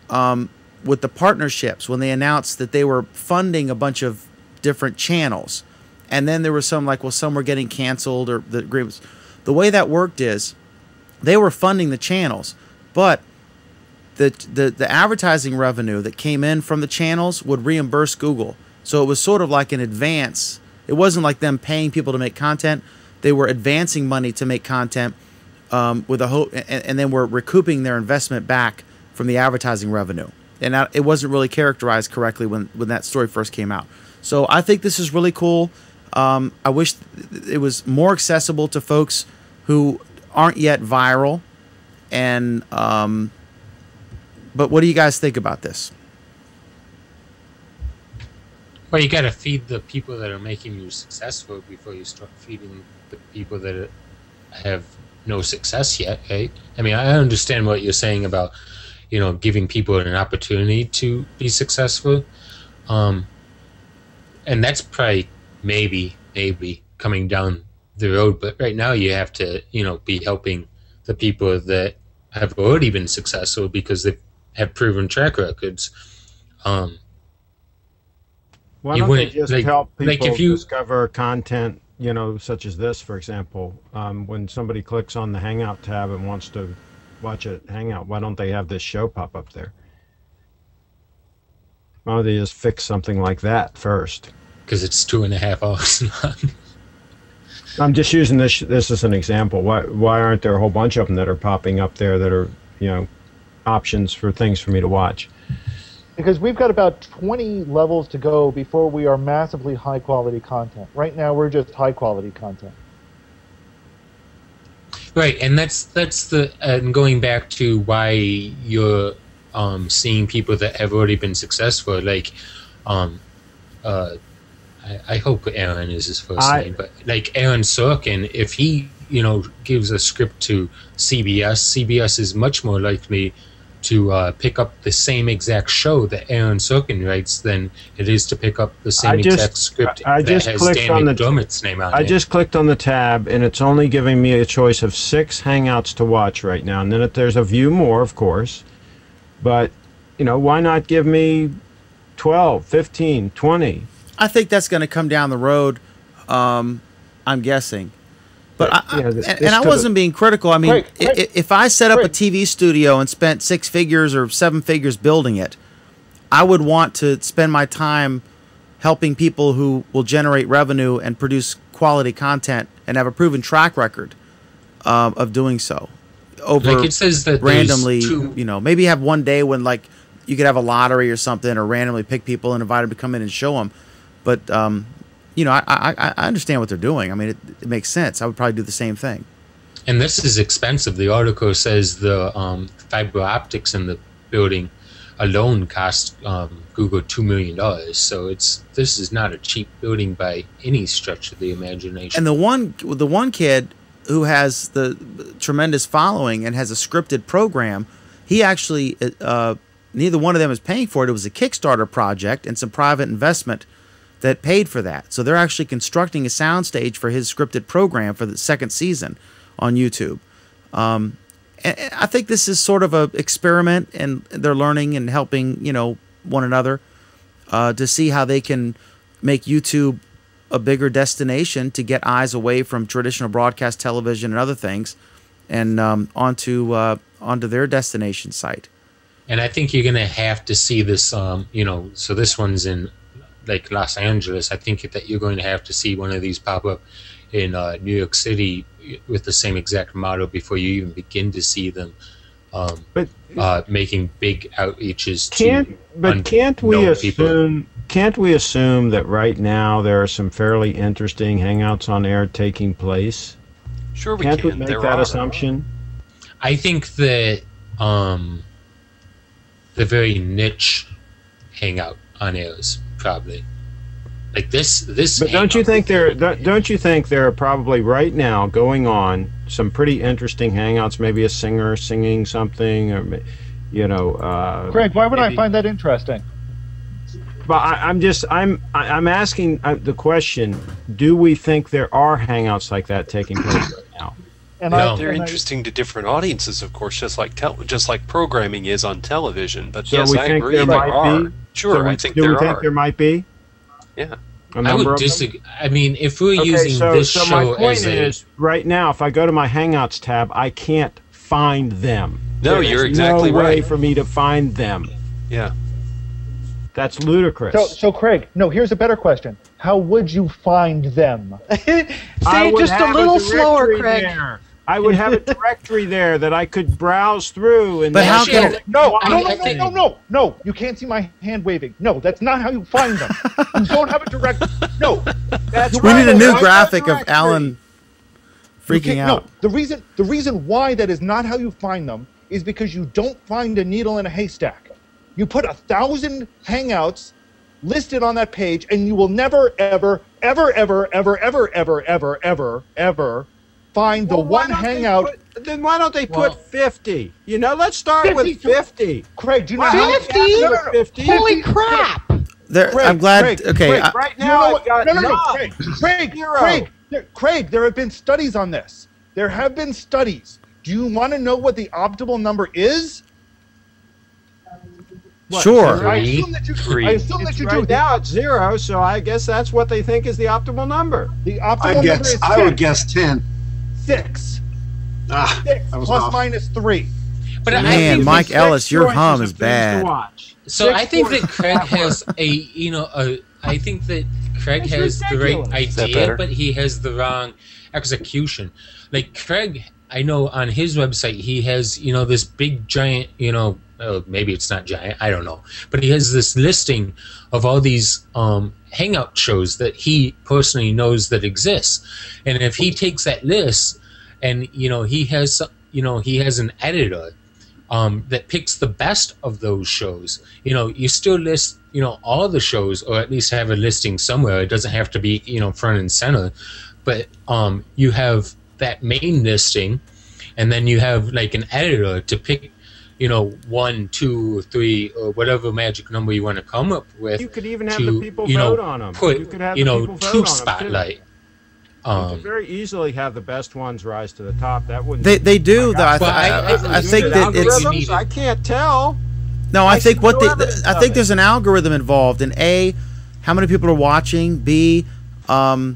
with the partnerships, when they announced that they were funding a bunch of different channels, and then there was some were getting canceled, or the agreements. The way that worked is they were funding the channels, but the advertising revenue that came in from the channels would reimburse Google. So it was sort of like an advance. It wasn't like them paying people to make content. They were advancing money to make content with a hope, and then were recouping their investment back from the advertising revenue. And it wasn't really characterized correctly when that story first came out. So I think this is really cool. I wish it was more accessible to folks who aren't yet viral. And but what do you guys think about this? Well, you got to feed the people that are making you successful before you start feeding the people that have no success yet, right? I mean, I understand what you're saying about, giving people an opportunity to be successful. And that's probably maybe coming down the road. But right now you have to, be helping the people that have already been successful because they have proven track records. Why don't they just help people discover content, such as this, for example? When somebody clicks on the Hangout tab and wants to watch a Hangout, why don't they have this show pop up there? Why don't they just fix something like that first? Because it's 2.5 hours long. I'm just using this as an example. Why aren't there a whole bunch of them that are popping up there that are, options for things for me to watch? Because we've got about 20 levels to go before we are massively high-quality content. Right now, we're just high-quality content. Right, and that's going back to why you're seeing people that have already been successful. Like, I hope Aaron is his first name, but like Aaron Sorkin, if he gives a script to CBS is much more likely to pick up the same exact show that Aaron Sorkin writes than it is to pick up the same exact script that has Dan McDermott's name on it. I just clicked on the tab, and it's only giving me a choice of 6 Hangouts to watch right now. And then there's a few more, of course. But, you know, why not give me 12, 15, 20? I think that's going to come down the road, I'm guessing. But I wasn't being critical. I mean, if I set up a TV studio and spent 6 figures or 7 figures building it, I would want to spend my time helping people who will generate revenue and produce quality content and have a proven track record of doing so. Over like it says that randomly, you know, maybe have one day when like you could have a lottery or something, or randomly pick people and invite them to come in and show them. But you know, I understand what they're doing. I mean, it makes sense. I would probably do the same thing. And this is expensive. The article says the fiber optics in the building alone cost Google $2 million. So this is not a cheap building by any stretch of the imagination. And the one kid who has the tremendous following and has a scripted program, he actually neither one of them is paying for it. It was a Kickstarter project and some private investment that paid for that. So they're actually constructing a soundstage for his scripted program for the 2nd season on YouTube. And I think this is sort of an experiment, and they're learning and helping, you know, one another to see how they can make YouTube a bigger destination to get eyes away from traditional broadcast television and other things, and onto their destination site. And I think you're going to have to see this, you know, so this one's in like Los Angeles. I think that you're going to have to see one of these pop up in New York City with the same exact model before you even begin to see them making big outreaches Can't we assume that right now there are some fairly interesting Hangouts on air taking place? Sure, we can. Can't we make that assumption? I think that the very niche Hangout on airs probably like this. But don't you think there are probably right now going on some pretty interesting Hangouts? Maybe a singer singing something, or you know. Craig, why would I find that interesting? But I'm asking the question: do we think there are Hangouts like that taking place right now? And they're interesting to different audiences, of course, just like programming is on television. But so yes, I agree there are. Sure, I think there are. Do we think there might be? Yeah. I would disagree. I mean, if we're using this show my point is, right now, if I go to my Hangouts tab, I can't find them. No, you're exactly right. No way for me to find them. Yeah. That's ludicrous. So Craig, no, here's a better question. How would you find them? Say it just a little slower, Craig. I would have a directory there that I could browse through. And but how can No, you can't see my hand waving. No, that's not how you find them. You don't have a directory. No. We need a new graphic of Alan freaking out. No, the reason why that is not how you find them is because you don't find a needle in a haystack. You put 1,000 Hangouts listed on that page, and you will never, ever, ever, ever, ever, ever, ever, ever, ever, ever find the one Hangout. Then why don't they put 50? You know, let's start with 50. Craig, do you know how 50? Holy crap! I'm glad. Craig, okay. Craig, right now, Craig, there have been studies on this. There have been studies. Do you want to know what the optimal number is? What, sure. I assume that you do. Right now it's 0, so I guess that's what they think is the optimal number. The optimal number is 6. I would guess 10. 6. 6 plus off. minus 3. But man, Mike Ellis, your hum is bad. So I think that Craig has I think that Craig has the right idea, but he has the wrong execution. Like Craig, I know on his website he has, this big giant, maybe it's not giant, I don't know. But he has this listing of all these Hangout shows that he personally knows that exist. And if he takes that list and, he has an editor that picks the best of those shows, you still list, all the shows, or at least have a listing somewhere. It doesn't have to be, front and center. But you have that main listing, and then you have like an editor to pick, 1, 2, or 3, or whatever magic number you want to come up with. You could even have the people vote on them. Put, you could have the people vote tube on them spotlight. Too. You could very easily have the best ones rise to the top. That wouldn't. They do though. I think that it's. I can't tell. No, I think I think there's an algorithm involved. And A, how many people are watching? B, do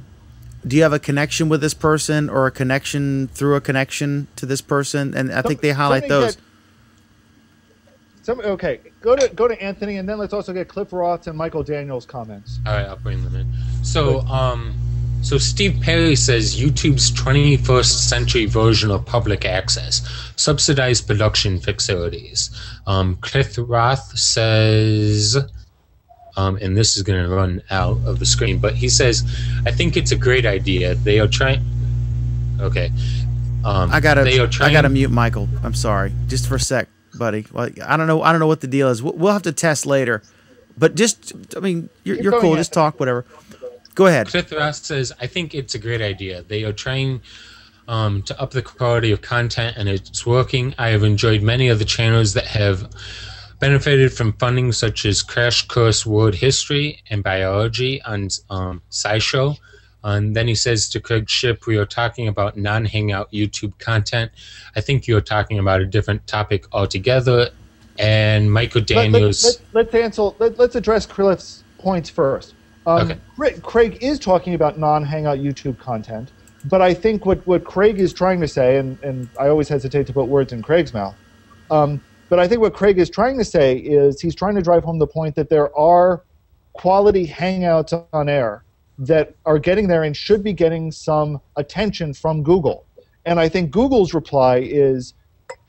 you have a connection with this person or a connection through a connection to this person? And I think they highlight those. Okay, go to Anthony, and then let's also get Cliff Roth's and Michael Daniels' comments. All right, I'll bring them in. So Steve Perry says YouTube's 21st century version of public access, subsidized production facilities. Cliff Roth says, and this is going to run out of the screen, but he says, I think it's a great idea. They are trying. Okay. I gotta mute Michael. I'm sorry, just for a sec, buddy. Well, I don't know what the deal is. We'll have to test later. But just, I mean, you're cool. Just talk, whatever. Go ahead. Cliff Roth says, I think it's a great idea. They are trying to up the quality of content, and it's working. I have enjoyed many of the channels that have benefited from funding, such as Crash Course World History and Biology on SciShow. And then he says to Craig Shipp, we are talking about non-Hangout YouTube content. I think you're talking about a different topic altogether. And Michael Daniels... Let's address Cliff's points first. Okay. Craig is talking about non-Hangout YouTube content, but I think what Craig is trying to say, and I always hesitate to put words in Craig's mouth, but I think what Craig is trying to say is he's trying to drive home the point that there are quality Hangouts on air that are getting there and should be getting some attention from Google. And I think Google's reply is,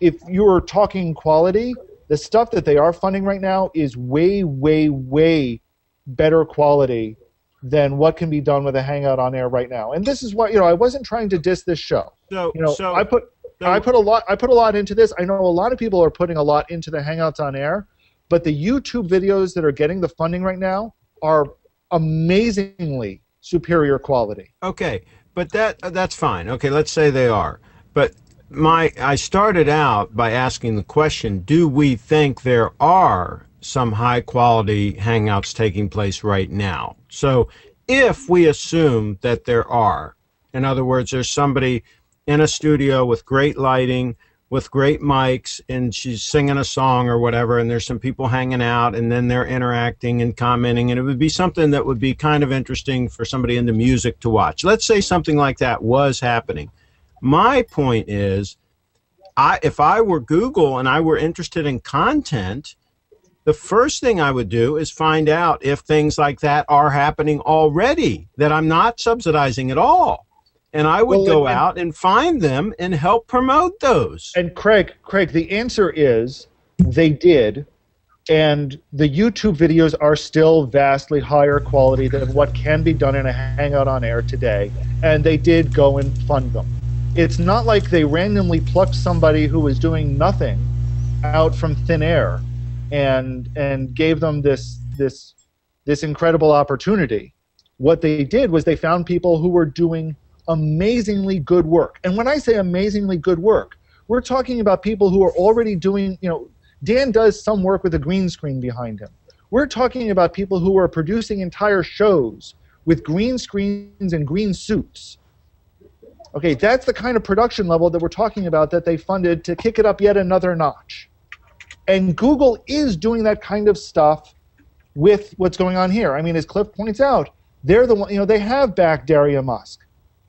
if you're talking quality, the stuff that they are funding right now is way, way, way better quality than what can be done with a Hangout on air right now. And this is why, I wasn't trying to diss this show. I put a lot into this. I know a lot of people are putting a lot into the Hangouts on air, but the YouTube videos that are getting the funding right now are amazingly superior quality. Okay, but that's fine. Okay, let's say they are. But I started out by asking the question, do we think there are some high-quality Hangouts taking place right now? So if we assume that there are, in other words, there's somebody in a studio with great lighting, with great mics, and she's singing a song or whatever, and there's some people hanging out, and then they're interacting and commenting, and it would be something that would be kind of interesting for somebody into music to watch. Let's say something like that was happening. My point is, if I were Google and I were interested in content, the first thing I would do is find out if things like that are happening already, that I'm not subsidizing at all. And I would go out and find them and help promote those. And Craig, the answer is they did, and the YouTube videos are still vastly higher quality than what can be done in a Hangout on air today, and they did go and fund them. It's not like they randomly plucked somebody who was doing nothing out from thin air and gave them this incredible opportunity. What they did was they found people who were doing amazingly good work. And when I say amazingly good work, we're talking about people who are already doing, Dan does some work with a green screen behind him. We're talking about people who are producing entire shows with green screens and green suits. Okay, that's the kind of production level that we're talking about that they funded to kick it up yet another notch. And Google is doing that kind of stuff with what's going on here. I mean, as Cliff points out, they're the one, they have backed Daria Musk.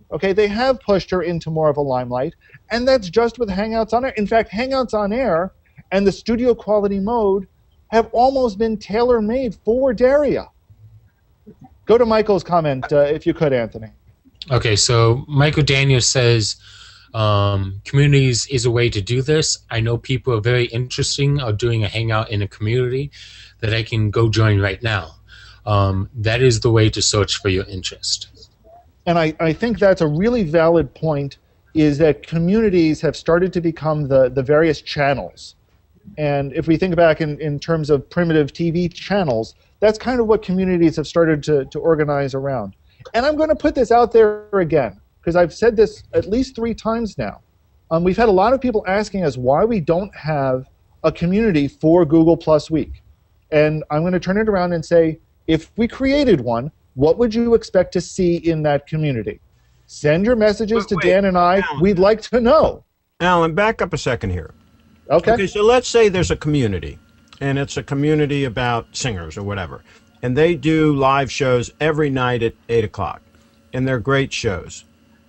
Okay, they have pushed her into more of a limelight, and that's just with Hangouts on Air. In fact, Hangouts on Air and the studio quality mode have almost been tailor-made for Daria. Go to Michael's comment, if you could, Anthony. Okay, so Michael Daniels says, communities is a way to do this. I know people are very interesting of doing a hangout in a community that I can go join right now. That is the way to search for your interest. And I think that's a really valid point, is that communities have started to become the various channels. And if we think back in terms of primitive TV channels, that's kind of what communities have started to organize around. And I'm going to put this out there again, because I've said this at least 3 times now. We've had a lot of people asking us why we don't have a community for Google Plus Week. And I'm going to turn it around and say, if we created one, what would you expect to see in that community? Send your messages to Dan and I. Alan. We'd like to know. Alan, back up a second here. Okay. So let's say there's a community, and it's a community about singers or whatever, and they do live shows every night at 8 o'clock, and they're great shows,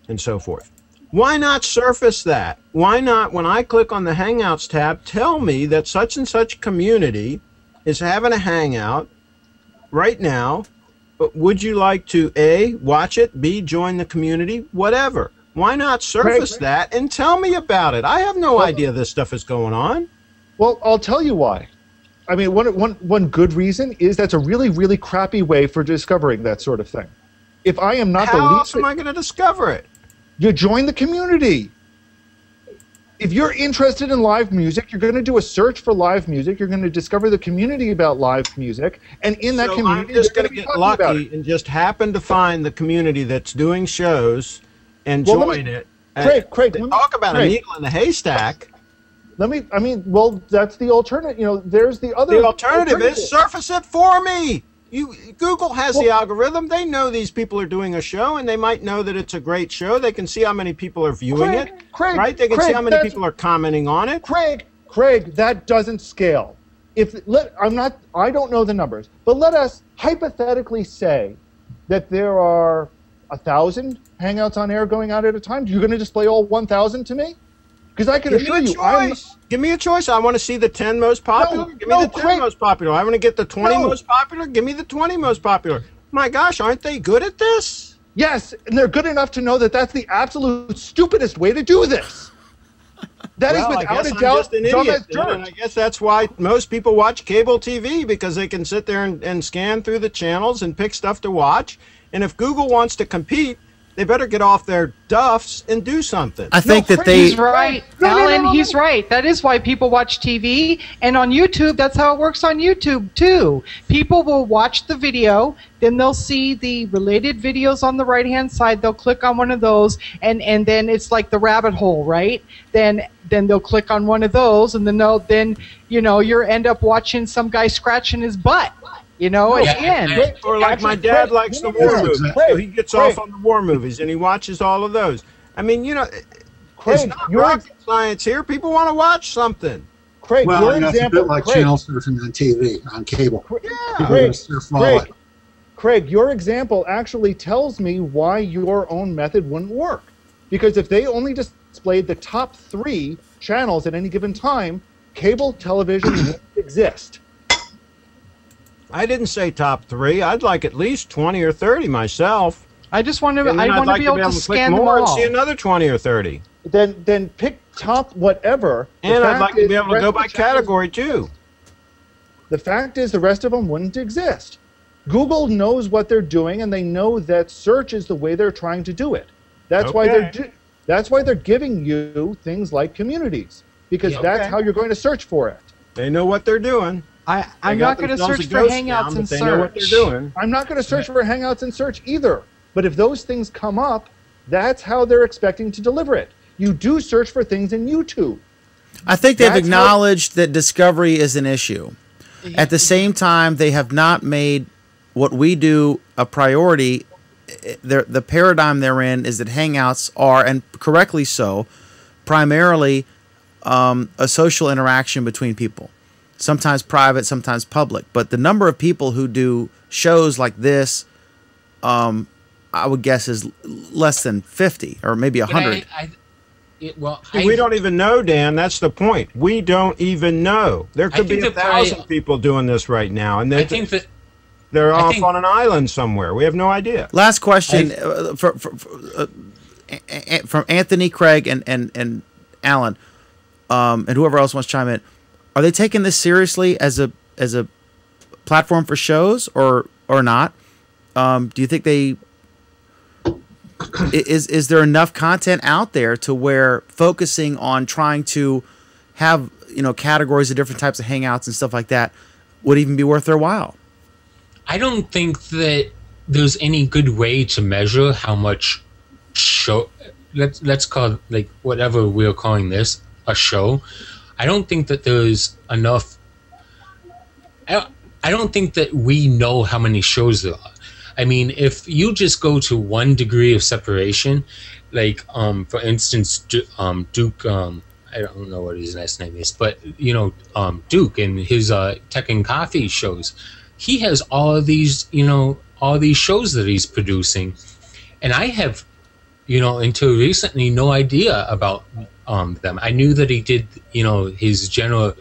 and so forth. Why not surface that? Why not, when I click on the Hangouts tab, tell me that such and such community is having a hangout right now? Would you like to A, watch it, B, join the community, whatever? Why not surface that and tell me about it? I have no idea this stuff is going on. Well, I'll tell you why. I mean, one good reason is that's a really, really crappy way for discovering that sort of thing. If I am not the How least... else am I going to discover it? You join the community. If you're interested in live music, you're going to do a search for live music. You're going to discover the community about live music, and in that community, I'm just you're going to be get talking about lucky it. and just happen to find the community that's doing shows and join it. Craig, They talk about a needle in a haystack. Well, that's the alternative. You know, there's the other. The alternative is surface it for me. Google has the algorithm. They know these people are doing a show, and they might know that it's a great show. They can see how many people are viewing it, right? They can see how many people are commenting on it. Craig, that doesn't scale. I don't know the numbers, but let us hypothetically say that there are 1,000 Hangouts on air going out at a time. You're going to display all 1,000 to me? Because I can assure you, give me a choice. I want to see the 10 most popular. Give me the 10 most popular. I want to get the 20 most popular. Give me the 20 most popular. My gosh, aren't they good at this? Yes, and they're good enough to know that that's the absolute stupidest way to do this. That is without a doubt dumb as dirt. And I guess that's why most people watch cable TV, because they can sit there and scan through the channels and pick stuff to watch. And if Google wants to compete, they better get off their duffs and do something. I think that they... He's right. Alan, he's right. That is why people watch TV. And on YouTube, that's how it works on YouTube, too. People will watch the video, then they'll see the related videos on the right-hand side. They'll click on one of those, and then it's like the rabbit hole, right? Then they'll click on one of those, and then you end up watching some guy scratching his butt. At the end. Or like my dad likes the war movies, so he gets off on the war movies and he watches all of those. I mean, it's not rocket science here. People want to watch something. Craig, it's a bit like channel surfing on TV, on cable. Craig, your example actually tells me why your own method wouldn't work. Because if they only displayed the top 3 channels at any given time, cable television wouldn't exist. I didn't say top 3. I'd like at least 20 or 30 myself. I just want to. I want to be able to scan them all and see another 20 or 30. Then pick top whatever. And I'd like to be able to go by category too. The fact is, the rest of them wouldn't exist. Google knows what they're doing, and they know that search is the way they're trying to do it. That's why they're giving you things like communities, because that's how you're going to search for it. They know what they're doing. I'm not going to search for Hangouts and search. They know what they're doing. I'm not going to search for Hangouts and search either. But if those things come up, that's how they're expecting to deliver it. You do search for things in YouTube. I think they've acknowledged that discovery is an issue. At the same time, they have not made what we do a priority. The paradigm they're in is that Hangouts are, and correctly so, primarily a social interaction between people. Sometimes private, sometimes public. But the number of people who do shows like this, I would guess, is less than 50 or maybe 100. We don't even know, Dan. That's the point. We don't even know. There could be 1,000 people doing this right now, and they're off on an island somewhere. We have no idea. Last question from Anthony, Craig, and Alan, and whoever else wants to chime in. Are they taking this seriously as a platform for shows or not? Do you think is there enough content out there to where focusing on trying to have categories of different types of Hangouts and stuff like that would even be worth their while? I don't think that there's any good way to measure how much show. Let's call it, like, whatever we're calling this a show. I don't think that there's enough. I don't think that we know how many shows there are. I mean, if you just go to 1 degree of separation, like for instance, Duke. I don't know what his last name is, but you know, Duke and his Tech and Coffee shows. He has all of these, you know, all these shows that he's producing, and I have, you know, until recently, no idea about them. I knew that he did, you know, his general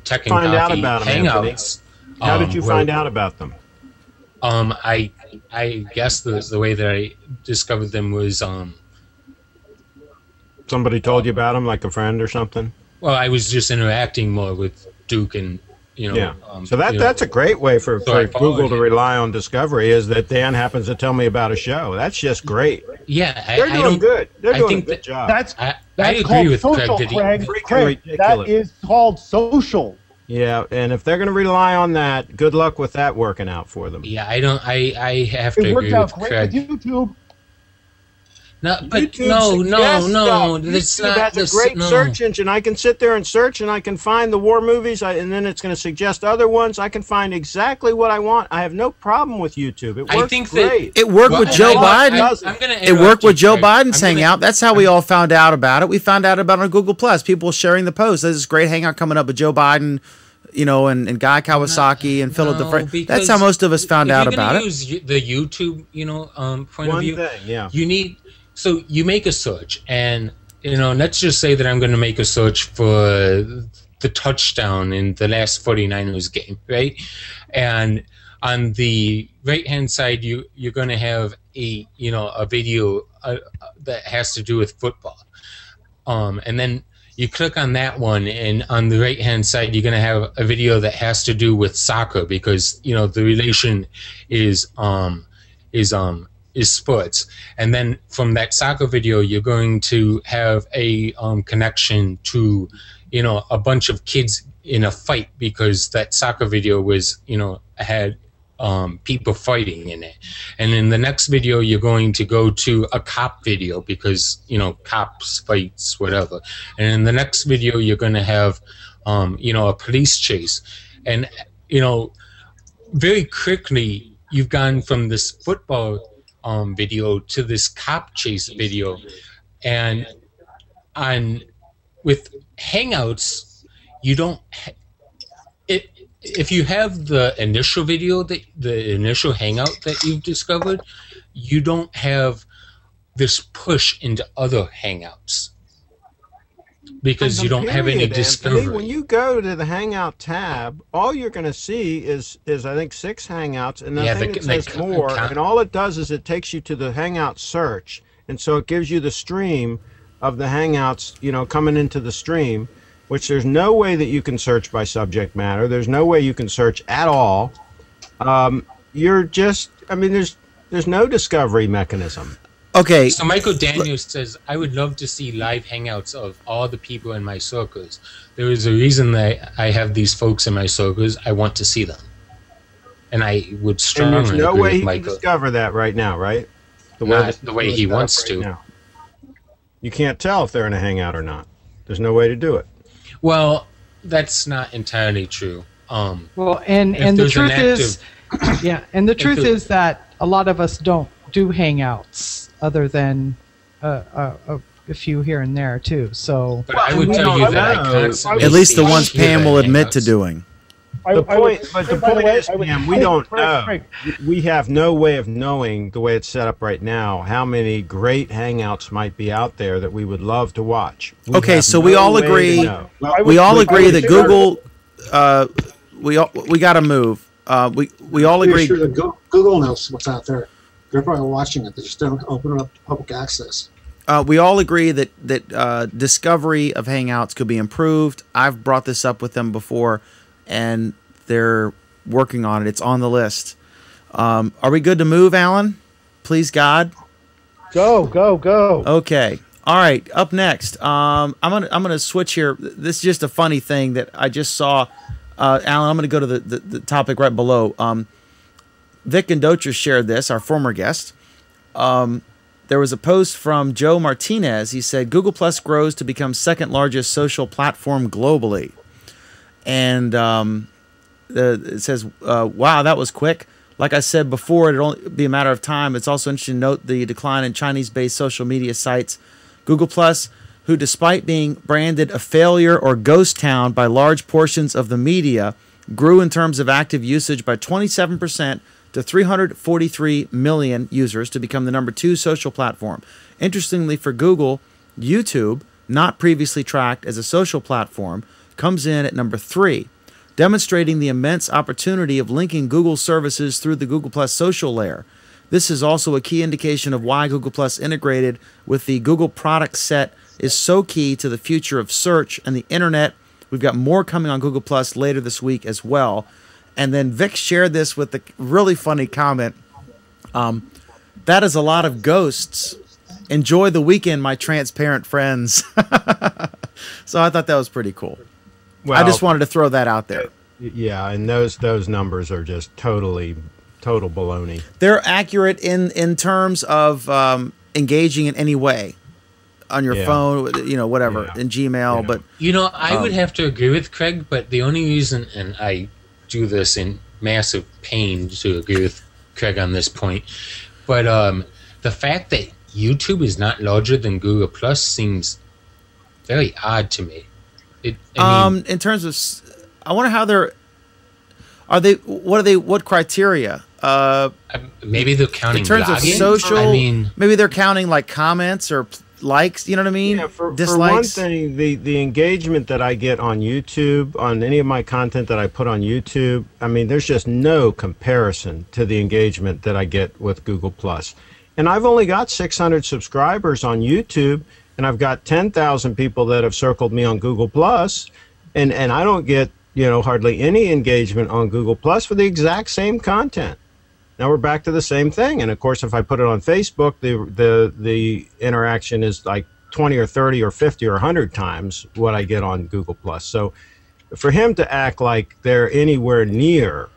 Tech and Coffee Hangouts. How did you find out about them? I guess the way that I discovered them was somebody told you about them, like a friend or something. Well, I was just interacting more with Duke, and you know. Yeah. So that's a great way for Google to rely on discovery, is that Dan happens to tell me about a show. That's just great. Yeah, they're doing good. They're doing a good job. That's I called agree with social, Craig. That is called social. Yeah, and if they're going to rely on that, good luck with that working out for them. Yeah, I don't. I have to agree with Craig. It worked out great with YouTube. No, but no. That's not. That's a great search engine. I can sit there and search, and I can find the war movies, and then it's going to suggest other ones. I can find exactly what I want. I have no problem with YouTube. It works great. It worked with Joe Biden. It worked with Joe Biden's Hangout. That's how we all found out about it. We found out about it on Google Plus. People sharing the post. There's this great Hangout coming up with Joe Biden, you know, and Guy Kawasaki and Philip DeFranco. That's how most of us found out about it. Use the YouTube, you know, point of view. One thing, yeah. You need. So you make a search, and you know, let's just say that I'm going to make a search for the touchdown in the last 49ers game, right? And on the right-hand side, you're going to have a video that has to do with football, and then you click on that one, and on the right-hand side, you're going to have a video that has to do with soccer, because you know the relation is sports. And then from that soccer video, you're going to have a connection to, you know, a bunch of kids in a fight, because that soccer video was, you know, had people fighting in it. And in the next video, you're going to go to a cop video, because, you know, cops, fights, whatever. And in the next video, you're going to have, you know, a police chase. And, you know, very quickly, you've gone from this football video to this cop chase video, and with Hangouts, you don't. If you have the initial video, the initial Hangout that you've discovered, you don't have this push into other Hangouts, because you don't have any discovery. When you go to the Hangout tab, all you're going to see is I think 6 Hangouts, and then it says more, and all it does is it takes you to the Hangout search, and so it gives you the stream of the Hangouts, you know, coming into the stream, which there's no way that you can search by subject matter. There's no way you can search at all. You're just, I mean, there's no discovery mechanism. Okay. So Michael Daniels says, I would love to see live hangouts of all the people in my circles. There is a reason that I have these folks in my circles. I want to see them. And I would strongly agree with Michael. There's no way he can discover that right now, right? The way he wants to. Now. You can't tell if they're in a hangout or not. There's no way to do it. Well, that's not entirely true. Well, and the truth is, yeah, and the truth is that a lot of us don't do hangouts, other than a few here and there too. So, but I would tell you that I constantly at least the ones Pam will admit to doing. The point is, Pam, we don't know. We have no way of knowing, the way it's set up right now, how many great hangouts might be out there that we would love to watch. Okay, so we all agree. We all agree that Google. We got to move. We all agree. Sure that Google knows what's out there. They're probably watching it. They just don't open it up to public access. We all agree that discovery of Hangouts could be improved. I've brought this up with them before, and they're working on it. It's on the list. Are we good to move, Alan? Please, God. Go. Okay. All right. Up next, I'm gonna switch here. This is just a funny thing that I just saw. Alan, I'm gonna go to the topic right below. Vic and Docher shared this, our former guest. there was a post from Joe Martinez. He said, Google Plus grows to become second largest social platform globally. And it says, wow, that was quick. Like I said before, it'll only be a matter of time. It's also interesting to note the decline in Chinese-based social media sites. Google Plus, who despite being branded a failure or ghost town by large portions of the media, grew in terms of active usage by 27% to 343 million users to become the number 2 social platform. Interestingly for Google, YouTube, not previously tracked as a social platform, comes in at number 3, demonstrating the immense opportunity of linking Google services through the Google Plus social layer. This is also a key indication of why Google Plus integrated with the Google product set is so key to the future of search and the internet. We've got more coming on Google Plus later this week as well. And then Vic shared this with a really funny comment. That is a lot of ghosts. Enjoy the weekend, my transparent friends. So I thought that was pretty cool. Well, I just wanted to throw that out there. Yeah, and those numbers are just total baloney. They're accurate in terms of engaging in any way on your phone, whatever, in Gmail. But I would have to agree with Craig, but the only reason, and I do this in massive pain to agree with Craig on this point, but the fact that YouTube is not larger than Google Plus seems very odd to me. In terms of, I wonder how what criteria? Maybe they're counting in terms blogging? of social. Maybe they're counting like comments or likes. You know what I mean? Yeah, for dislikes. one thing, the engagement that I get on YouTube, on any of my content that I put on YouTube, there's just no comparison to the engagement that I get with Google Plus. And I've only got 600 subscribers on YouTube, and I've got 10,000 people that have circled me on Google Plus, and I don't get hardly any engagement on Google Plus for the exact same content. Now we're back to the same thing, and of course, if I put it on Facebook, the interaction is like 20 or 30 or 50 or 100 times what I get on Google Plus. So, for him to act like they're anywhere near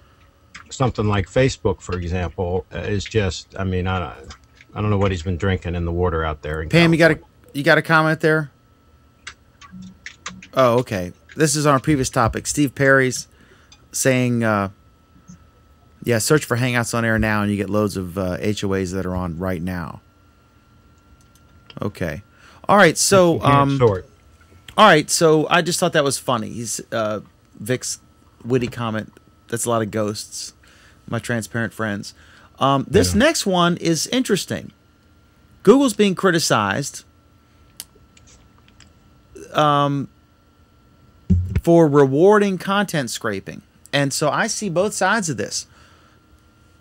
something like Facebook, for example, is just, I don't know what he's been drinking in the water out there. Pam, you got a comment there? Oh, okay. This is on our previous topic. Steve Perry's saying, search for Hangouts on air now, and you get loads of HOAs that are on right now. Okay. All right. So, all right. So I just thought that was funny. He's Vic's witty comment. That's a lot of ghosts. My transparent friends. This next one is interesting. Google's being criticized for rewarding content scraping. And so I see both sides of this.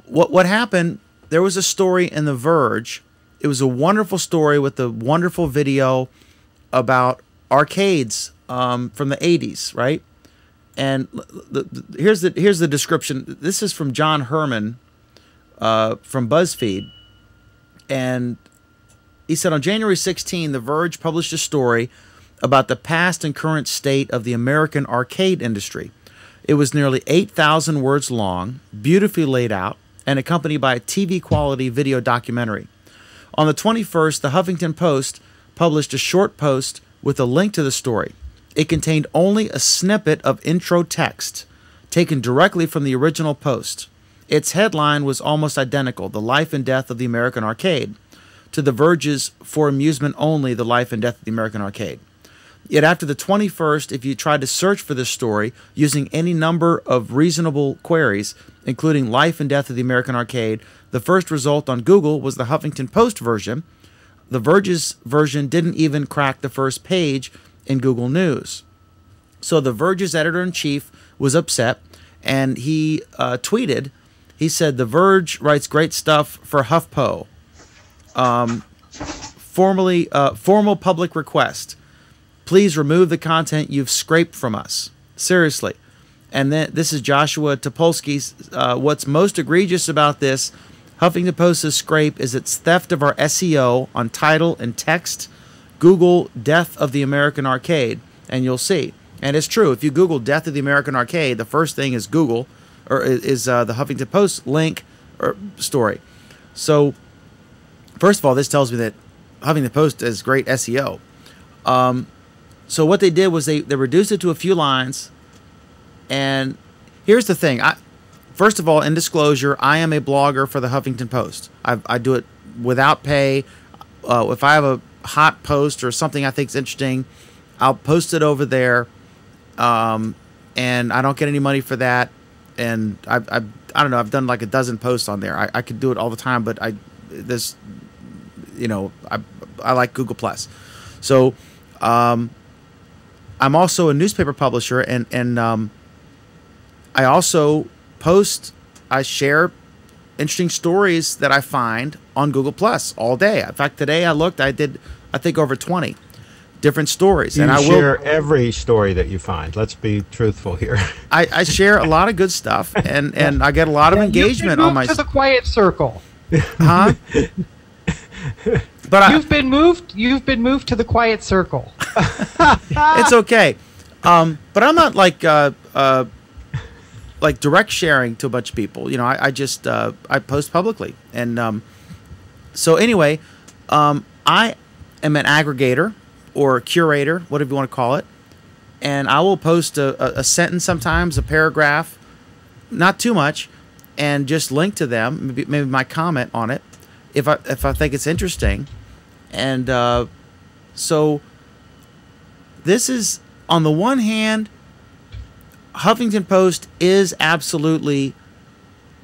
What happened, there was a story in The Verge. It was a wonderful story with a wonderful video about arcades from the 80s, right? And here's the description. This is from John Herman from BuzzFeed. And he said, on January 16, The Verge published a story about the past and current state of the American arcade industry. It was nearly 8,000 words long, beautifully laid out, and accompanied by a TV-quality video documentary. On the 21st, the Huffington Post published a short post with a link to the story. It contained only a snippet of intro text, taken directly from the original post. Its headline was almost identical, The Life and Death of the American Arcade, to The Verge's For Amusement Only, The Life and Death of the American Arcade. Yet after the 21st, if you tried to search for this story using any number of reasonable queries, including Life and Death of the American Arcade, the first result on Google was the Huffington Post version. The Verge's version didn't even crack the first page in Google News. So The Verge's editor-in-chief was upset, and he tweeted, he said, The Verge writes great stuff for HuffPo. Formal public request. Please remove the content you've scraped from us. Seriously. And then this is Joshua Topolsky's. What's most egregious about this Huffington Post's scrape is its theft of our SEO on title and text. Google Death of the American Arcade, and you'll see. And it's true. If you Google Death of the American Arcade, the first thing is Google, or is the Huffington Post link or story. So first of all, this tells me that Huffington Post is great SEO. So what they did was they reduced it to a few lines. And here's the thing. First of all, in disclosure, I am a blogger for the Huffington Post. I do it without pay. If I have a hot post or something I think is interesting, I'll post it over there. And I don't get any money for that. And I don't know. I've done like a dozen posts on there. I could do it all the time, but I like Google Plus. So I'm also a newspaper publisher, and I also post. I share interesting stories that I find on Google Plus all day. In fact, today I did I think over 20 different stories. You and I share will every story that you find. Let's be truthful here. I share a lot of good stuff, and I get a lot of engagement on my. To the quiet circle. Huh? But you've been moved to the quiet circle. It's okay. But I'm not like direct sharing to a bunch of people. You know, I just I post publicly, and so anyway, I am an aggregator or a curator, whatever you want to call it, and I will post a sentence sometimes, a paragraph, not too much, and just link to them, maybe my comment on it, if I think it's interesting, and so this is, on the one hand, Huffington Post is absolutely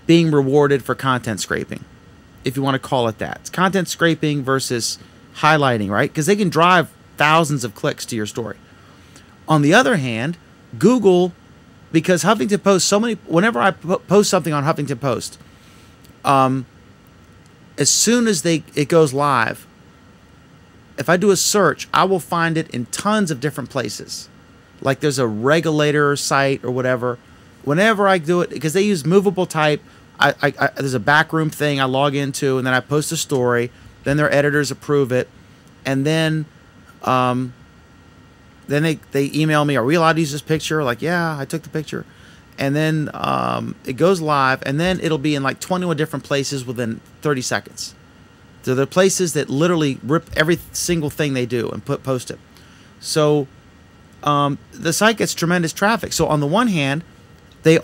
being rewarded for content scraping, if you want to call it that. It's content scraping versus highlighting, right? Because they can drive thousands of clicks to your story. On the other hand, Google, because Huffington Post, whenever I post something on Huffington Post, as soon as it goes live, if I do a search, I will find it in tons of different places. Like there's a regulator site or whatever. Whenever I do it, because they use movable type, there's a backroom thing I log into, and then I post a story. Then their editors approve it, and then they email me, are we allowed to use this picture? Like, yeah, I took the picture. And then it goes live, and then it'll be in like 21 different places within 30 seconds. So they're places that literally rip every single thing they do and post it. So the site gets tremendous traffic. So on the one hand, it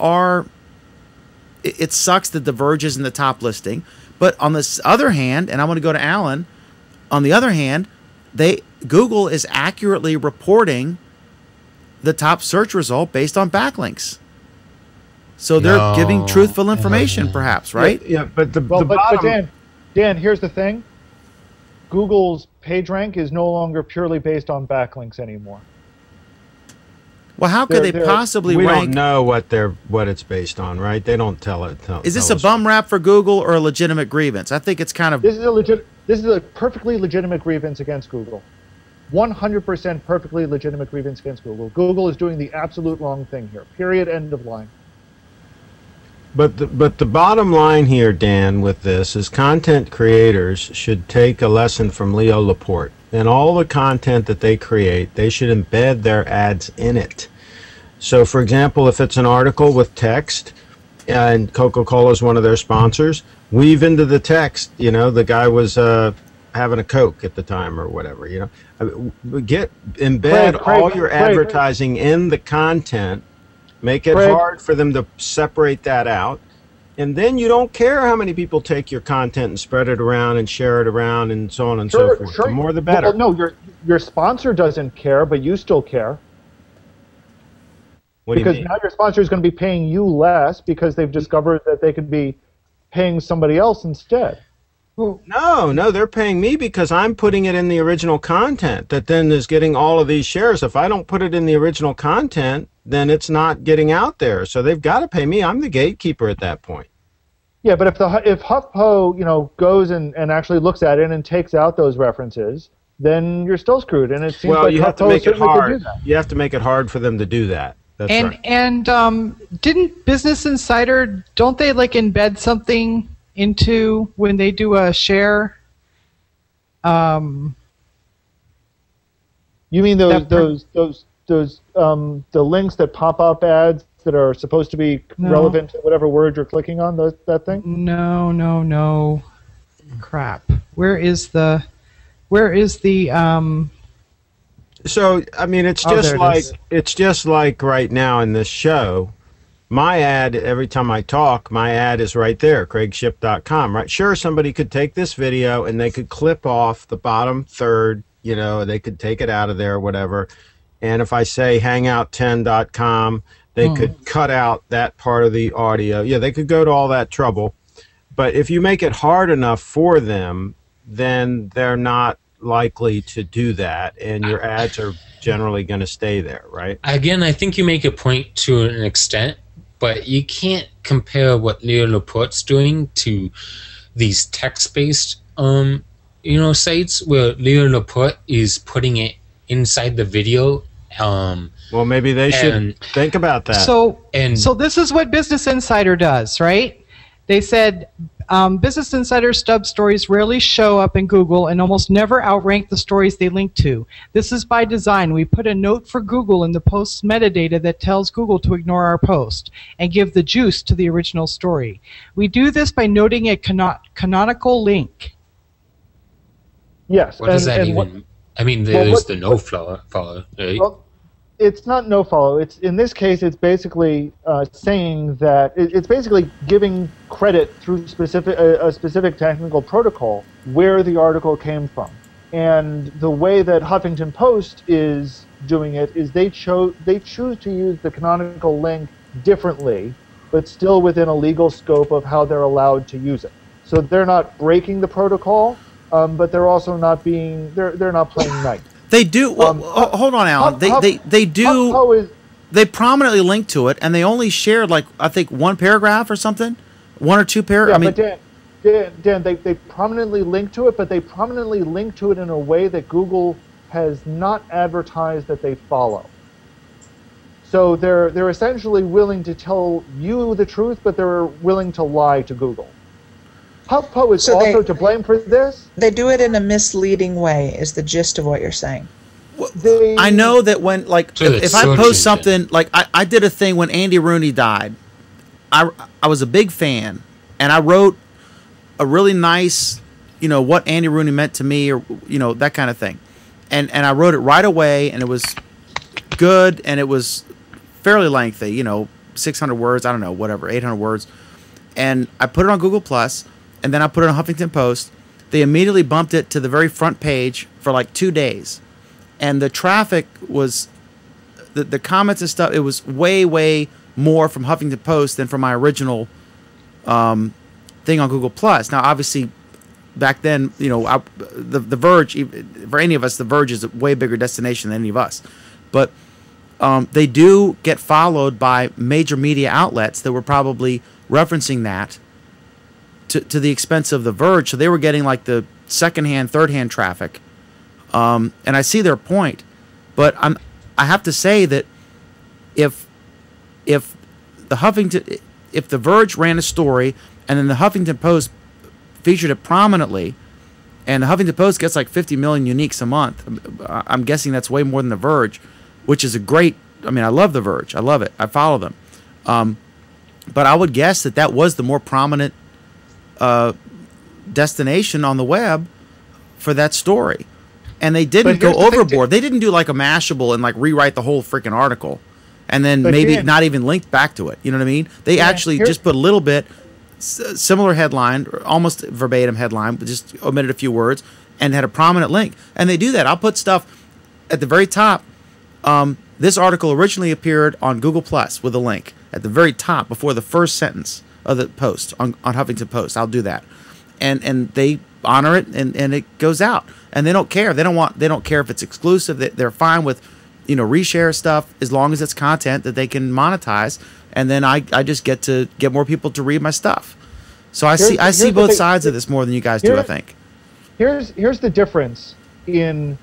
sucks that The Verge is in the top listing. But on this other hand, and I want to go to Alan, on the other hand, Google is accurately reporting the top search result based on backlinks. So they're giving truthful information, perhaps, right? Yeah, but but Dan, here's the thing. Google's PageRank is no longer purely based on backlinks anymore. Well, how could they possibly rank? We don't know what it's based on, right? They don't tell it. Is this a bum rap for Google or a legitimate grievance? I think it's kind of. This is a perfectly legitimate grievance against Google. 100% perfectly legitimate grievance against Google. Google is doing the absolute wrong thing here. Period. End of line. But the bottom line here, Dan, with this is content creators should take a lesson from Leo Laporte. And all the content that they create, they should embed their ads in it. So, for example, if it's an article with text, and Coca-Cola is one of their sponsors, weave into the text, the guy was having a Coke at the time or whatever, embed all your advertising in the content. Make it hard for them to separate that out. And then you don't care how many people take your content and spread it around and share it around and so on and so forth. The more the better. Well, no, your sponsor doesn't care, but you still care. What do you mean? Because now your sponsor is going to be paying you less because they've discovered that they could be paying somebody else instead. No, they're paying me because I'm putting it in the original content that then is getting all of these shares. If I don't put it in the original content, then it's not getting out there. So they've got to pay me. I'm the gatekeeper at that point. Yeah, but if HuffPo, goes and actually looks at it and takes out those references, then you're still screwed. And it seems like you have to make it hard. You have to make it hard for them to do that. That's right. And didn't Business Insider, don't they embed something into when they do a share? You mean the links that pop up ads that are supposed to be relevant to whatever word you're clicking on? That thing? No. Crap. Where is the So I mean, it's Oh, just there it like is. it's just like right now in this show. My ad, every time I talk, my ad is right there, craigshipp.com, right? Sure, somebody could take this video and they could clip off the bottom third, you know, they could take it out of there, whatever. And if I say hangout10.com, they could cut out that part of the audio. Yeah, they could go to all that trouble. But if you make it hard enough for them, then they're not likely to do that, and your ads are generally going to stay there, right? Again, I think you make a point to an extent, but you can't compare what Leo Laporte's doing to these text-based, sites where Leo Laporte is putting it inside the video. Well, maybe they should think about that. So this is what Business Insider does, right? They said Business Insider stub stories rarely show up in Google and almost never outrank the stories they link to. This is by design. We put a note for Google in the post's metadata that tells Google to ignore our post and give the juice to the original story. We do this by noting a canonical link. Yes. What does that even... I mean, there's the no-follow, right? Well, it's not no follow. It's in this case, it's basically saying that it's basically giving credit through a specific technical protocol where the article came from. And the way that Huffington Post is doing it is they choose to use the canonical link differently, but still within a legal scope of how they're allowed to use it. So they're not breaking the protocol, but they're also not being they're not playing nice. They do. Well, hold on, Alan. They do. They prominently link to it, and they only shared like I think one paragraph or something, one or two paragraphs. Yeah, but Dan, they prominently link to it, but they prominently link to it in a way that Google has not advertised that they follow. So they're essentially willing to tell you the truth, but they're willing to lie to Google. HuffPo is also to blame for this. They do it in a misleading way, is the gist of what you're saying. I know that when, like, if I post something, like, I did a thing when Andy Rooney died. I was a big fan, and I wrote a really nice, what Andy Rooney meant to me, or, that kind of thing. And I wrote it right away, and it was good, and it was fairly lengthy, 600 words, I don't know, whatever, 800 words. And I put it on Google+, and then I put it on Huffington Post. They immediately bumped it to the very front page for like 2 days. And the traffic was, the comments and stuff, it was way, way more from Huffington Post than from my original thing on Google+. Now, obviously, back then, the Verge, for any of us, the Verge is a way bigger destination than any of us. But they do get followed by major media outlets that were probably referencing that to the expense of the Verge, so they were getting like the second-hand, third-hand traffic, and I see their point, but I have to say that if the Verge ran a story and then the Huffington Post featured it prominently, and the Huffington Post gets like 50 million uniques a month, I'm guessing that's way more than the Verge, which is a great. I mean, I love the Verge, I love it, I follow them, but I would guess that was the more prominent destination on the web for that story, and they didn't go overboard. They didn't do like a Mashable and like rewrite the whole freaking article, and then maybe not even link back to it. You know what I mean? They actually just put a little bit similar headline, or almost verbatim headline, but just omitted a few words and had a prominent link. And they do that. I'll put stuff at the very top. This article originally appeared on Google Plus with a link at the very top before the first sentence of the post on Huffington Post. I'll do that, and they honor it, and it goes out, and they don't care. They don't care if it's exclusive. They're fine with, reshare stuff as long as it's content that they can monetize, and then I just get to get more people to read my stuff. So I see both sides of this more than you guys do. I think. Here's the difference in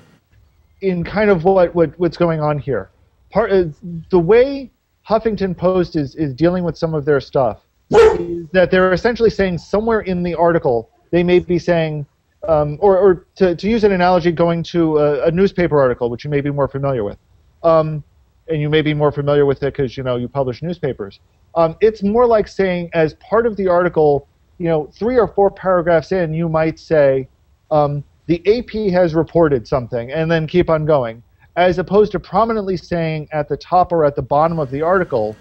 kind of what's going on here. The way Huffington Post is dealing with some of their stuff is that they're essentially saying somewhere in the article they may be saying, or to use an analogy, going to a newspaper article, which you may be more familiar with, and you may be more familiar with it because you publish newspapers. It's more like saying, as part of the article, 3 or 4 paragraphs in, you might say, the AP has reported something, and then keep on going, as opposed to prominently saying at the top or at the bottom of the article,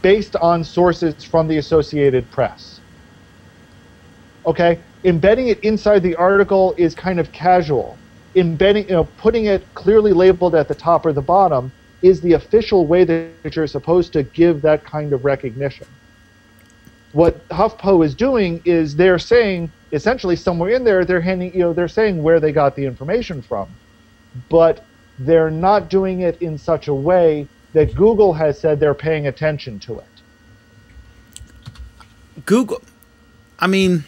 based on sources from the Associated Press. Okay, embedding it inside the article is kind of casual. Embedding, putting it clearly labeled at the top or the bottom is the official way that you're supposed to give that kind of recognition. What HuffPo is doing is they're saying, essentially somewhere in there, they're handing, they're saying where they got the information from, but they're not doing it in such a way that Google has said they're paying attention to it. Google, I mean,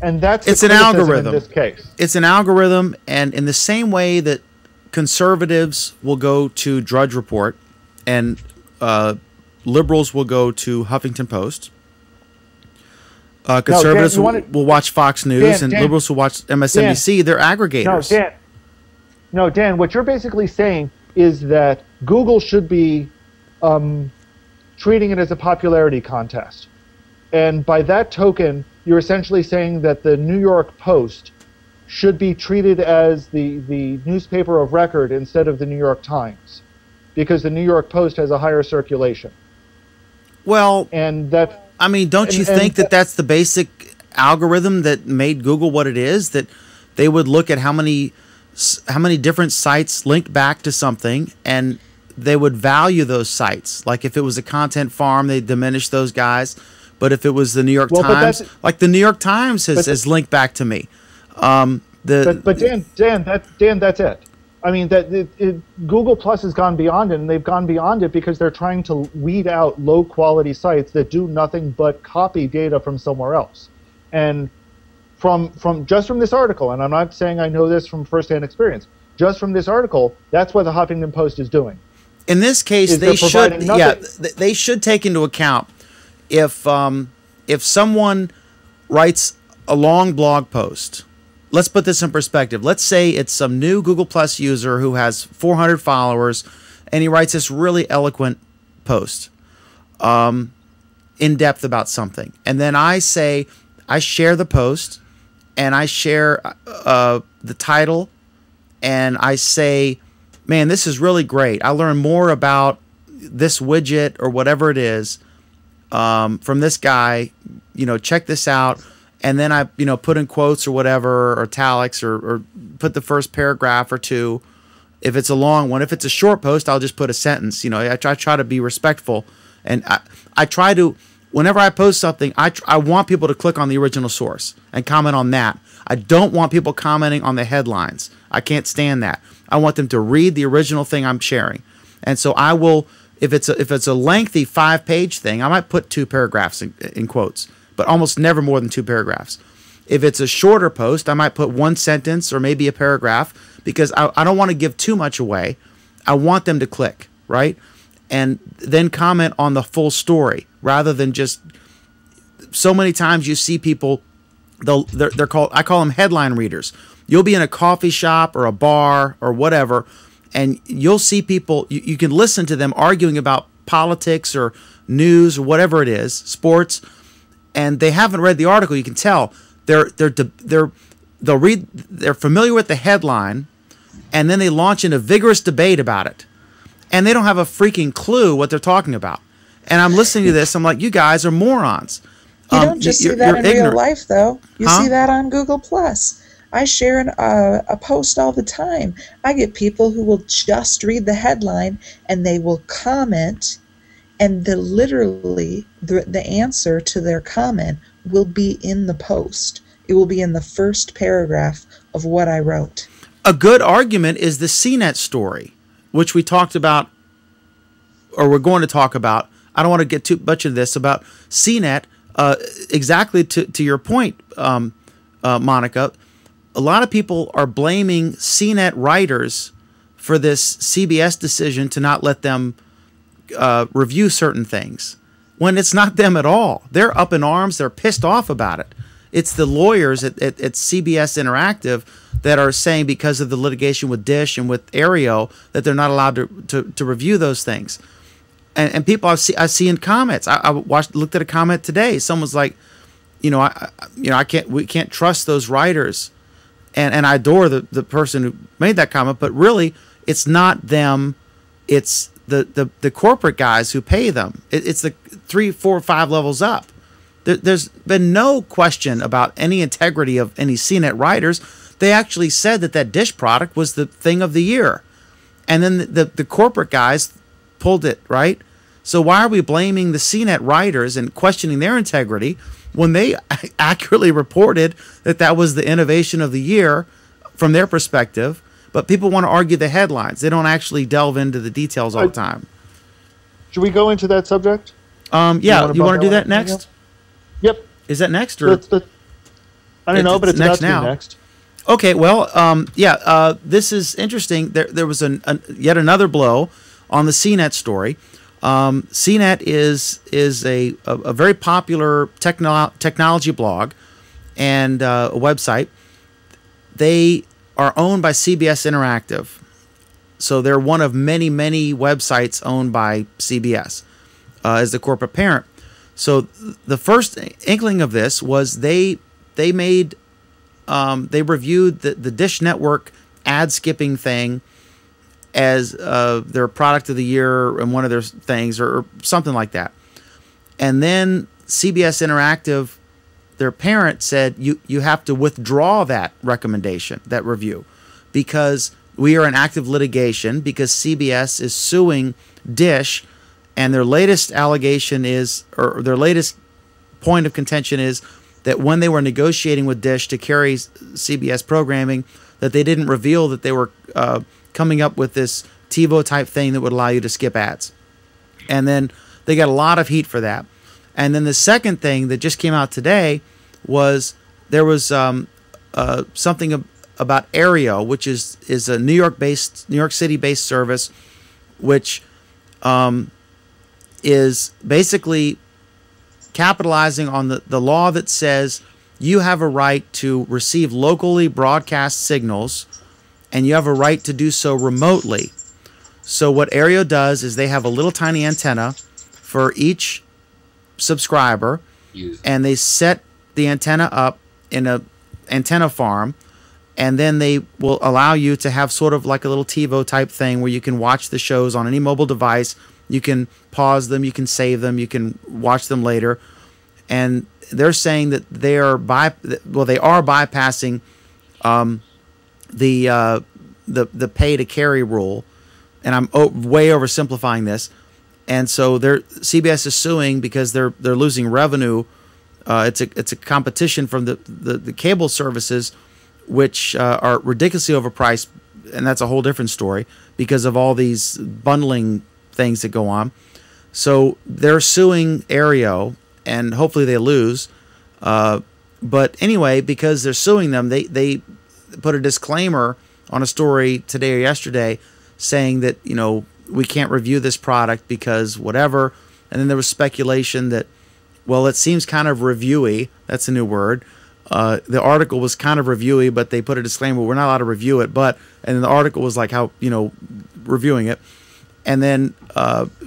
and that's it's an algorithm in this case. It's an algorithm, and in the same way that conservatives will go to Drudge Report and liberals will go to Huffington Post, conservatives will watch Fox News, and liberals will watch MSNBC. They're aggregators. Dan, what you're basically saying is that Google should be treating it as a popularity contest. And by that token, you're essentially saying that the New York Post should be treated as the newspaper of record instead of the New York Times, because the New York Post has a higher circulation. Well, and that, I mean, don't you think that that's the basic algorithm that made Google what it is? That they would look at how many different sites linked back to something, and they would value those sites. Like if it was a content farm, they'd diminish those guys. But if it was the New York Times, like the New York Times has linked back to me. Dan, that's it. I mean, Google Plus has gone beyond it, and they've gone beyond it because they're trying to weed out low-quality sites that do nothing but copy data from somewhere else. And from this article, and I'm not saying I know this from firsthand experience, just from this article, that's what the Huffington Post is doing. In this case, they should take into account if someone writes a long blog post. Let's put this in perspective. Let's say it's some new Google Plus user who has 400 followers, and he writes this really eloquent post, in depth about something. And then I share the post, and I share the title, and I say, man, this is really great. I learned more about this widget or whatever it is from this guy. Check this out. And then I, put in quotes or whatever, or italics, or put the first paragraph or two. If it's a long one, if it's a short post, I'll just put a sentence. I try to be respectful, and I try to, whenever I post something, I want people to click on the original source and comment on that. I don't want people commenting on the headlines. I can't stand that. I want them to read the original thing I'm sharing, and so I will. If it's a lengthy 5-page thing, I might put 2 paragraphs in quotes, but almost never more than 2 paragraphs. If it's a shorter post, I might put 1 sentence or maybe a paragraph, because I don't want to give too much away. I want them to click, right? And then comment on the full story, rather than just, so many times you see people, they're called, I call them headline readers. You'll be in a coffee shop or a bar or whatever, and you'll see people, you can listen to them arguing about politics or news or whatever it is, sports, and they haven't read the article. You can tell they're familiar with the headline, and then they launch in a vigorous debate about it, and they don't have a freaking clue what they're talking about. And I'm listening to this, I'm like, you guys are morons. You don't just see that in real life, though. You see that on Google Plus. I share a post all the time. I get people who will just read the headline, and they will comment, and literally the answer to their comment will be in the post. It will be in the first paragraph of what I wrote. A good argument is the CNET story, which we talked about, or we're going to talk about. I don't want to get too much into this, about CNET. Exactly to your point, Monica. A lot of people are blaming CNET writers for this CBS decision to not let them review certain things, when it's not them at all. They're up in arms. They're pissed off about it. It's the lawyers at CBS Interactive that are saying, because of the litigation with Dish and with Aereo, that they're not allowed to review those things. And people I see in comments. I looked at a comment today. Someone's like, we can't trust those writers, and I adore the person who made that comment, but really it's not them, it's the corporate guys who pay them. It's the 3, 4, 5 levels up. There's been no question about any integrity of any CNET writers. They actually said that Dish product was the thing of the year, and then the corporate guys pulled it, right? So why are we blaming the CNET writers and questioning their integrity when they accurately reported that was the innovation of the year from their perspective? But people want to argue the headlines. They don't actually delve into the details all the time. Should we go into that subject? Yeah, you want to do that next? Yep. Is that next? Or I don't know, but it's next about to now. be next. Okay, well, this is interesting. There was yet another blow on the CNET story. CNET is a very popular technology blog and a website. They are owned by CBS Interactive. So they're one of many, many websites owned by CBS as the corporate parent. So the first inkling of this was they reviewed the Dish Network ad skipping thing as their product of the year and one of their things or something like that. And then CBS Interactive, their parent, said you have to withdraw that recommendation, that review, because we are in active litigation because CBS is suing Dish, and their latest allegation is, or their latest point of contention is, that when they were negotiating with Dish to carry CBS programming, that they didn't reveal that they were coming up with this TiVo type thing that would allow you to skip ads. And then they got a lot of heat for that. And then the second thing that just came out today was there was something about Aereo, which is a New York City based service, which is basically capitalizing on the law that says you have a right to receive locally broadcast signals, and you have a right to do so remotely. So what Aereo does is they have a little tiny antenna for each subscriber, and they set the antenna up in a antenna farm, and then they will allow you to have sort of like a little TiVo type thing where you can watch the shows on any mobile device. You can pause them, you can save them, you can watch them later. And they're saying that they are bypassing the pay to carry rule, and I'm way oversimplifying this. And so CBS is suing because they're losing revenue. It's a competition from the cable services, which are ridiculously overpriced, and that's a whole different story because of all these bundling things that go on. So they're suing Aereo, and hopefully they lose. But anyway, because they're suing them, they put a disclaimer on a story today or yesterday saying that, we can't review this product because whatever. And then there was speculation that, well, it seems kind of reviewy. That's a new word. The article was kind of reviewy, but they put a disclaimer, we're not allowed to review it. And then the article was like how, reviewing it. And then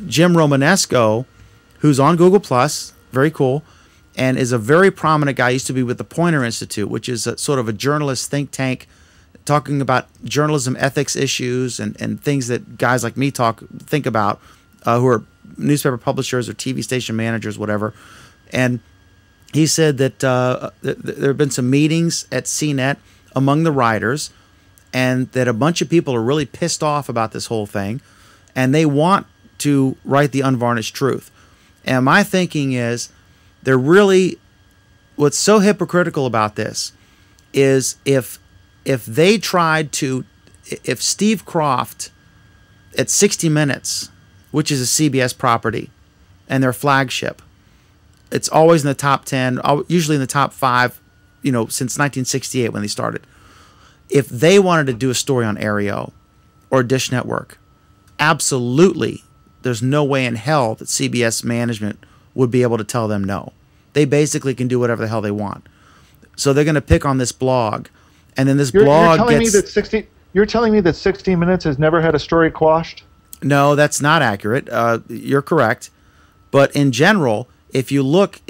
Jim Romanesco, who's on Google+, very cool, and is a very prominent guy, used to be with the Poynter Institute, which is sort of a journalist think tank talking about journalism ethics issues and things that guys like me think about, who are newspaper publishers or TV station managers, whatever. And he said that there have been some meetings at CNET among the writers, and that a bunch of people are really pissed off about this whole thing, and they want to write the unvarnished truth. And my thinking is, what's so hypocritical about this is if Steve Croft at 60 Minutes, which is a CBS property and their flagship, it's always in the top 10, usually in the top 5, since 1968 when they started. If they wanted to do a story on Aereo or Dish Network, absolutely, there's no way in hell that CBS management would be able to tell them no. They basically can do whatever the hell they want. So they're going to pick on this blog, and then this blog You're telling me that 60 Minutes has never had a story quashed? No, that's not accurate. You're correct. But in general, if you look,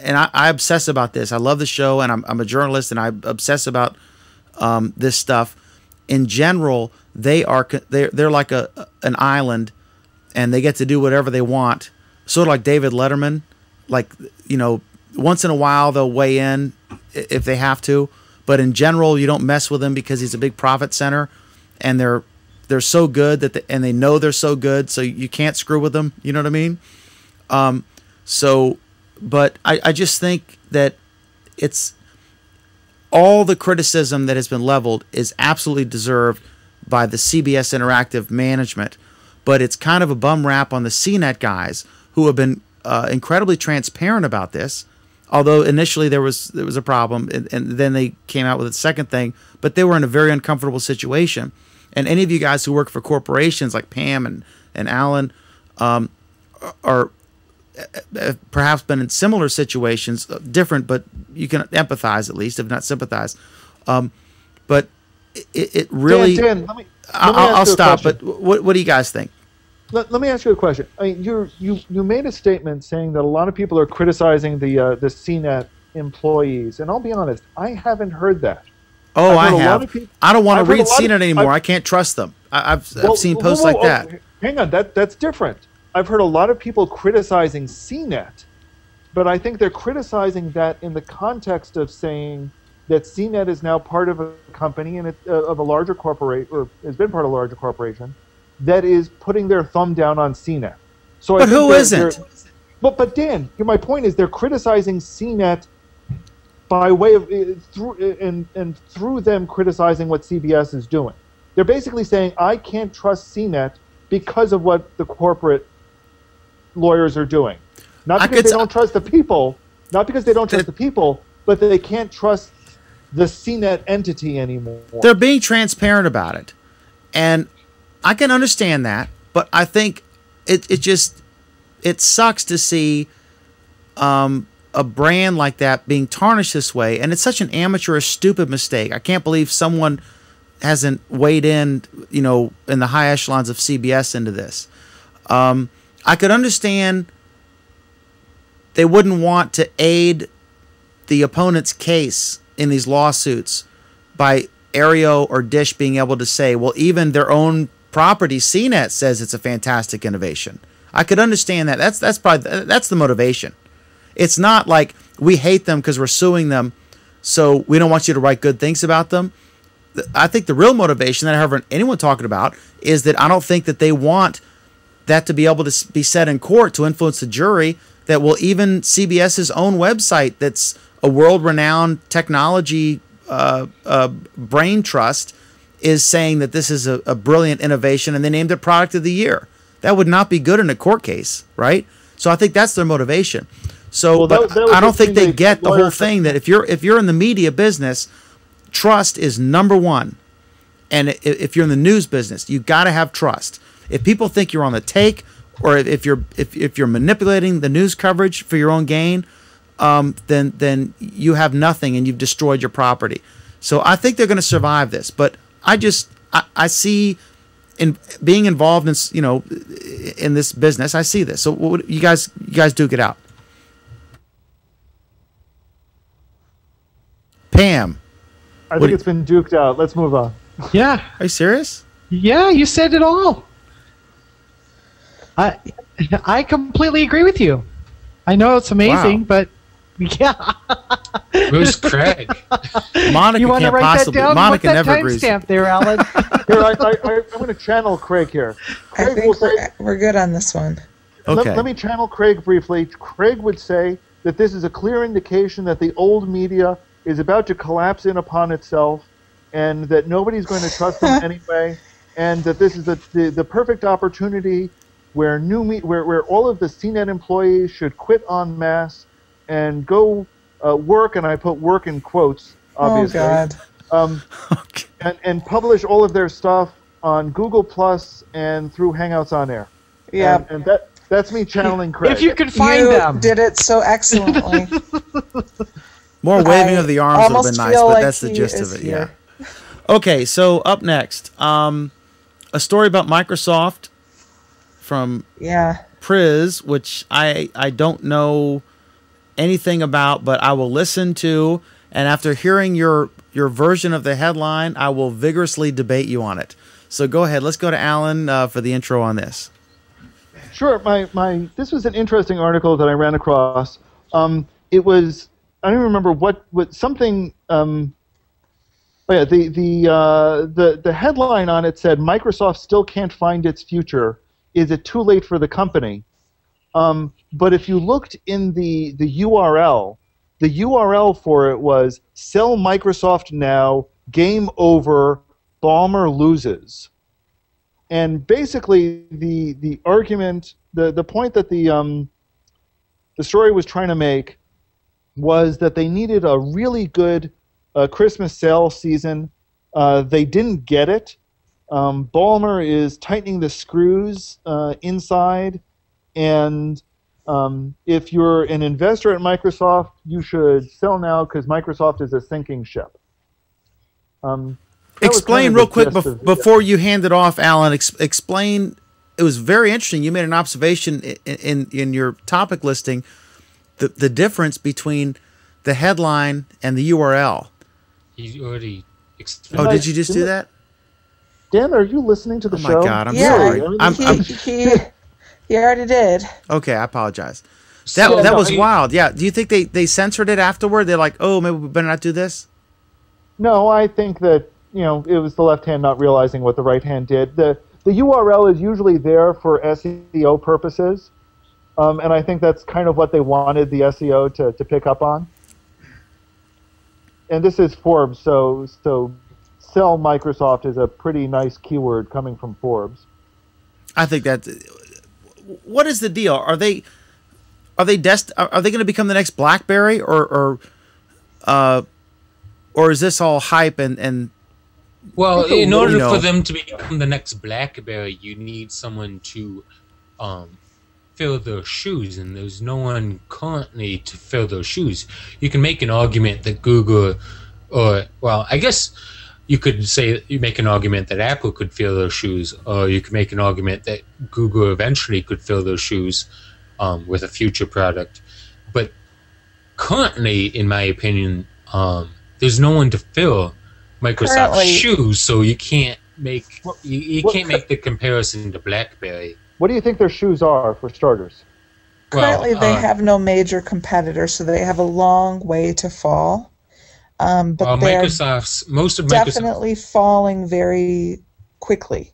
and I obsess about this. I love the show, and I'm a journalist, and I obsess about this stuff. In general, they're like an island, and they get to do whatever they want. Sort of like David Letterman, like, you know, once in a while they'll weigh in if they have to, but in general you don't mess with him because he's a big profit center, and they're so good and they know they're so good, so you can't screw with them. You know what I mean? But I just think that it's all the criticism that has been leveled is absolutely deserved by the CBS Interactive management, but it's kind of a bum rap on the CNET guys who have been incredibly transparent about this. Although initially there was a problem, and then they came out with a second thing, but they were in a very uncomfortable situation. And any of you guys who work for corporations like Pam and Alan are perhaps been in similar situations, different, but you can empathize at least, if not sympathize. But it really... Dan, I'll stop, but what do you guys think? Let me ask you a question. I mean, you made a statement saying that a lot of people are criticizing the CNET employees, and I'll be honest, I haven't heard that. Oh, I have. I don't want to read CNET anymore. I can't trust them. I've seen posts like that. Hang on, that's different. I've heard a lot of people criticizing CNET, but I think they're criticizing that in the context of saying that CNET is now part of a company and of a larger corporation, or has been part of a larger corporation, that is putting their thumb down on CNET. So but who isn't? But Dan, my point is they're criticizing CNET by way of through them criticizing what CBS is doing. They're basically saying I can't trust CNET because of what the corporate lawyers are doing. Not because they don't trust the people, but they can't trust the CNET entity anymore. They're being transparent about it, and I can understand that, but I think it sucks to see a brand like that being tarnished this way, and it's such an amateurish, stupid mistake. I can't believe someone hasn't weighed in, you know, in the high echelons of CBS into this. I could understand they wouldn't want to aid the opponent's case in these lawsuits by Aereo or Dish being able to say, well, even their own property, CNET, says it's a fantastic innovation. I could understand that. That's the motivation. It's not like we hate them because we're suing them, so we don't want you to write good things about them. I think the real motivation that I haven't heard anyone talking about is that I don't think that they want that to be able to be said in court to influence the jury, that will even CBS's own website, that's a world-renowned technology brain trust, is saying that this is a brilliant innovation, and they named it Product of the Year. That would not be good in a court case, right? So I think that's their motivation. So, well, but I don't think they get the whole thing, that if you're in the media business, trust is number one. And if you're in the news business, you got to have trust. If people think you're on the take, or if you're manipulating the news coverage for your own gain, then you have nothing and you've destroyed your property. So I think they're going to survive this. But I see, in being involved in, you know, in this business, I see this. So what, you guys duke it out. Pam, I think it's been duked out. Let's move on. Yeah. Are you serious? Yeah, you said it all. I completely agree with you. I know it's amazing, but yeah. Who's Craig? Monica you want to can't write possibly. that down? Monica Put that never agrees. timestamp there, Alan. Here, I'm going to channel Craig here. Craig I think we're good on this one. Okay. Let me channel Craig briefly. Craig would say that this is a clear indication that the old media is about to collapse in upon itself, and that nobody's going to trust them anyway, and that this is the perfect opportunity where where all of the CNET employees should quit en masse and go work, and I put work in quotes, obviously. Oh, God. And publish all of their stuff on Google Plus and through Hangouts on Air. Yeah. And that's me channeling Craig. If you can find them. Did it so excellently. More waving of the arms would have been nice, but like that's the gist of it. here. Yeah. Okay, so up next, a story about Microsoft from Priz, which I don't know anything about, but I will listen to, and after hearing your version of the headline, I will vigorously debate you on it. So go ahead. Let's go to Alan for the intro on this. Sure. This was an interesting article that I ran across. It was, I don't remember what something. The headline on it said Microsoft still can't find its future. Is it too late for the company? But if you looked in the URL, the URL for it was "Sell Microsoft now, game over, Ballmer loses." And basically, the argument, the point that the story was trying to make was that they needed a really good Christmas sale season. They didn't get it. Ballmer is tightening the screws inside, and if you're an investor at Microsoft, you should sell now because Microsoft is a sinking ship. Explain real quick before you hand it off, Alan. Explain. It was very interesting. You made an observation in your topic listing, the difference between the headline and the URL. He already explained. Oh, did you just do that? Dan, are you listening to the show? Oh my God, I'm sorry. He already did. Okay, I apologize. That was wild. Yeah. Do you think they censored it afterward? They're like, oh, maybe we better not do this? No, I think that it was the left hand not realizing what the right hand did. The URL is usually there for SEO purposes, and I think that's kind of what they wanted the SEO to pick up on. And this is Forbes, so sell Microsoft is a pretty nice keyword coming from Forbes. I think that. What is the deal? Are they going to become the next BlackBerry, or is this all hype and well, in order for them to become the next BlackBerry, you need someone to fill their shoes, and there's no one currently to fill those shoes. You can make an argument that Google, I guess you could say you make an argument that Apple could fill those shoes, or you could make an argument that Google eventually could fill those shoes with a future product. But currently, in my opinion, there's no one to fill Microsoft's shoes, so you can't make can't make the comparison to BlackBerry. What do you think their shoes are, for starters? Currently, they have no major competitor, so they have a long way to fall. But they're definitely falling very quickly.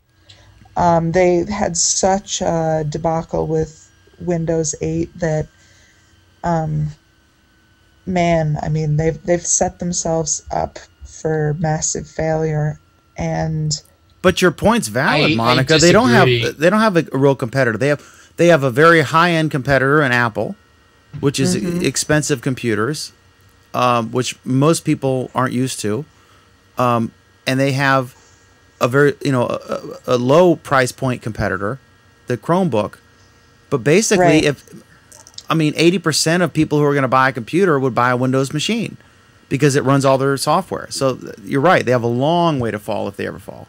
They had such a debacle with Windows 8 that, they've set themselves up for massive failure. But your point's valid, Monica. They don't have a real competitor. They have a very high-end competitor in Apple, which is expensive computers, which most people aren't used to, and they have a very a low price point competitor, the Chromebook. But basically, 80% of people who are going to buy a computer would buy a Windows machine because it runs all their software. So you're right; they have a long way to fall if they ever fall.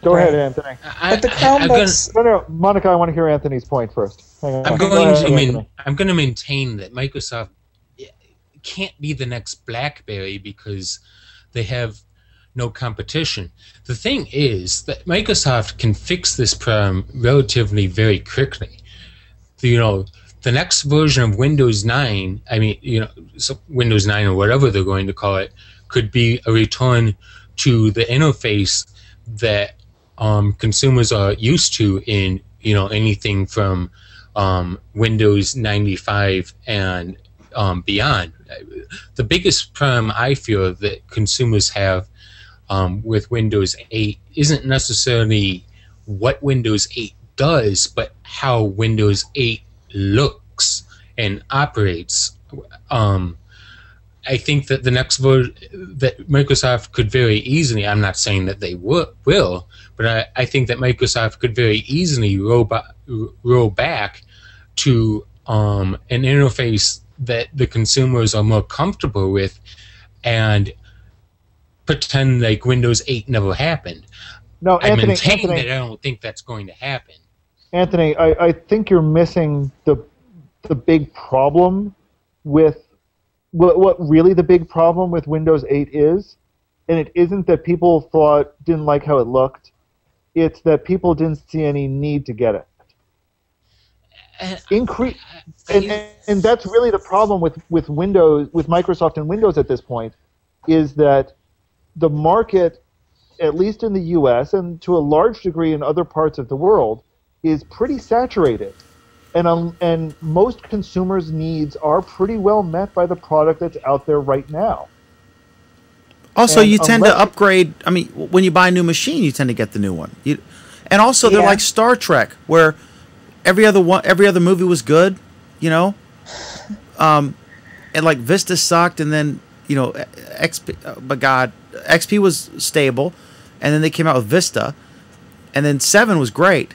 Go ahead, Anthony. But the Chromebooks. No, Monica, I want to hear Anthony's point first. I'm going to maintain that Microsoft can't be the next BlackBerry because they have no competition. The thing is that Microsoft can fix this problem relatively very quickly. The next version of Windows 9, Windows 9 or whatever they're going to call it, could be a return to the interface that consumers are used to in anything from Windows 95 and beyond. The biggest problem I feel that consumers have with Windows 8 isn't necessarily what Windows 8 does, but how Windows 8 looks and operates. I think that the next version that Microsoft could very easily, I'm not saying that they will, but I think that Microsoft could very easily roll back to an interface that the consumers are more comfortable with and pretend like Windows 8 never happened. No, I maintain that I don't think that's going to happen. Anthony, I think you're missing the big problem with what really the big problem with Windows 8 is, and it isn't that people didn't like how it looked, it's that people didn't see any need to get it. And that's really the problem with Windows, with Microsoft and Windows at this point, is that the market, at least in the US and to a large degree in other parts of the world, is pretty saturated. And most consumers' needs are pretty well met by the product that's out there right now. Also, you tend to upgrade. I mean, when you buy a new machine, you tend to get the new one. And also, they're like Star Trek, where every other movie was good, you know, and like Vista sucked, and then XP was stable, and then they came out with Vista, and then 7 was great.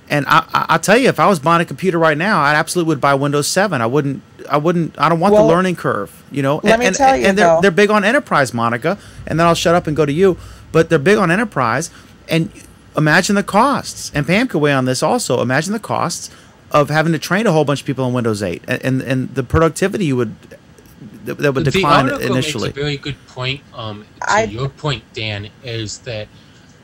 And I'll tell you, if I was buying a computer right now, I absolutely would buy Windows 7. I don't want the learning curve, you know. Let me tell you, and they're big on enterprise, Monica. And then I'll shut up and go to you. But they're big on enterprise. And imagine the costs. And Pam could weigh on this also. Imagine the costs of having to train a whole bunch of people on Windows 8, and the productivity that would decline initially. Makes a very good point. To your point, Dan, is that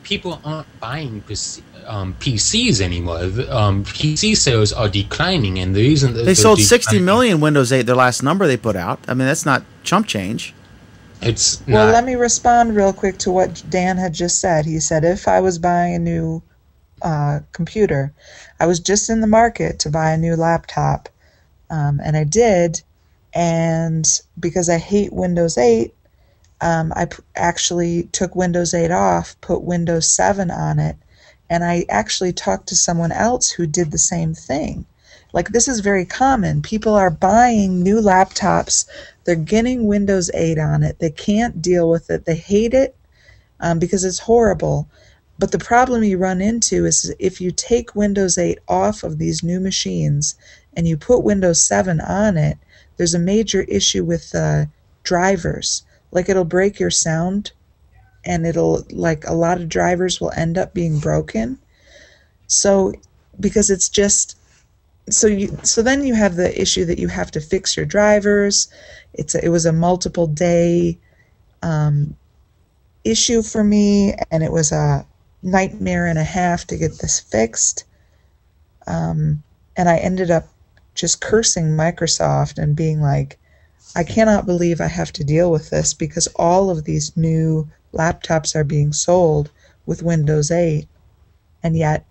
people aren't buying PCs anymore. PC sales are declining, and the reason they sold 60 million Windows 8, their last number they put out. I mean, that's not chump change. It's not. Well, let me respond real quick to what Dan had just said. He said, if I was buying a new computer, I was just in the market to buy a new laptop, and I did, and because I hate Windows 8, I actually took Windows 8 off, put Windows 7 on it, and I actually talked to someone else who did the same thing. Like, this is very common. People are buying new laptops. They're getting Windows 8 on it. They can't deal with it. They hate it because it's horrible. But the problem you run into is if you take Windows 8 off of these new machines and you put Windows 7 on it, there's a major issue with drivers. Like, it'll break your sound, and it'll, like, a lot of drivers will end up being broken. So, because it's just, so then you have the issue that you have to fix your drivers. It was a multiple day issue for me, and it was a nightmare and a half to get this fixed. And I ended up just cursing Microsoft and being like, I cannot believe I have to deal with this because all of these new laptops are being sold with Windows 8, and yet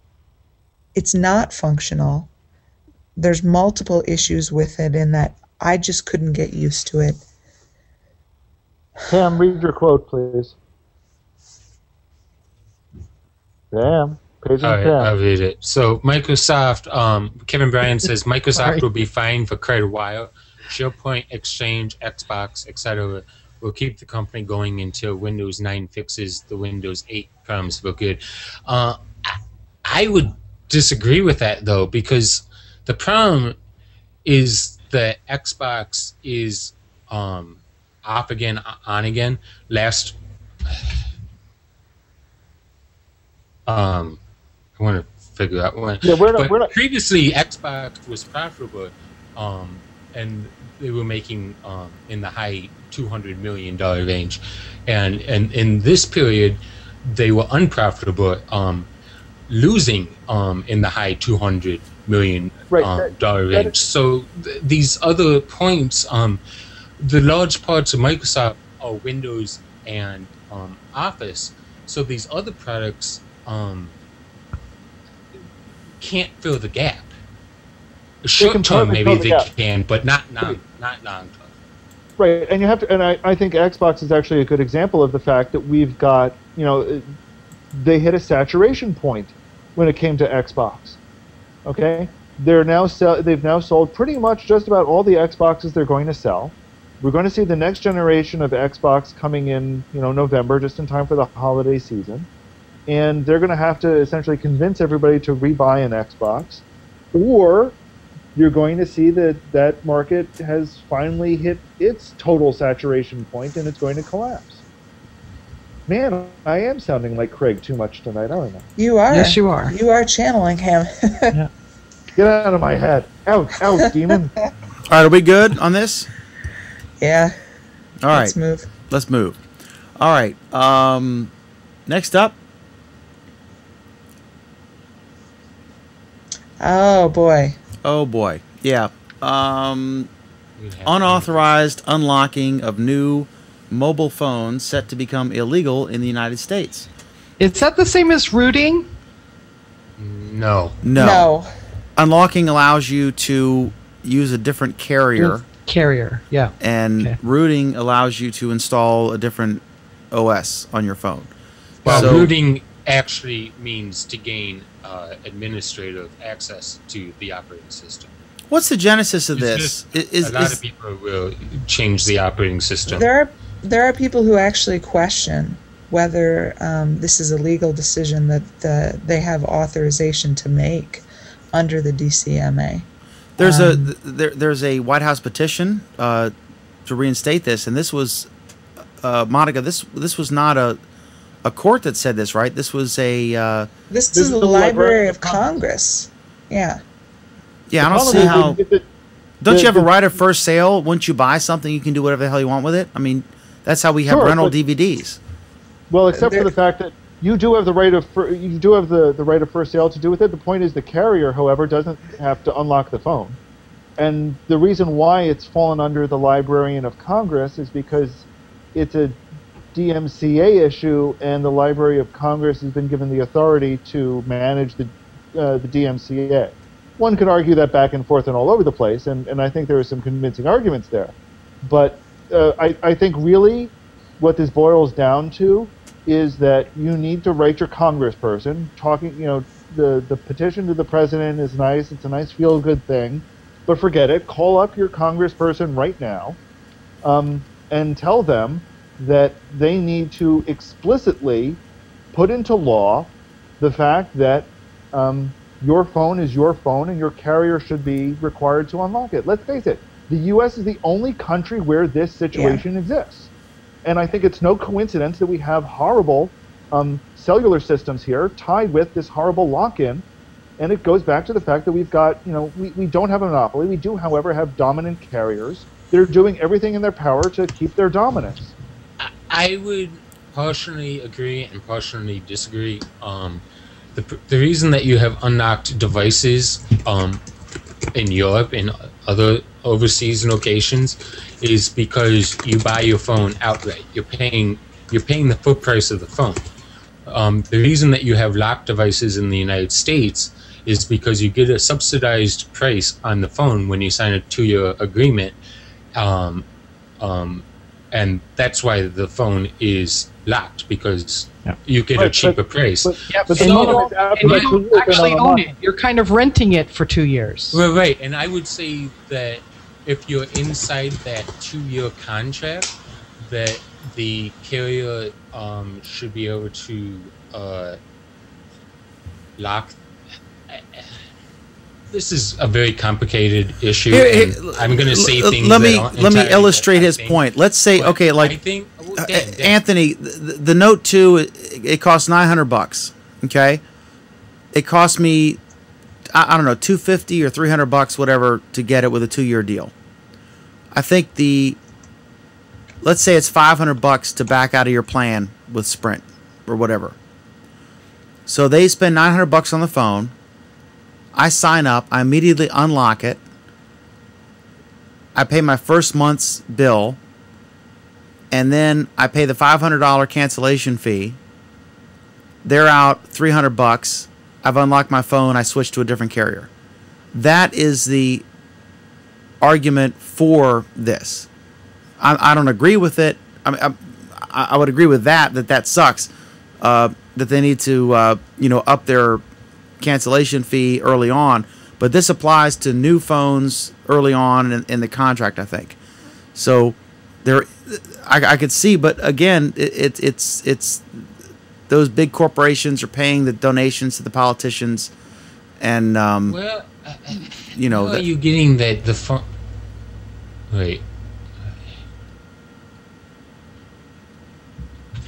it's not functional. There's multiple issues with it in that I just couldn't get used to it. Pam, read your quote, please. Pam. All right, I'll read it. So Microsoft, Kevin Bryan says Microsoft will be fine for quite a while. SharePoint, Exchange, Xbox, etc. will keep the company going until Windows 9 fixes the Windows 8 problems for good. I would disagree with that, though, because the problem is that Xbox is off again, on again. I want to figure out when. Yeah, we're not. Previously, Xbox was profitable, and they were making in the high $200 million range, and in this period, they were unprofitable, losing in the high $200 million range. So these other points, the large parts of Microsoft are Windows and Office. So these other products can't fill the gap. Short term, maybe they can, but not long term. Right, and you have to, and I think Xbox is actually a good example of the fact that we've got, they hit a saturation point when it came to Xbox. Okay, they've now sold pretty much just about all the Xboxes they're going to sell. We're going to see the next generation of Xbox coming in, November, just in time for the holiday season, and they're going to have to essentially convince everybody to rebuy an Xbox, or you're going to see that market has finally hit its total saturation point and it's going to collapse. Man, I am sounding like Craig too much tonight, aren't I? You are. Yes, you are. You are channeling him. Yeah. Get out of my head. Out, demon. All right, are we good on this? Yeah. All right. Let's move. Let's move. All right. Next up. Oh boy. Oh boy. Yeah. Unauthorized unlocking of new mobile phones set to become illegal in the United States. Is that the same as rooting? No. No. Unlocking allows you to use a different carrier. Carrier, yeah. And rooting allows you to install a different OS on your phone. Well, rooting actually means to gain administrative access to the operating system. What's the genesis of this? A lot of people will change the operating system. There are people who actually question whether this is a legal decision that they have authorization to make under the DCMA. There's a White House petition to reinstate this, and this was Monica. This was not a court that said this, right? This was a this is the Library of Congress. Yeah. Yeah, I don't see how. Don't you have a right of first sale? Once you buy something, you can do whatever the hell you want with it. I mean, that's how we have rental DVDs. Well, except for the fact that you do have the right of the right of first sale to do with it. The point is, the carrier, however, doesn't have to unlock the phone. And the reason why it's fallen under the Librarian of Congress is because it's a DMCA issue, and the Library of Congress has been given the authority to manage the DMCA. One could argue that back and forth and all over the place, and I think there are some convincing arguments there. But I think really what this boils down to is that you need to write your congressperson. The petition to the president is nice. It's a nice feel-good thing. But forget it. Call up your congressperson right now and tell them that they need to explicitly put into law the fact that your phone is your phone and your carrier should be required to unlock it. Let's face it, the U.S. is the only country where this situation exists. And I think it's no coincidence that we have horrible cellular systems here tied with this horrible lock-in. And it goes back to the fact that we've got, we don't have a monopoly. We do, however, have dominant carriers. They're doing everything in their power to keep their dominance. I would partially agree and partially disagree. The reason that you have unlocked devices in Europe and other overseas locations is because you buy your phone outright. You're paying the full price of the phone. The reason that you have locked devices in the United States is because you get a subsidized price on the phone when you sign a 2-year agreement, and that's why the phone is locked, because you get a cheaper price. But you actually own it. You're kind of renting it for 2 years. Well, right, and I would say that if you're inside that 2-year contract, that the carrier should be able to lock. This is a very complicated issue. I'm going to say things. Let me illustrate his point. Let's say, okay, like Anthony, the Note 2, it costs $900. Okay, it cost me, I don't know, $250 or $300, whatever, to get it with a 2-year deal. I think let's say it's $500 to back out of your plan with Sprint or whatever. So they spend $900 on the phone. I sign up. I immediately unlock it. I pay my first month's bill, and then I pay the $500 cancellation fee. They're out $300. I've unlocked my phone. I switch to a different carrier. That is the argument for this. I don't agree with it. I would agree with that sucks. That they need to up their cancellation fee early on, but this applies to new phones early on in the contract, I think. So I could see, but again, it's those big corporations are paying the donations to the politicians, and are you getting that the phone? Wait.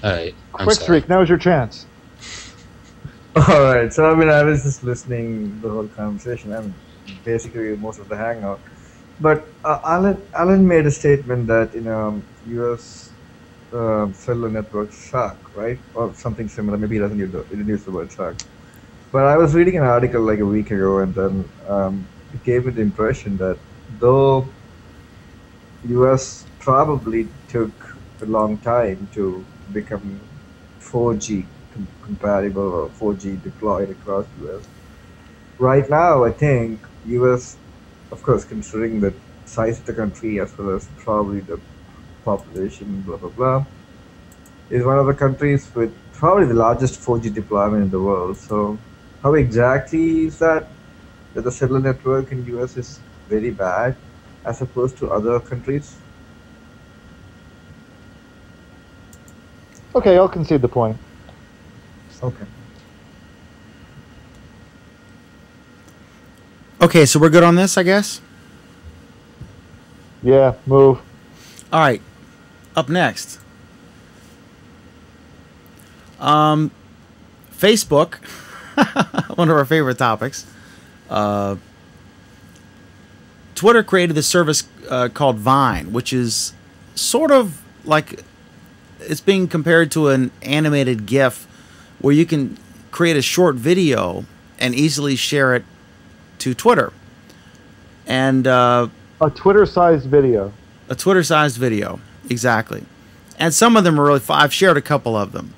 All right. Quick, Sreek, now's your chance. All right. So I was just listening the whole conversation. Basically most of the hangout. But Alan made a statement that U.S. cellular networks suck, right, or something similar. Maybe he doesn't use the word suck. But I was reading an article like a week ago, and then it gave me the impression that though U.S. probably took a long time to become 4G compatible or 4G deployed across U.S. Right now, I think U.S., of course, considering the size of the country as well as probably the population, blah, blah, blah, is one of the countries with probably the largest 4G deployment in the world. So how exactly is that the cellular network in U.S. is very bad as opposed to other countries? Okay, I'll concede the point. Okay. Okay, so we're good on this, I guess? Yeah, move. All right. Up next. Facebook, one of our favorite topics. Twitter created this service called Vine, which is sort of like, it's being compared to an animated GIF where you can create a short video and easily share it to Twitter. And a Twitter-sized video. A Twitter-sized video, exactly. And some of them are really fun. I've shared a couple of them.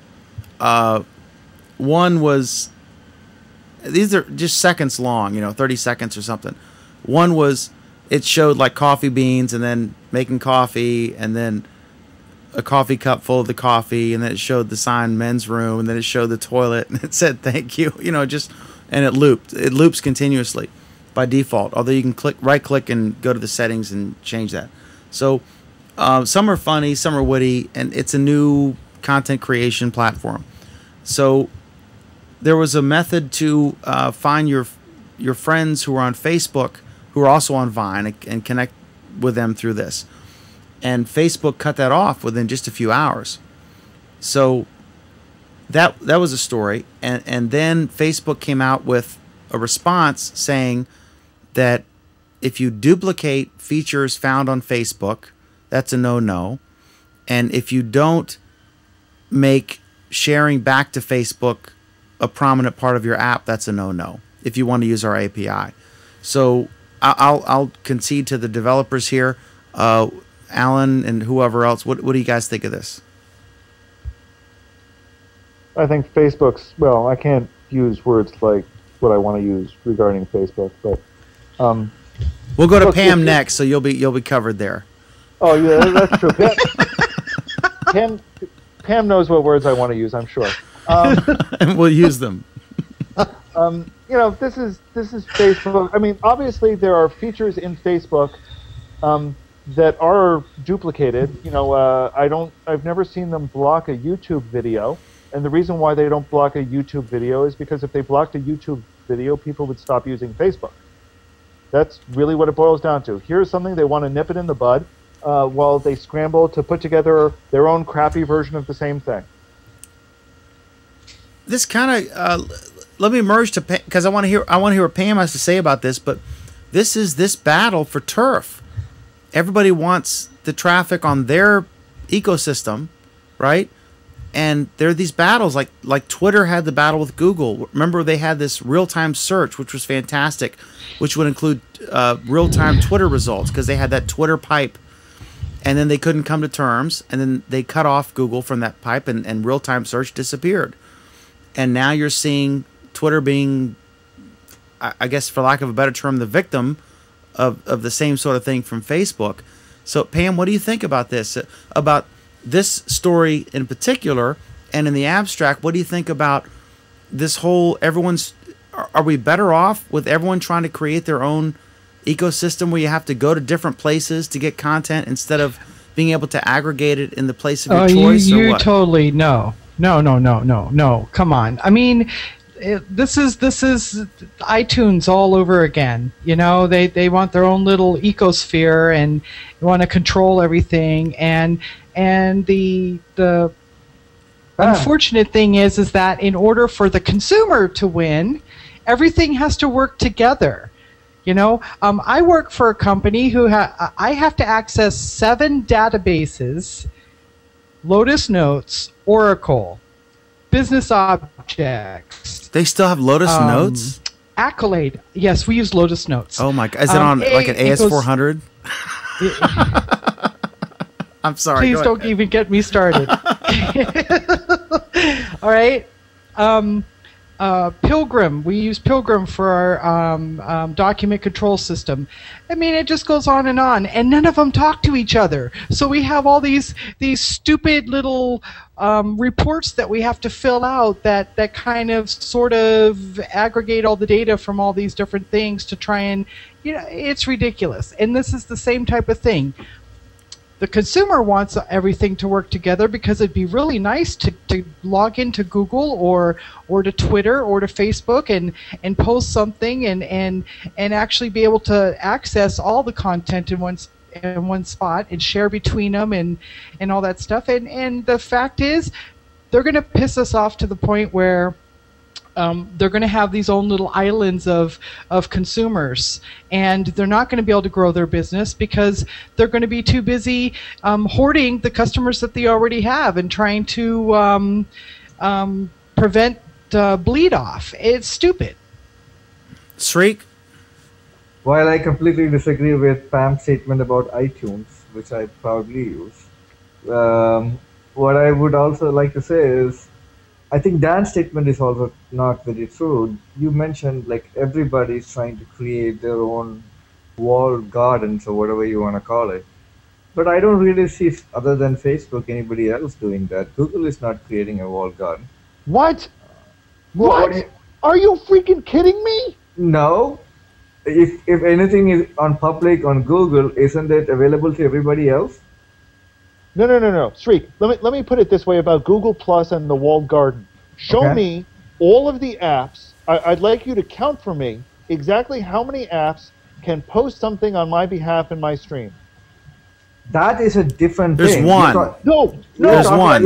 One was, these are just seconds long, 30 seconds or something. One was, it showed like coffee beans and then making coffee and then a coffee cup full of the coffee, and then it showed the sign men's room, and then it showed the toilet, and it said thank you, and it looped. It loops continuously by default, although you can right click and go to the settings and change that. So some are funny, some are witty, and it's a new content creation platform. So there was a method to find your friends who are on Facebook who are also on Vine and connect with them through this. And Facebook cut that off within just a few hours. So that was a story. And then Facebook came out with a response saying that if you duplicate features found on Facebook, that's a no-no. And if you don't make sharing back to Facebook a prominent part of your app, that's a no-no if you want to use our API. So I'll concede to the developers here. Alan and whoever else, what do you guys think of this? I think Facebook's, well, I can't use words like what I want to use regarding Facebook, but we'll go to Pam next, so you'll be covered there. Oh yeah, that's true. Pam knows what words I want to use, I'm sure. And we'll use them. This is Facebook. I mean, obviously there are features in Facebook that are duplicated. I've never seen them block a YouTube video, and the reason why they don't block a YouTube video is because if they blocked a YouTube video, people would stop using Facebook. That's really what it boils down to. Here's something they want to nip it in the bud while they scramble to put together their own crappy version of the same thing. This kind of let me merge to because I want to hear what Pam has to say about this. But this is this battle for turf. Everybody wants the traffic on their ecosystem, right? And there are these battles, like Twitter had the battle with Google. Remember, they had this real-time search, which was fantastic, which would include real-time Twitter results because they had that Twitter pipe. And then they couldn't come to terms, and then they cut off Google from that pipe, and real-time search disappeared. And now you're seeing Twitter being, I guess for lack of a better term, the victim of the same sort of thing from Facebook. So, Pam, what do you think about this? About this story in particular, and in the abstract, what do you think about this whole, are we better off with everyone trying to create their own ecosystem where you have to go to different places to get content instead of being able to aggregate it in the place of your choice? You totally, no. Come on. I mean, this is iTunes all over again. They want their own little ecosphere and they want to control everything. And the unfortunate thing is that in order for the consumer to win, everything has to work together. I work for a company who I have to access 7 databases: Lotus Notes, Oracle, Business Objects. They still have Lotus Notes? Accolade. Yes, we use Lotus Notes. Oh my God. Is it on like an AS400? I'm sorry. Please don't even get me started. All right. Pilgrim. We use Pilgrim for our document control system. I mean, it just goes on, and none of them talk to each other. So we have all these stupid little reports that we have to fill out that kind of sort of aggregate all the data from all these different things to try and, it's ridiculous. And this is the same type of thing. The consumer wants everything to work together because it'd be really nice to log into Google or to Twitter or to Facebook and post something and actually be able to access all the content in one spot and share between them and all that stuff. And the fact is, they're going to piss us off to the point where they're going to have these own little islands of consumers, and they're not going to be able to grow their business because they're going to be too busy hoarding the customers that they already have and trying to prevent bleed off. It's stupid. Sreek? While I completely disagree with Pam's statement about iTunes, which I proudly use, what I would also like to say is, I think Dan's statement is also not very true. You mentioned like everybody's trying to create their own walled gardens or whatever you want to call it. But I don't really see, other than Facebook, anybody else doing that. Google is not creating a walled garden. What? What? Are you freaking kidding me? No. If anything is on public on Google, isn't it available to everybody else? No. Sreek, let me put it this way about Google Plus and the walled garden. Show me all of the apps. I'd like you to count for me exactly how many apps can post something on my behalf in my stream. That is a different thing. There's one. No. There's one.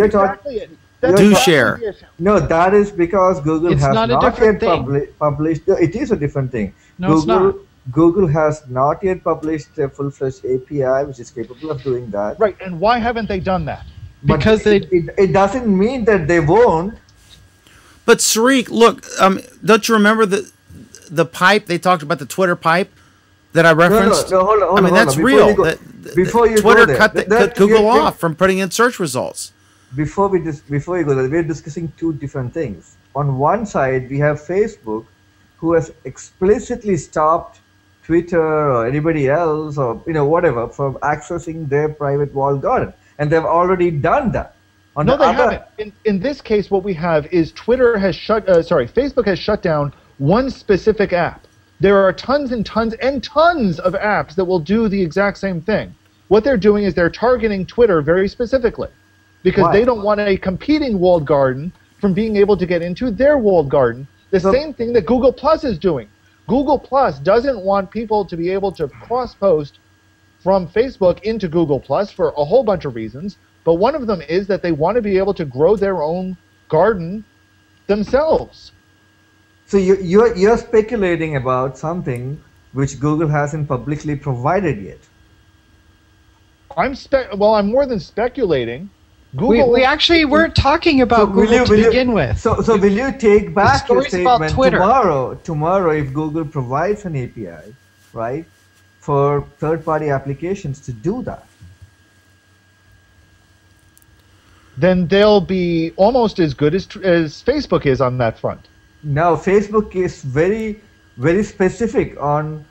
Do share. No, that is because Google has not yet published. It is a different thing. No, it's not. Google has not yet published a full-fledged API which is capable of doing that. Right, and why haven't they done that? Because it doesn't mean that they won't. But Sreek, look, don't you remember the pipe? They talked about the Twitter pipe that I referenced. No, hold on. I mean, that's real. Before you Twitter go there, cut Google off from putting in search results. Before you go there, we're discussing two different things. On one side, we have Facebook, who has explicitly stopped Twitter or anybody else or whatever from accessing their private walled garden, and they've already done that. No, they haven't. In this case, what we have is Facebook has shut down one specific app. There are tons and tons and tons of apps that will do the exact same thing. What they're doing is they're targeting Twitter very specifically because they don't want a competing walled garden from being able to get into their walled garden. The same thing that Google Plus is doing. Google Plus doesn't want people to be able to cross-post from Facebook into Google Plus for a whole bunch of reasons, but one of them is that they want to be able to grow their own garden themselves. So you're speculating about something which Google hasn't publicly provided yet. I'm more than speculating. Google. We actually weren't talking about Google to begin with. So will you take back your statement Twitter. tomorrow if Google provides an API, right, for third-party applications to do that? Then they'll be almost as good as Facebook is on that front. No, Facebook is very, very specific on,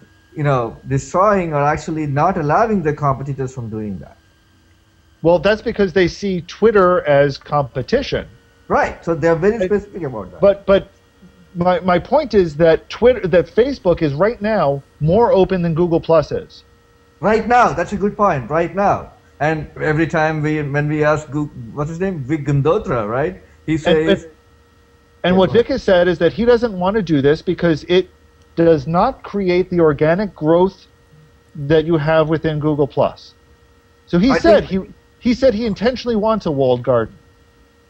destroying or actually not allowing the competitors from doing that. Well, that's because they see Twitter as competition. Right. So they're very specific about that. But my point is that Facebook is right now more open than Google Plus is. Right now, that's a good point. Right now, and every time when we ask Google, what's his name, Vic Gundotra, right? He says. And what Vic has said is that he doesn't want to do this because it does not create the organic growth that you have within Google Plus. So he said he intentionally wants a walled garden.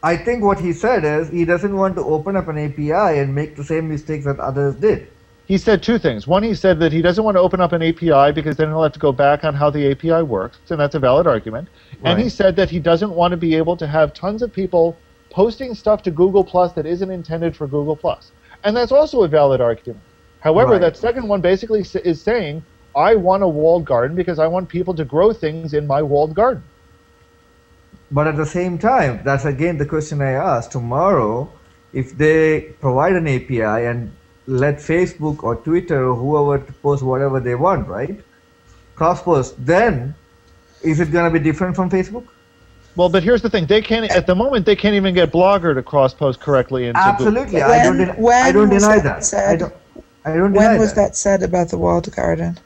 I think what he said is he doesn't want to open up an API and make the same mistakes that others did. he said two things. One, he said that he doesn't want to open up an API because then he'll have to go back on how the API works, and that's a valid argument. Right. And he said that he doesn't want to be able to have tons of people posting stuff to Google Plus that isn't intended for Google Plus. And that's also a valid argument. However, Right. that second one basically is saying, I want a walled garden because I want people to grow things in my walled garden. But at the same time, that's again the question I asked. Tomorrow, if they provide an API and let Facebook or Twitter or whoever to post whatever they want, right? Cross-post, then is it going to be different from Facebook? Well, but here's the thing. They can't, at the moment, they can't even get Blogger to cross-post correctly into Absolutely. Google. I don't deny that. I don't deny When was that said about the walled garden?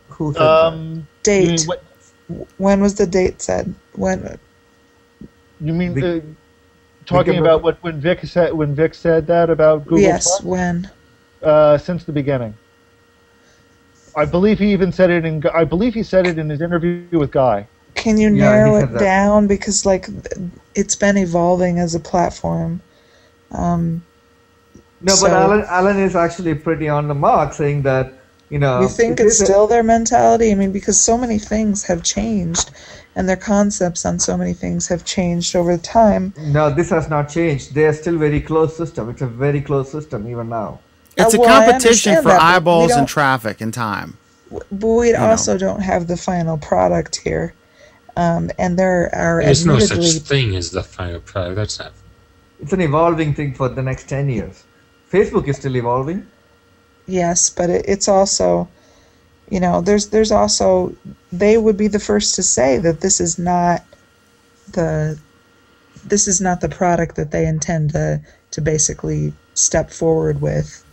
Who said that? Date. When was the date said? When? You mean talking about when Vic said that about Google Yes, Plus? when? Since the beginning. I believe he even said it in his interview with Guy. Can you narrow it down, because like it's been evolving as a platform. No, but Alan is actually pretty on the mark, saying that, you know. You think it's still their mentality? I mean, because so many things have changed, and their concepts on so many things have changed over time. No, this has not changed. They are still very closed system. It's a very closed system even now. It's a competition for eyeballs and traffic and time. But we also don't have the final product here. And there are There's no such thing as the final product. That's not. It's an evolving thing for the next 10 years. Facebook is still evolving. Yes, but it's also, you know, there's also, they would be the first to say that this is not the product that they intend to basically step forward with.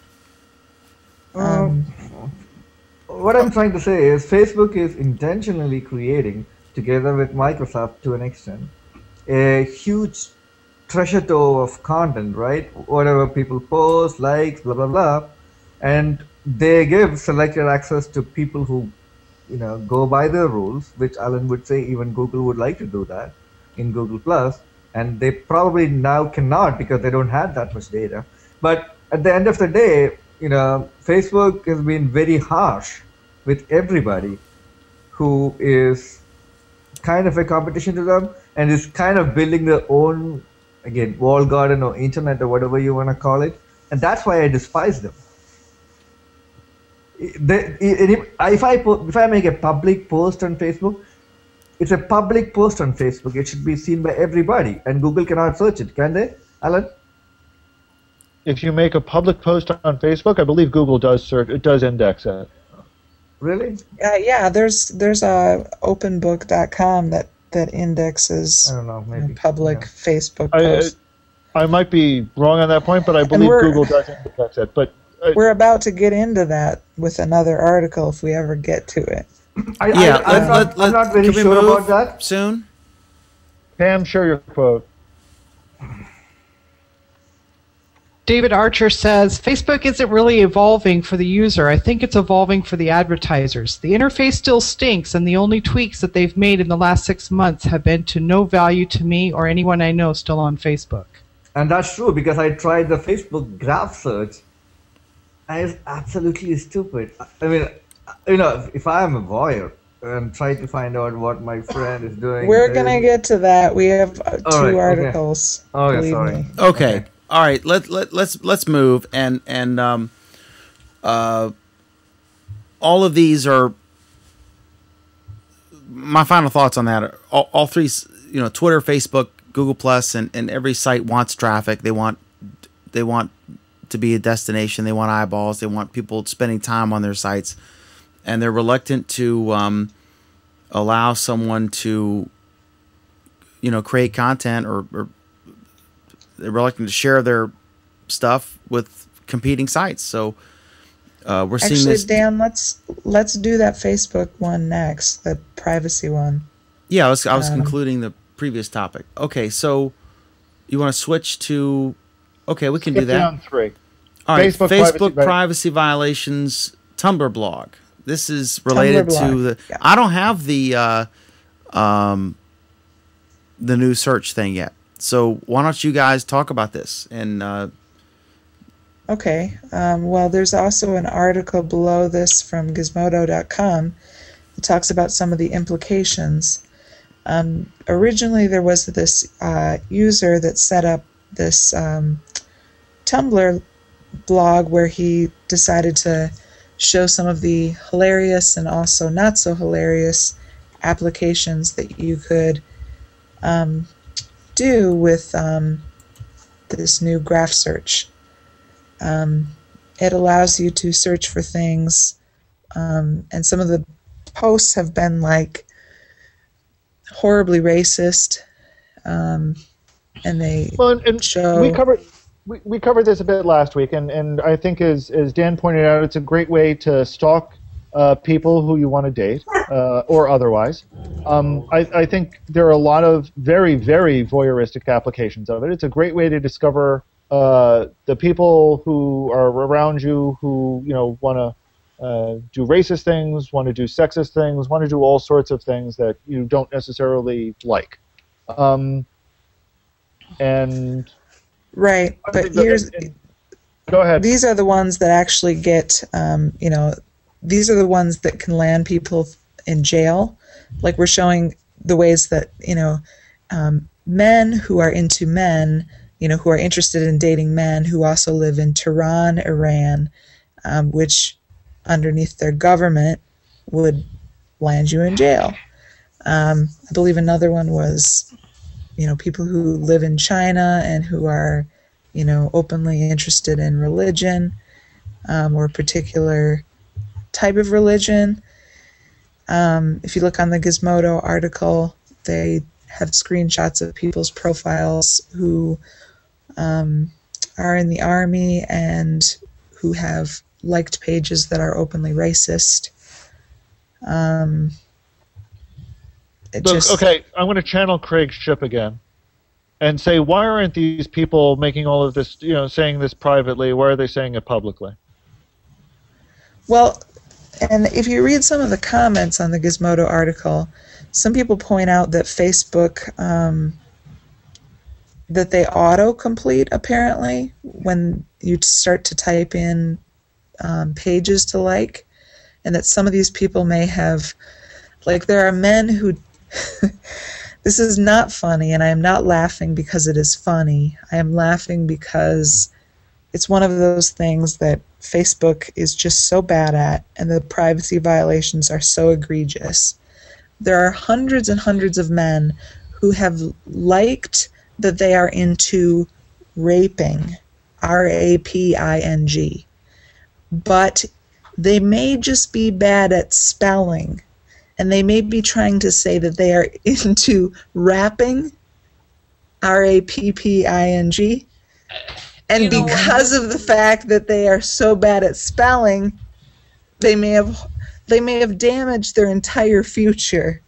What I'm trying to say is Facebook is intentionally creating, together with Microsoft to an extent, a huge treasure trove of content, right? Whatever people post, likes, blah, blah, blah. And they give selected access to people who, you know, go by their rules, which Alan would say even Google would like to do that in Google Plus. And they probably now cannot because they don't have that much data. But at the end of the day, you know, Facebook has been very harsh with everybody who is kind of a competition to them and is kind of building their own, again, walled garden or internet or whatever you want to call it. And that's why I despise them. If I make a public post on Facebook, it's a public post on Facebook. It should be seen by everybody, and Google cannot search it, can they, Alan? If you make a public post on Facebook, I believe Google does search. It does index it. Really? Yeah. There's openbook.com that indexes I don't know, maybe. Public Facebook posts. I might be wrong on that point, but I believe Google does index it. But we're about to get into that with another article if we ever get to it. I'm not very sure about that. Soon? Pam, share your quote. David Archer says, Facebook isn't really evolving for the user. I think it's evolving for the advertisers. The interface still stinks, and the only tweaks that they've made in the last 6 months have been to no value to me or anyone I know still on Facebook. And that's true, because I tried the Facebook graph search, and it's absolutely stupid. I mean, you know, if I am a voyeur and try to find out what my friend is doing... We're going to get to that. We have two articles. Okay. Oh, yeah, sorry. Me. Okay. All right, let's move, and all of these are my final thoughts on that. All three, you know, Twitter, Facebook, Google Plus, and every site wants traffic. They want to be a destination. They want eyeballs. They want people spending time on their sites, and they're reluctant to allow someone to, you know, create content or they're reluctant to share their stuff with competing sites. So we're seeing this. Actually, Dan, let's do that Facebook one next, the privacy one. Yeah, I was concluding the previous topic. Okay, so you want to switch to? Okay, we can do that. Down 3. All right, Facebook privacy violations Tumblr blog. This is related to the. Yeah. I don't have the new search thing yet. So why don't you guys talk about this? And Okay. Well, there's also an article below this from Gizmodo.com that talks about some of the implications. Originally, there was this user that set up this Tumblr blog where he decided to show some of the hilarious and also not so hilarious applications that you could do with this new graph search. It allows you to search for things, and some of the posts have been like horribly racist, and they show. We covered this a bit last week, and I think as Dan pointed out, it's a great way to stalk people who you want to date or otherwise. I think there are a lot of very, very voyeuristic applications of it. It's a great way to discover the people who are around you who want to do racist things, want to do sexist things, want to do all sorts of things that you don't necessarily like. And right, but here's. Go ahead. These are the ones that actually get, these are the ones that can land people in jail. Like we're showing the ways that, men who are into men, who are interested in dating men who also live in Tehran, Iran, which underneath their government would land you in jail. I believe another one was, people who live in China and who are, openly interested in religion or a particular type of religion. If you look on the Gizmodo article, they have screenshots of people's profiles who are in the army and who have liked pages that are openly racist. Okay, I'm going to channel Craig's Shipp again and say, why aren't these people making all of this, saying this privately? Why are they saying it publicly? Well, and if you read some of the comments on the Gizmodo article, some people point out that Facebook, that they auto-complete, apparently, when you start to type in pages to like, and that some of these people may have, like there are men who, this is not funny, and I am not laughing because it is funny. I am laughing because it's one of those things that Facebook is just so bad at, and the privacy violations are so egregious. There are hundreds and hundreds of men who have liked that they are into raping, R-A-P-I-N-G, but they may just be bad at spelling, and they may be trying to say that they are into rapping, R-A-P-P-I-N-G, and because of the fact that they are so bad at spelling, they may have damaged their entire future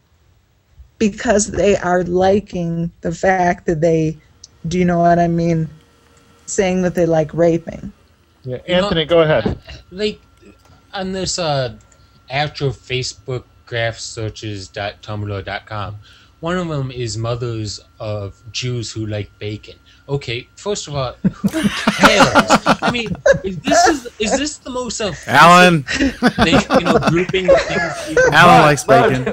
because they are liking the fact that they, do you know what I mean, saying that they like raping. Yeah, Anthony, go ahead. Like on this actual Facebook graph searches.tumblr.com, one of them is mothers of Jews who like bacon. Okay, first of all, who cares? I mean, is this the most Alan thing, grouping of things? Alan likes bacon.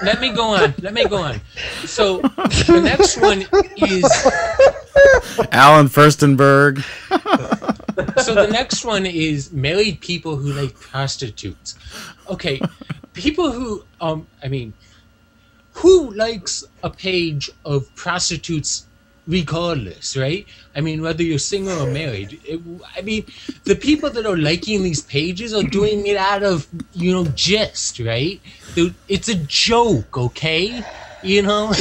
Let me go on. So the next one is Alan Firstenberg. So the next one is married people who like prostitutes. Okay, people who who likes a page of prostitutes regardless, right? I mean, whether you're single or married. The people that are liking these pages are doing it out of, jest, right? It's a joke, okay? People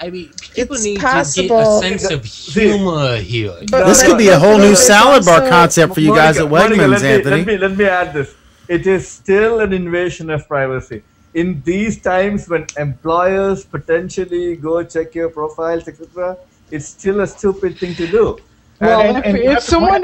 It's need possible. to get a sense of humor here. This could be a whole new salad bar concept for you guys at Wegmans, Anthony. Let me add this. It is still an invasion of privacy. In these times when employers potentially go check your profiles, etc., it's still a stupid thing to do. Well, if someone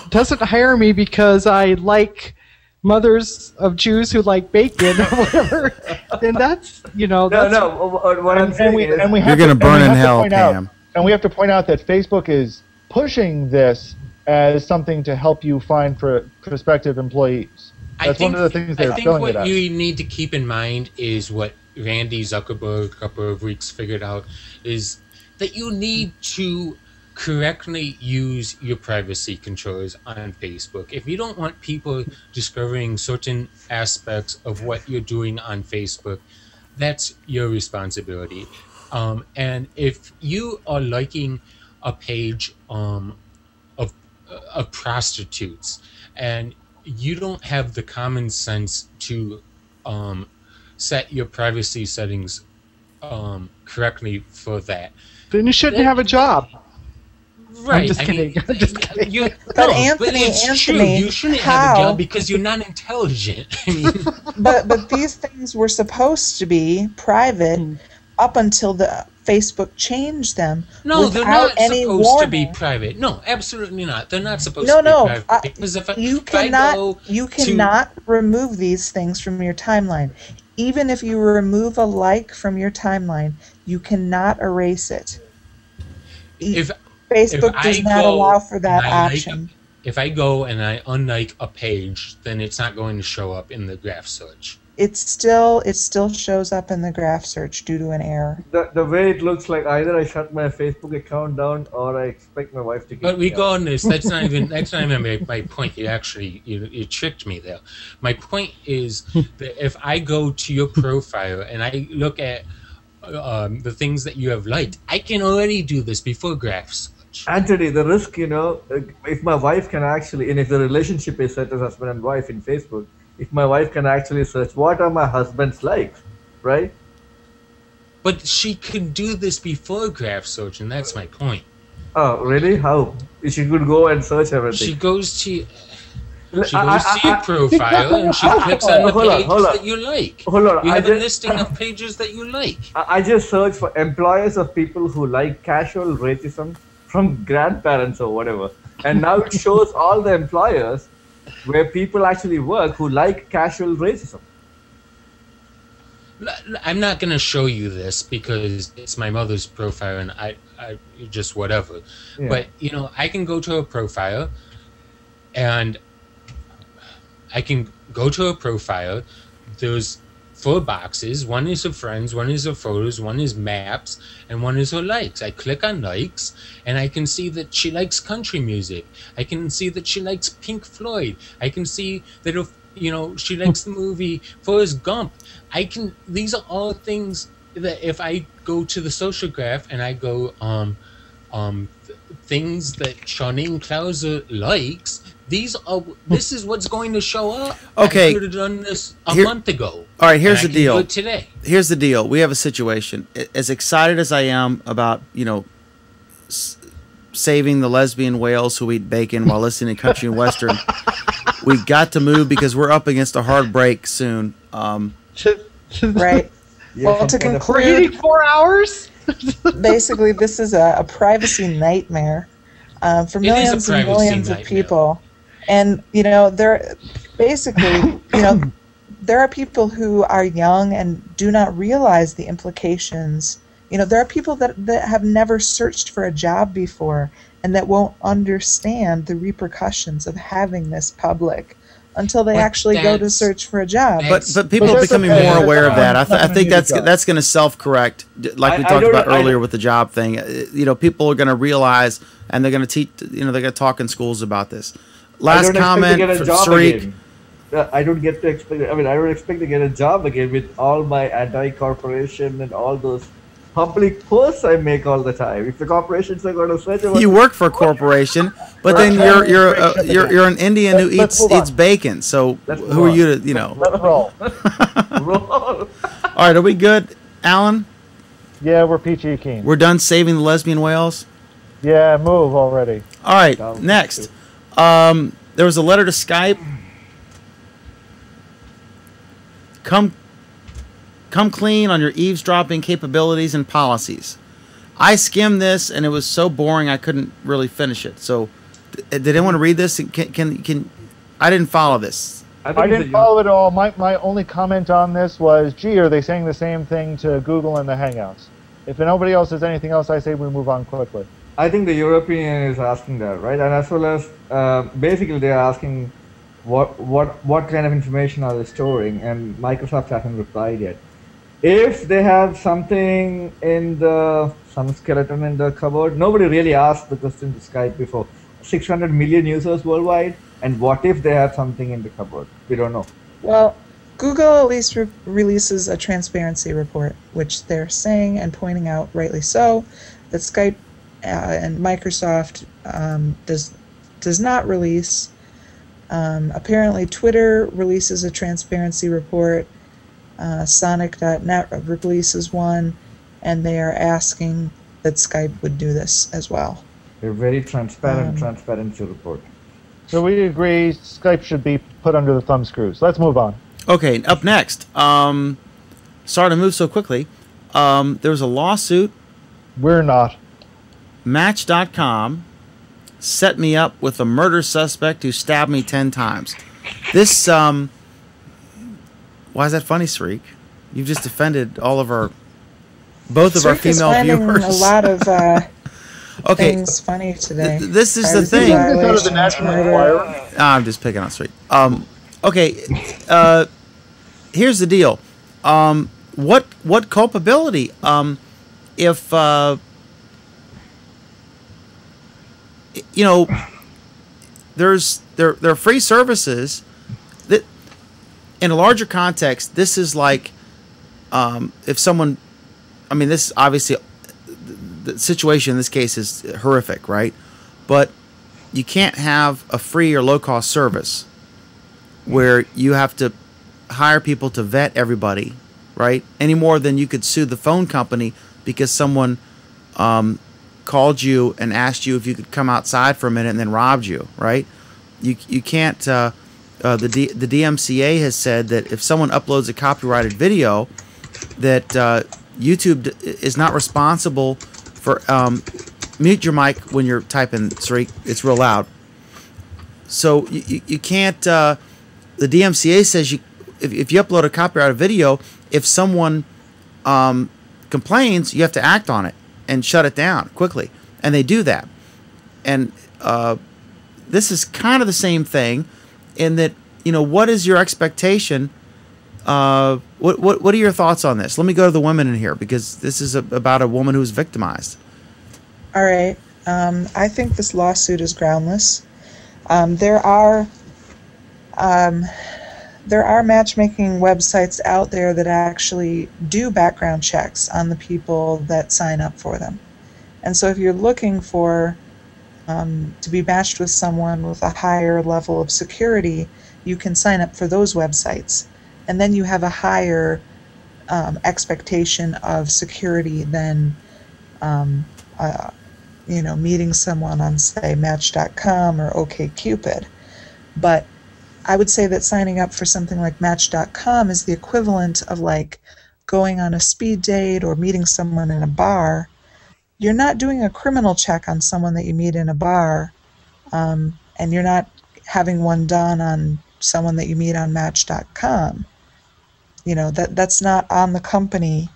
doesn't hire me because I like mothers of Jews who like bacon or whatever, then that's What I'm saying is, you're going to burn in hell, Pam. And we have to point out that Facebook is pushing this as something to help you find prospective employees. That's one of the things they're billing it as. I think what you need to keep in mind is what Randy Zuckerberg a couple of weeks figured out, is that you need to correctly use your privacy controls on Facebook. If you don't want people discovering certain aspects of what you're doing on Facebook, that's your responsibility. And if you are liking a page of prostitutes and you don't have the common sense to set your privacy settings correctly for that, then you shouldn't have a job. Right. I'm just kidding. I'm just kidding. But Anthony, you shouldn't have a job because you're not intelligent. I mean, but these things were supposed to be private up until the Facebook changed them. No, they're not supposed warning. to be private. No, absolutely not. They're not supposed to be private. Because you cannot remove these things from your timeline. Even if you remove a like from your timeline, you cannot erase it. Facebook does not allow for that option. If I go and I unlike a page, then it's not going to show up in the graph search. It still shows up in the graph search due to an error. The way it looks like either I shut my Facebook account down or I expect my wife to get. But regardless, that's not even my point. You tricked me there. My point is that if I go to your profile and I look at the things that you have liked, I can already do this before graph search. Anthony, the risk, if my wife can actually, and if the relationship is set as husband and wife in Facebook, if my wife can actually search what are my husband's likes, right? But she could do this before graph search, and that's my point. Oh, really? How? She could go and search everything. She goes to your profile and she clicks on the pages that you like. Hold on. You have a listing of pages that you like. I just searched for employers of people who like casual racism from grandparents or whatever. And now it shows all the employers where people actually work who like casual racism. I'm not going to show you this because it's my mother's profile and I just whatever. Yeah. But, I can go to a profile and there's 4 boxes. One is her friends, one is her photos, one is maps, and one is her likes. I click on likes, and I can see that she likes country music. I can see that she likes Pink Floyd. I can see that she likes the movie Forrest Gump. These are all things that if I go to the social graph and I go things that Charlene Klauser likes, this is what's going to show up. Okay. I could have done this a month ago. All right, here's the deal. Do it today. Here's the deal. We have a situation. As excited as I am about, saving the lesbian whales who eat bacon while listening to country and western, we got to move because we're up against a hard break soon. Right. Well, to conclude, we're eating 4 hours. Basically, this is a privacy nightmare for millions and millions of people. And, there are people who are young and do not realize the implications. There are people that have never searched for a job before and that won't understand the repercussions of having this public until they actually go to search for a job. But people are becoming more aware of that. I think that's going to self-correct, like we talked about earlier with the job thing. People are going to realize, and they're going to teach. They're going to talk in schools about this. Last comment from Sreek. I don't expect to get a job again with all my anti-corporation and all those public posts I make all the time. If the corporations are going to search about you work for a corporation, but then you're an Indian who eats bacon. So who are you to Let's roll. roll? All right, are we good, Alan? Yeah, we're peachy keen. We're done saving the lesbian whales. Yeah, move already. All right, next. There was a letter to Skype. Come clean on your eavesdropping capabilities and policies. I skimmed this and it was so boring I couldn't really finish it. So, did anyone read this? Can I didn't follow this. I didn't follow it at all. My only comment on this was, gee, are they saying the same thing to Google and the Hangouts? If nobody else has anything else, I say we move on quickly. I think the European is asking that, right? And as well as basically they're asking what kind of information are they storing, and Microsoft hasn't replied yet. If they have something in some skeleton in the cupboard, nobody really asked the question to Skype before. 600 million users worldwide, and what if they have something in the cupboard? We don't know. Well, Google at least releases a transparency report, which they're saying and pointing out, rightly so, that Skype and Microsoft does not release. Apparently, Twitter releases a transparency report. Sonic.net releases one, and they are asking that Skype would do this as well. A very transparent transparency report. So we agree Skype should be put under the thumb screws. Let's move on. Okay, up next. Sorry to move so quickly. There was a lawsuit. We're not. Match.com set me up with a murder suspect who stabbed me 10 times. This, why is that funny, Sreek? You've just offended both of our female viewers. A lot of okay. things funny today. This is the thing. I'm just picking on Sreek. Okay, here's the deal. What culpability? If there are free services that, in a larger context, this is like if someone, I mean, this obviously the situation in this case is horrific, right? But you can't have a free or low-cost service where you have to hire people to vet everybody, right? Any more than you could sue the phone company because someone called you and asked you if you could come outside for a minute and then robbed you, right? You can't. The DMCA has said that if someone uploads a copyrighted video, that YouTube is not responsible for. Mute your mic when you're typing, Sreek. It's real loud. So you can't. The DMCA says if you upload a copyrighted video, if someone complains, you have to act on it and shut it down quickly, and they do that. And this is kind of the same thing, in that what is your expectation? What are your thoughts on this? Let me go to the women in here, because this is about a woman who's victimized. All right. I think this lawsuit is groundless. There are matchmaking websites out there that actually do background checks on the people that sign up for them. And so if you're looking for to be matched with someone with a higher level of security, you can sign up for those websites. And then you have a higher expectation of security than meeting someone on, say, Match.com or OkCupid. But I would say that signing up for something like Match.com is the equivalent of like going on a speed date or meeting someone in a bar. You're not doing a criminal check on someone that you meet in a bar, and you're not having one done on someone that you meet on Match.com. That's not on the company,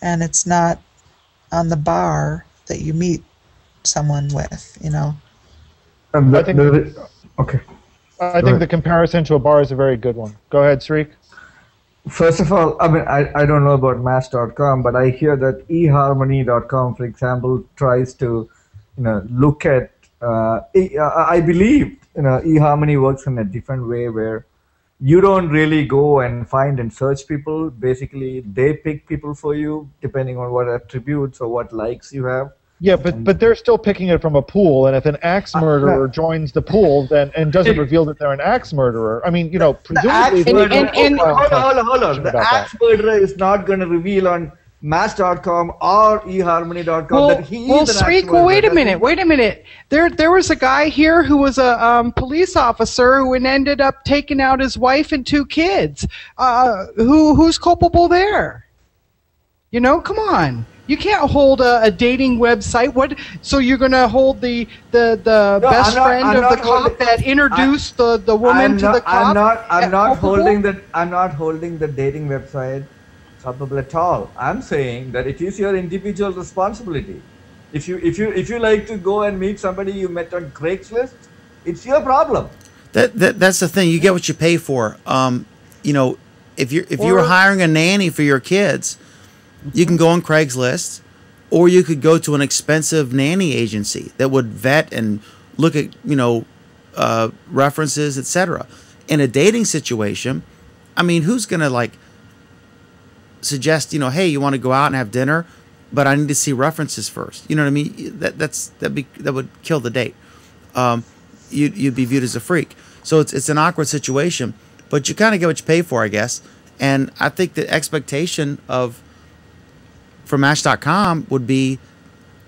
and it's not on the bar that you meet someone with, I think the comparison to a bar is a very good one. Go ahead, Sreek. First of all, I mean, I don't know about Match.com, but I hear that eHarmony.com, for example, tries to, look at. I believe, eHarmony works in a different way where you don't really go and find and search people. Basically, they pick people for you depending on what attributes or what likes you have. Yeah, but they're still picking it from a pool, and if an axe murderer joins the pool and doesn't reveal that they're an axe murderer, I mean, presumably... Hold on. The axe murderer is not going to reveal on Match.com or eHarmony.com that he is an axe murderer. Wait a minute. There was a guy here who was a police officer who ended up taking out his wife and 2 kids. Who's culpable there? Come on. You can't hold a dating website. So you're going to hold the best friend of the cop that introduced the woman to the cop? I'm not holding the dating website culpable at all. I'm saying that it is your individual responsibility. If you like to go and meet somebody you met on Craigslist, it's your problem. That's the thing. You get what you pay for. You know, if you were hiring a nanny for your kids, you can go on Craigslist, or you could go to an expensive nanny agency that would vet and look at, you know, references, etc. In a dating situation, I mean, who's gonna like suggest, you know, hey, you want to go out and have dinner, but I need to see references first. You know what I mean? That would kill the date. You'd be viewed as a freak. So it's an awkward situation, but you kind of get what you pay for, I guess. And I think the expectation for Match.com would be,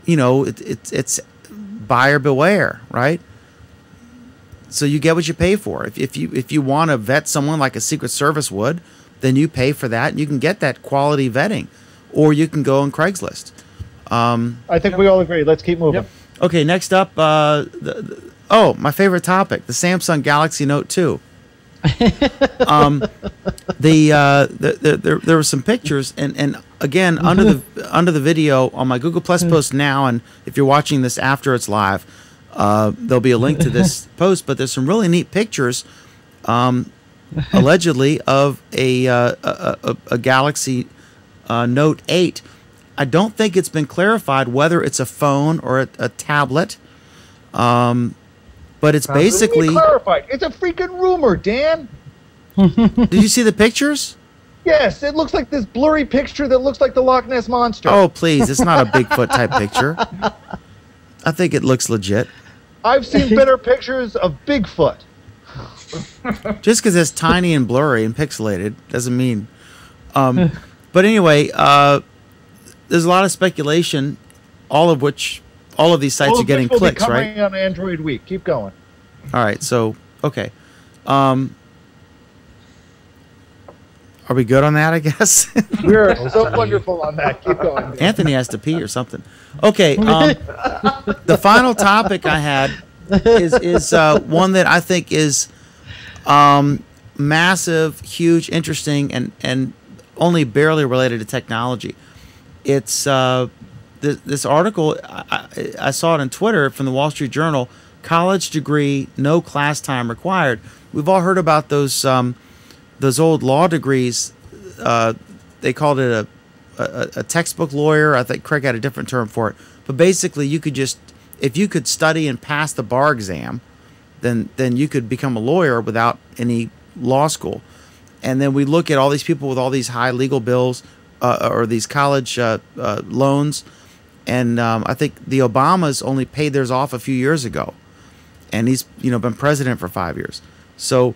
you know, it's buyer beware, right? So you get what you pay for. If you want to vet someone like a Secret Service would, then you pay for that, and you can get that quality vetting, or you can go on Craigslist. I think we all agree. Let's keep moving. Yep. Okay, next up, my favorite topic, the Samsung Galaxy Note 2. There were some pictures, and again, under the video on my Google Plus post now, and if you're watching this after it's live, there'll be a link to this post. But there's some really neat pictures, allegedly, of a Galaxy Note 8. I don't think it's been clarified whether it's a phone or a tablet. But it's basically clarified. It's a freaking rumor, Dan. Did you see the pictures? Yes, it looks like this blurry picture that looks like the Loch Ness Monster. Oh, please. It's not a Bigfoot type picture. I think it looks legit. I've seen better pictures of Bigfoot. Just because it's tiny and blurry and pixelated doesn't mean. But anyway, there's a lot of speculation, all of these sites are getting clicks, right? Coming on Android Week. Keep going. All right, so okay. Are we good on that, I guess? We're so wonderful on that. Keep going. Dan. Anthony has to pee or something. Okay. The final topic I had is one that I think is massive, huge, interesting, and only barely related to technology. It's this article. I saw it on Twitter from the Wall Street Journal. College degree, no class time required. We've all heard about those old law degrees. They called it a textbook lawyer. I think Craig had a different term for it. But basically, you could just, if you could study and pass the bar exam, then you could become a lawyer without any law school. And then we look at all these people with all these high legal bills or these college loans. And I think the Obamas only paid theirs off a few years ago. And he's been president for 5 years. So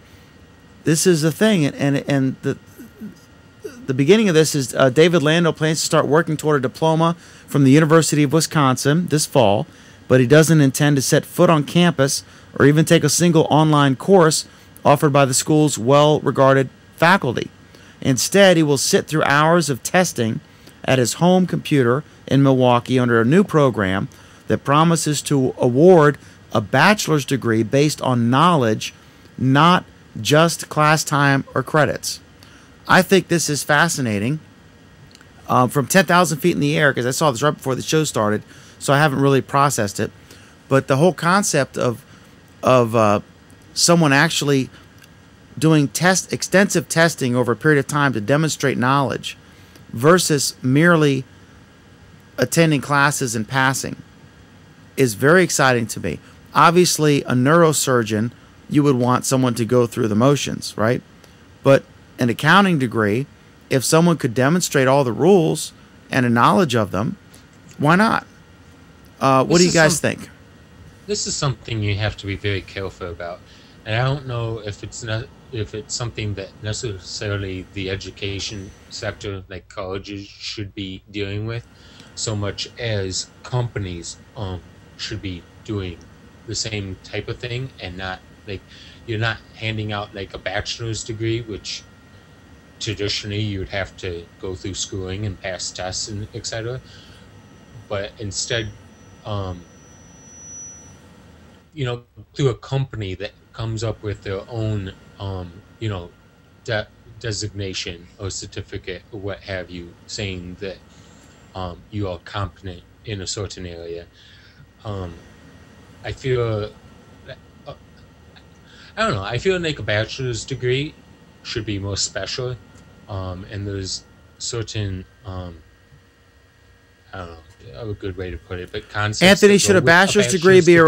this is the thing. And the beginning of this is David Lando plans to start working toward a diploma from the University of Wisconsin this fall, but he doesn't intend to set foot on campus or even take a single online course offered by the school's well-regarded faculty. Instead, he will sit through hours of testing at his home computer in Milwaukee under a new program that promises to award a bachelor's degree based on knowledge, not just class time or credits. I think this is fascinating. From 10,000 feet in the air, because I saw this right before the show started, so I haven't really processed it. But the whole concept of someone actually doing extensive testing over a period of time to demonstrate knowledge versus merely attending classes and passing is very exciting to me. Obviously, a neurosurgeon, you would want someone to go through the motions, right? But an accounting degree, if someone could demonstrate all the rules and a knowledge of them, why not? What do you guys think? This is something you have to be very careful about, and I don't know if it's something that necessarily the education sector, like colleges, should be dealing with, so much as companies should be doing the same type of thing, and not like you're not handing out like a bachelor's degree, which traditionally you'd have to go through schooling and pass tests and etc. But instead, through a company that comes up with their own, designation or certificate or what have you, saying that you are competent in a certain area. I feel, I don't know. I feel like a bachelor's degree should be more special, and there's certain, I don't know a good way to put it, but concepts. Anthony, should a bachelor's degree be a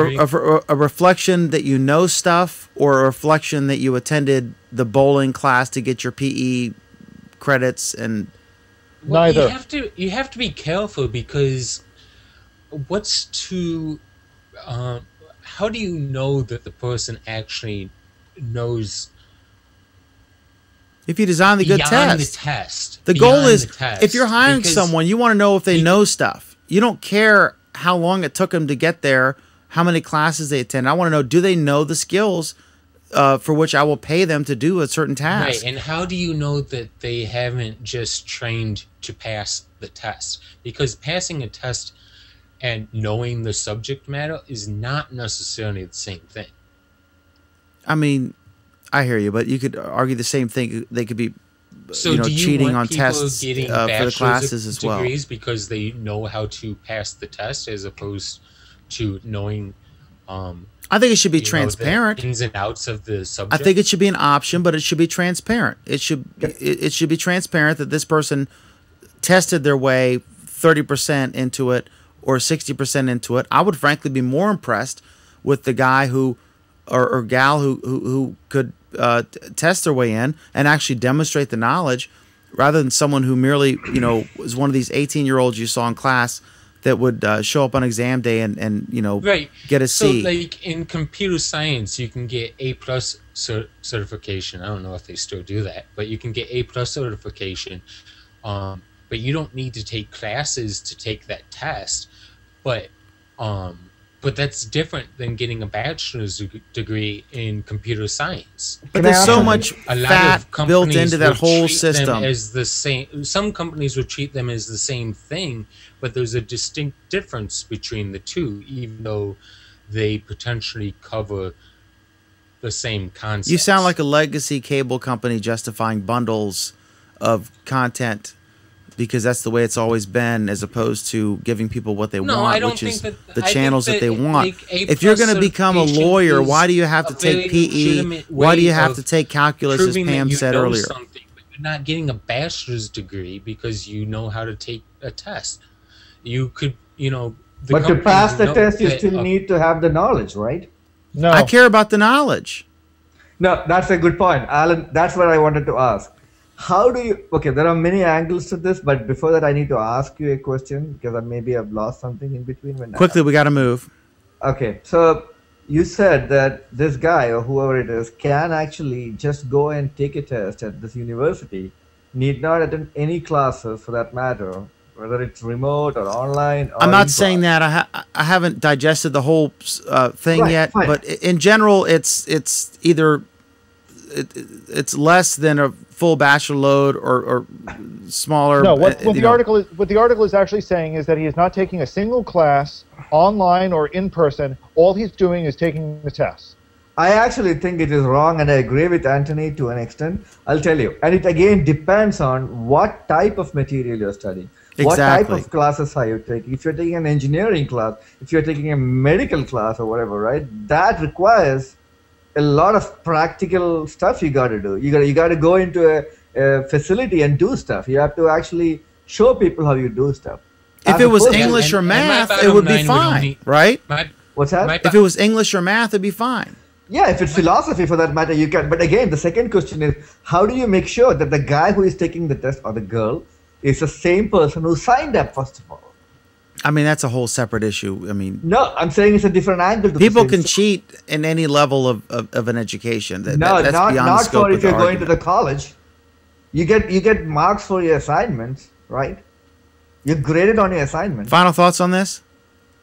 reflection that you know stuff, or a reflection that you attended the bowling class to get your PE credits? And neither. You have to be careful, because what's to how do you know that the person actually knows? If you design the good test. The goal is, if you're hiring someone, you want to know if they know stuff. You don't care how long it took them to get there, how many classes they attend. I want to know, do they know the skills for which I will pay them to do a certain task? Right, and how do you know that they haven't just trained to pass the test? Because passing a test and knowing the subject matter is not necessarily the same thing. I mean, I hear you, but you could argue the same thing. They could be, cheating on tests for the classes as well. Degrees because they know how to pass the test, as opposed to knowing. I think it should be transparent. The ins and outs of the subject. I think it should be an option, but it should be transparent. It should be transparent that this person tested their way 30% into it or 60% into it. I would frankly be more impressed with the guy who or gal who could test their way in and actually demonstrate the knowledge, rather than someone who merely was one of these 18-year-olds you saw in class that would show up on exam day and get a C. So like in computer science, you can get A+ certification. I don't know if they still do that, but you can get A+ certification. But you don't need to take classes to take that test. But that's different than getting a bachelor's degree in computer science. But there's so much fat built into that whole system. As the same, some companies would treat them as the same thing, but there's a distinct difference between the two, even though they potentially cover the same concepts. You sound like a legacy cable company justifying bundles of content because that's the way it's always been, as opposed to giving people what they want, which is the channels that they want. If you're going to become a lawyer, why do you have to take PE? Why do you have to take calculus, as Pam said earlier? But you're not getting a bachelor's degree because you know how to take a test. You could, but to pass the test, you still need to have the knowledge, right? No, I care about the knowledge. No, that's a good point, Alan. That's what I wanted to ask. How do you... Okay, there are many angles to this, but before that, I need to ask you a question because maybe I've lost something in between. Quickly, we got to move. Okay, so you said that this guy or whoever it is can actually just go and take a test at this university, need not attend any classes for that matter, whether it's remote or online. Or I'm not saying that. I haven't digested the whole thing yet, fine. But in general, it's either... It's less than a full bachelor load or smaller. No, what the article is actually saying is that he is not taking a single class online or in person. All he's doing is taking the test. I actually think it is wrong, and I agree with Anthony to an extent. I'll tell you. And it again depends on what type of material you're studying. Exactly. What type of classes are you taking? If you're taking an engineering class, if you're taking a medical class or whatever, right? That requires a lot of practical stuff you got to do. You got to go into a facility and do stuff. You have to actually show people how you do stuff. If it was English or math, it would be fine, right? What's that? If it was English or math, it'd be fine. Yeah, if it's philosophy for that matter, you can. But again, the second question is, how do you make sure that the guy who is taking the test or the girl is the same person who signed up, first of all? I mean, that's a whole separate issue. I mean, no, I'm saying it's a different angle. People can cheat in any level of an education. That's not the for if you're going to the college. You get marks for your assignments, right? You're graded on your assignments. Final thoughts on this?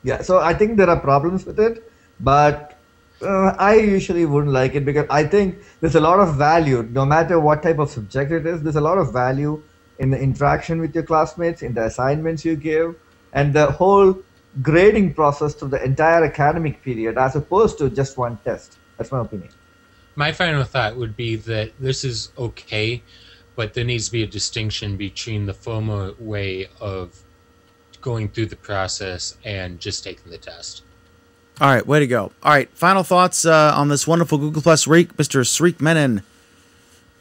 Yeah, so I think there are problems with it, but I usually wouldn't like it because I think there's a lot of value, no matter what type of subject it is. There's a lot of value in the interaction with your classmates, in the assignments you give, and the whole grading process through the entire academic period, as opposed to just one test. That's my opinion. My final thought would be that this is okay, but there needs to be a distinction between the former way of going through the process and just taking the test. All right, way to go. All right, final thoughts on this wonderful Google Plus week, Mr. Sreek Menon.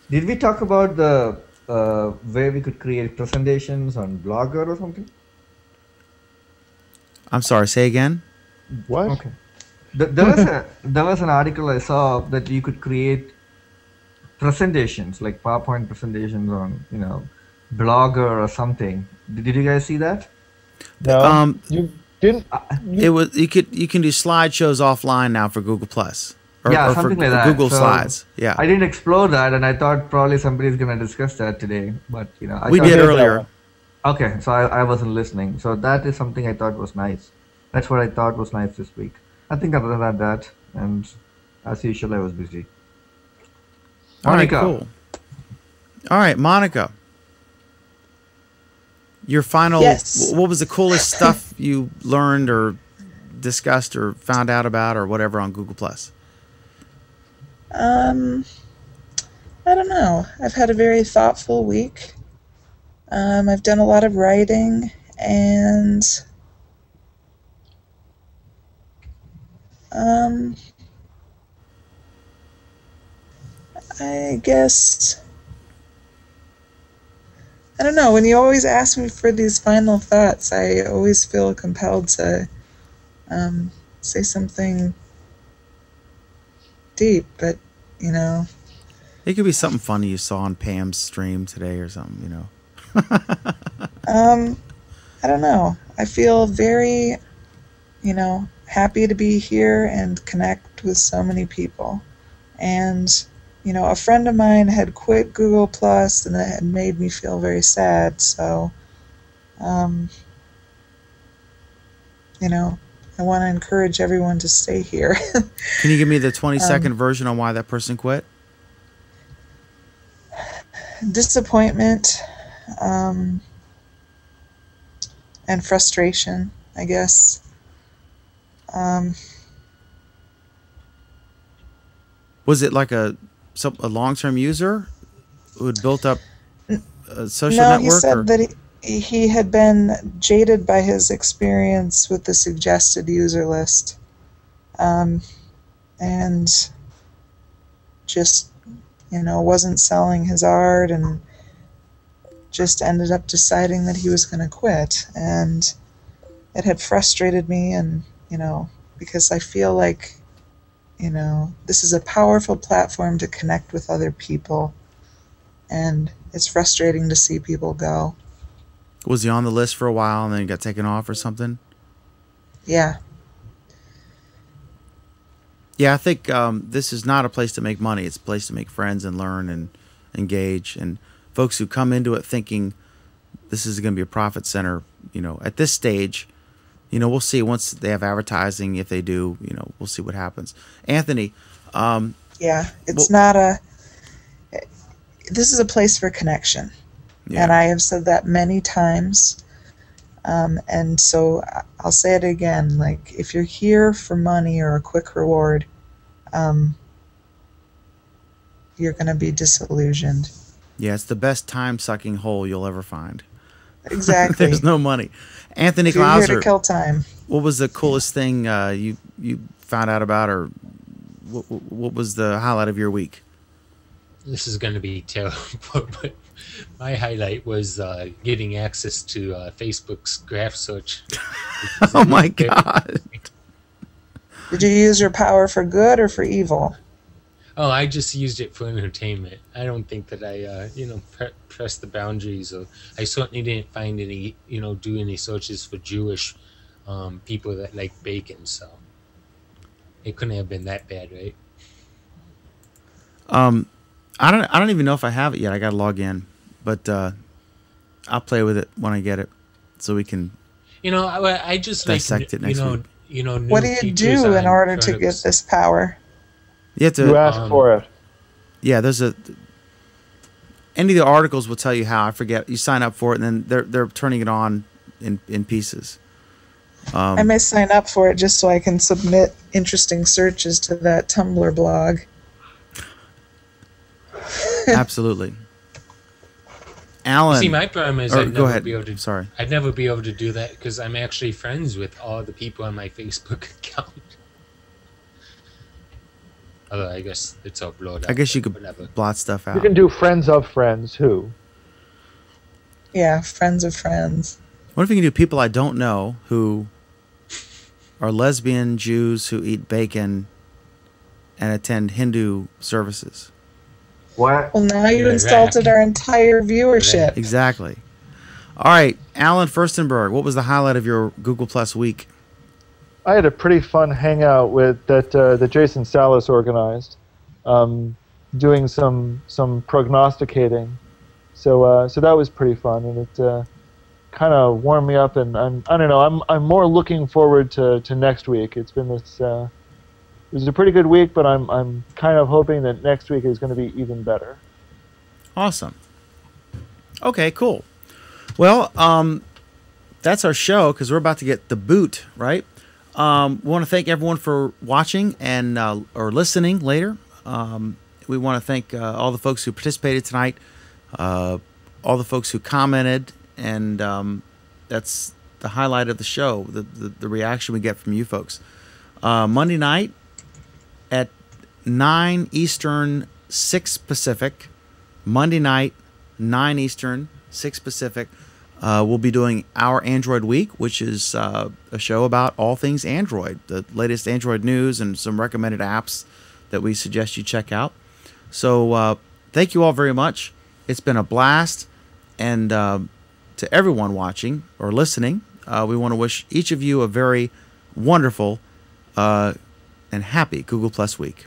Did we talk about the way we could create presentations on Blogger or something? I'm sorry, say again? What? Okay. There was an article I saw that you could create presentations, like PowerPoint presentations on, Blogger or something. Did you guys see that? No, you didn't. It was you can do slideshows offline now for Google Plus. Or Something for like that. Google So Slides. Yeah. I didn't explore that, and I thought probably somebody's going to discuss that today. But we did earlier. Okay, so I wasn't listening. So that is something I thought was nice. That's what I thought was nice this week. I think other than that, and as usual, I was busy. Monica. All right, cool. All right, Monica. Your final. Yes. What was the coolest stuff you learned or discussed or found out about or whatever on Google Plus? I don't know. I've had a very thoughtful week. I've done a lot of writing, and I guess, I don't know. When you always ask me for these final thoughts, I always feel compelled to say something deep, but it could be something funny you saw on Pam's stream today or something, I don't know. I feel very, happy to be here and connect with so many people. And, a friend of mine had quit Google Plus, and that had made me feel very sad. So, I want to encourage everyone to stay here. Can you give me the 20-second version on why that person quit? Disappointment, and frustration, I guess. Was it like a long-term user who had built up a social no, network? he said or? that he had been jaded by his experience with the suggested user list, and just wasn't selling his art, and just ended up deciding that he was going to quit. And it had frustrated me, and because I feel like this is a powerful platform to connect with other people, and it's frustrating to see people go. Was he on the list for a while and then he got taken off or something? Yeah. Yeah, I think this is not a place to make money. It's a place to make friends and learn and engage. And folks who come into it thinking this is going to be a profit center, at this stage, we'll see once they have advertising. If they do, we'll see what happens. Anthony. Yeah, it's not a... This is a place for connection. Yeah. And I have said that many times. And so I'll say it again, like, if you're here for money or a quick reward, you're going to be disillusioned. Yeah, it's the best time-sucking hole you'll ever find. Exactly. There's no money. Anthony You're Glauser, here to kill time. What was the coolest thing you found out about, or what was the highlight of your week? This is going to be terrible, but my highlight was getting access to Facebook's graph search. Oh my God. Did you use your power for good or for evil? Oh, I just used it for entertainment. I don't think that I, pressed the boundaries. Or I certainly didn't find any, do any searches for Jewish people that like bacon. So it couldn't have been that bad, right? I don't even know if I have it yet. I got to log in, but I'll play with it when I get it, so we can. I just dissect it next week. What do you do in order to get this power? You have to ask for it. Yeah, there's any of the articles will tell you how. I forget. You sign up for it, and then they're turning it on in pieces. I may sign up for it just so I can submit interesting searches to that Tumblr blog. Absolutely. Alan. See, my problem is Go ahead. Sorry. I'd never be able to do that because I'm actually friends with all the people on my Facebook account. Although I guess it's all blurred out. I guess you could blot stuff out. You can do friends of friends who. Yeah, friends of friends. What if you can do people I don't know who are lesbian Jews who eat bacon and attend Hindu services? What? Well, now you insulted our entire viewership. Exactly. All right, Alan Firstenberg, what was the highlight of your Google Plus week? I had a pretty fun hangout with that Jason Salas organized, doing some prognosticating. So that was pretty fun, and it kind of warmed me up. And I don't know, I'm more looking forward to next week. It's been this. It was a pretty good week, but I'm kind of hoping that next week is going to be even better. Awesome. Okay, cool. Well, that's our show because we're about to get the boot, right? We want to thank everyone for watching and or listening later. We want to thank all the folks who participated tonight, all the folks who commented, and that's the highlight of the show, the reaction we get from you folks. Monday night at 9 Eastern, 6 Pacific. Monday night, 9 Eastern, 6 Pacific. We'll be doing our Android Week, which is a show about all things Android, the latest Android news and some recommended apps that we suggest you check out. So thank you all very much. It's been a blast. And to everyone watching or listening, we want to wish each of you a very wonderful and happy Google Plus week.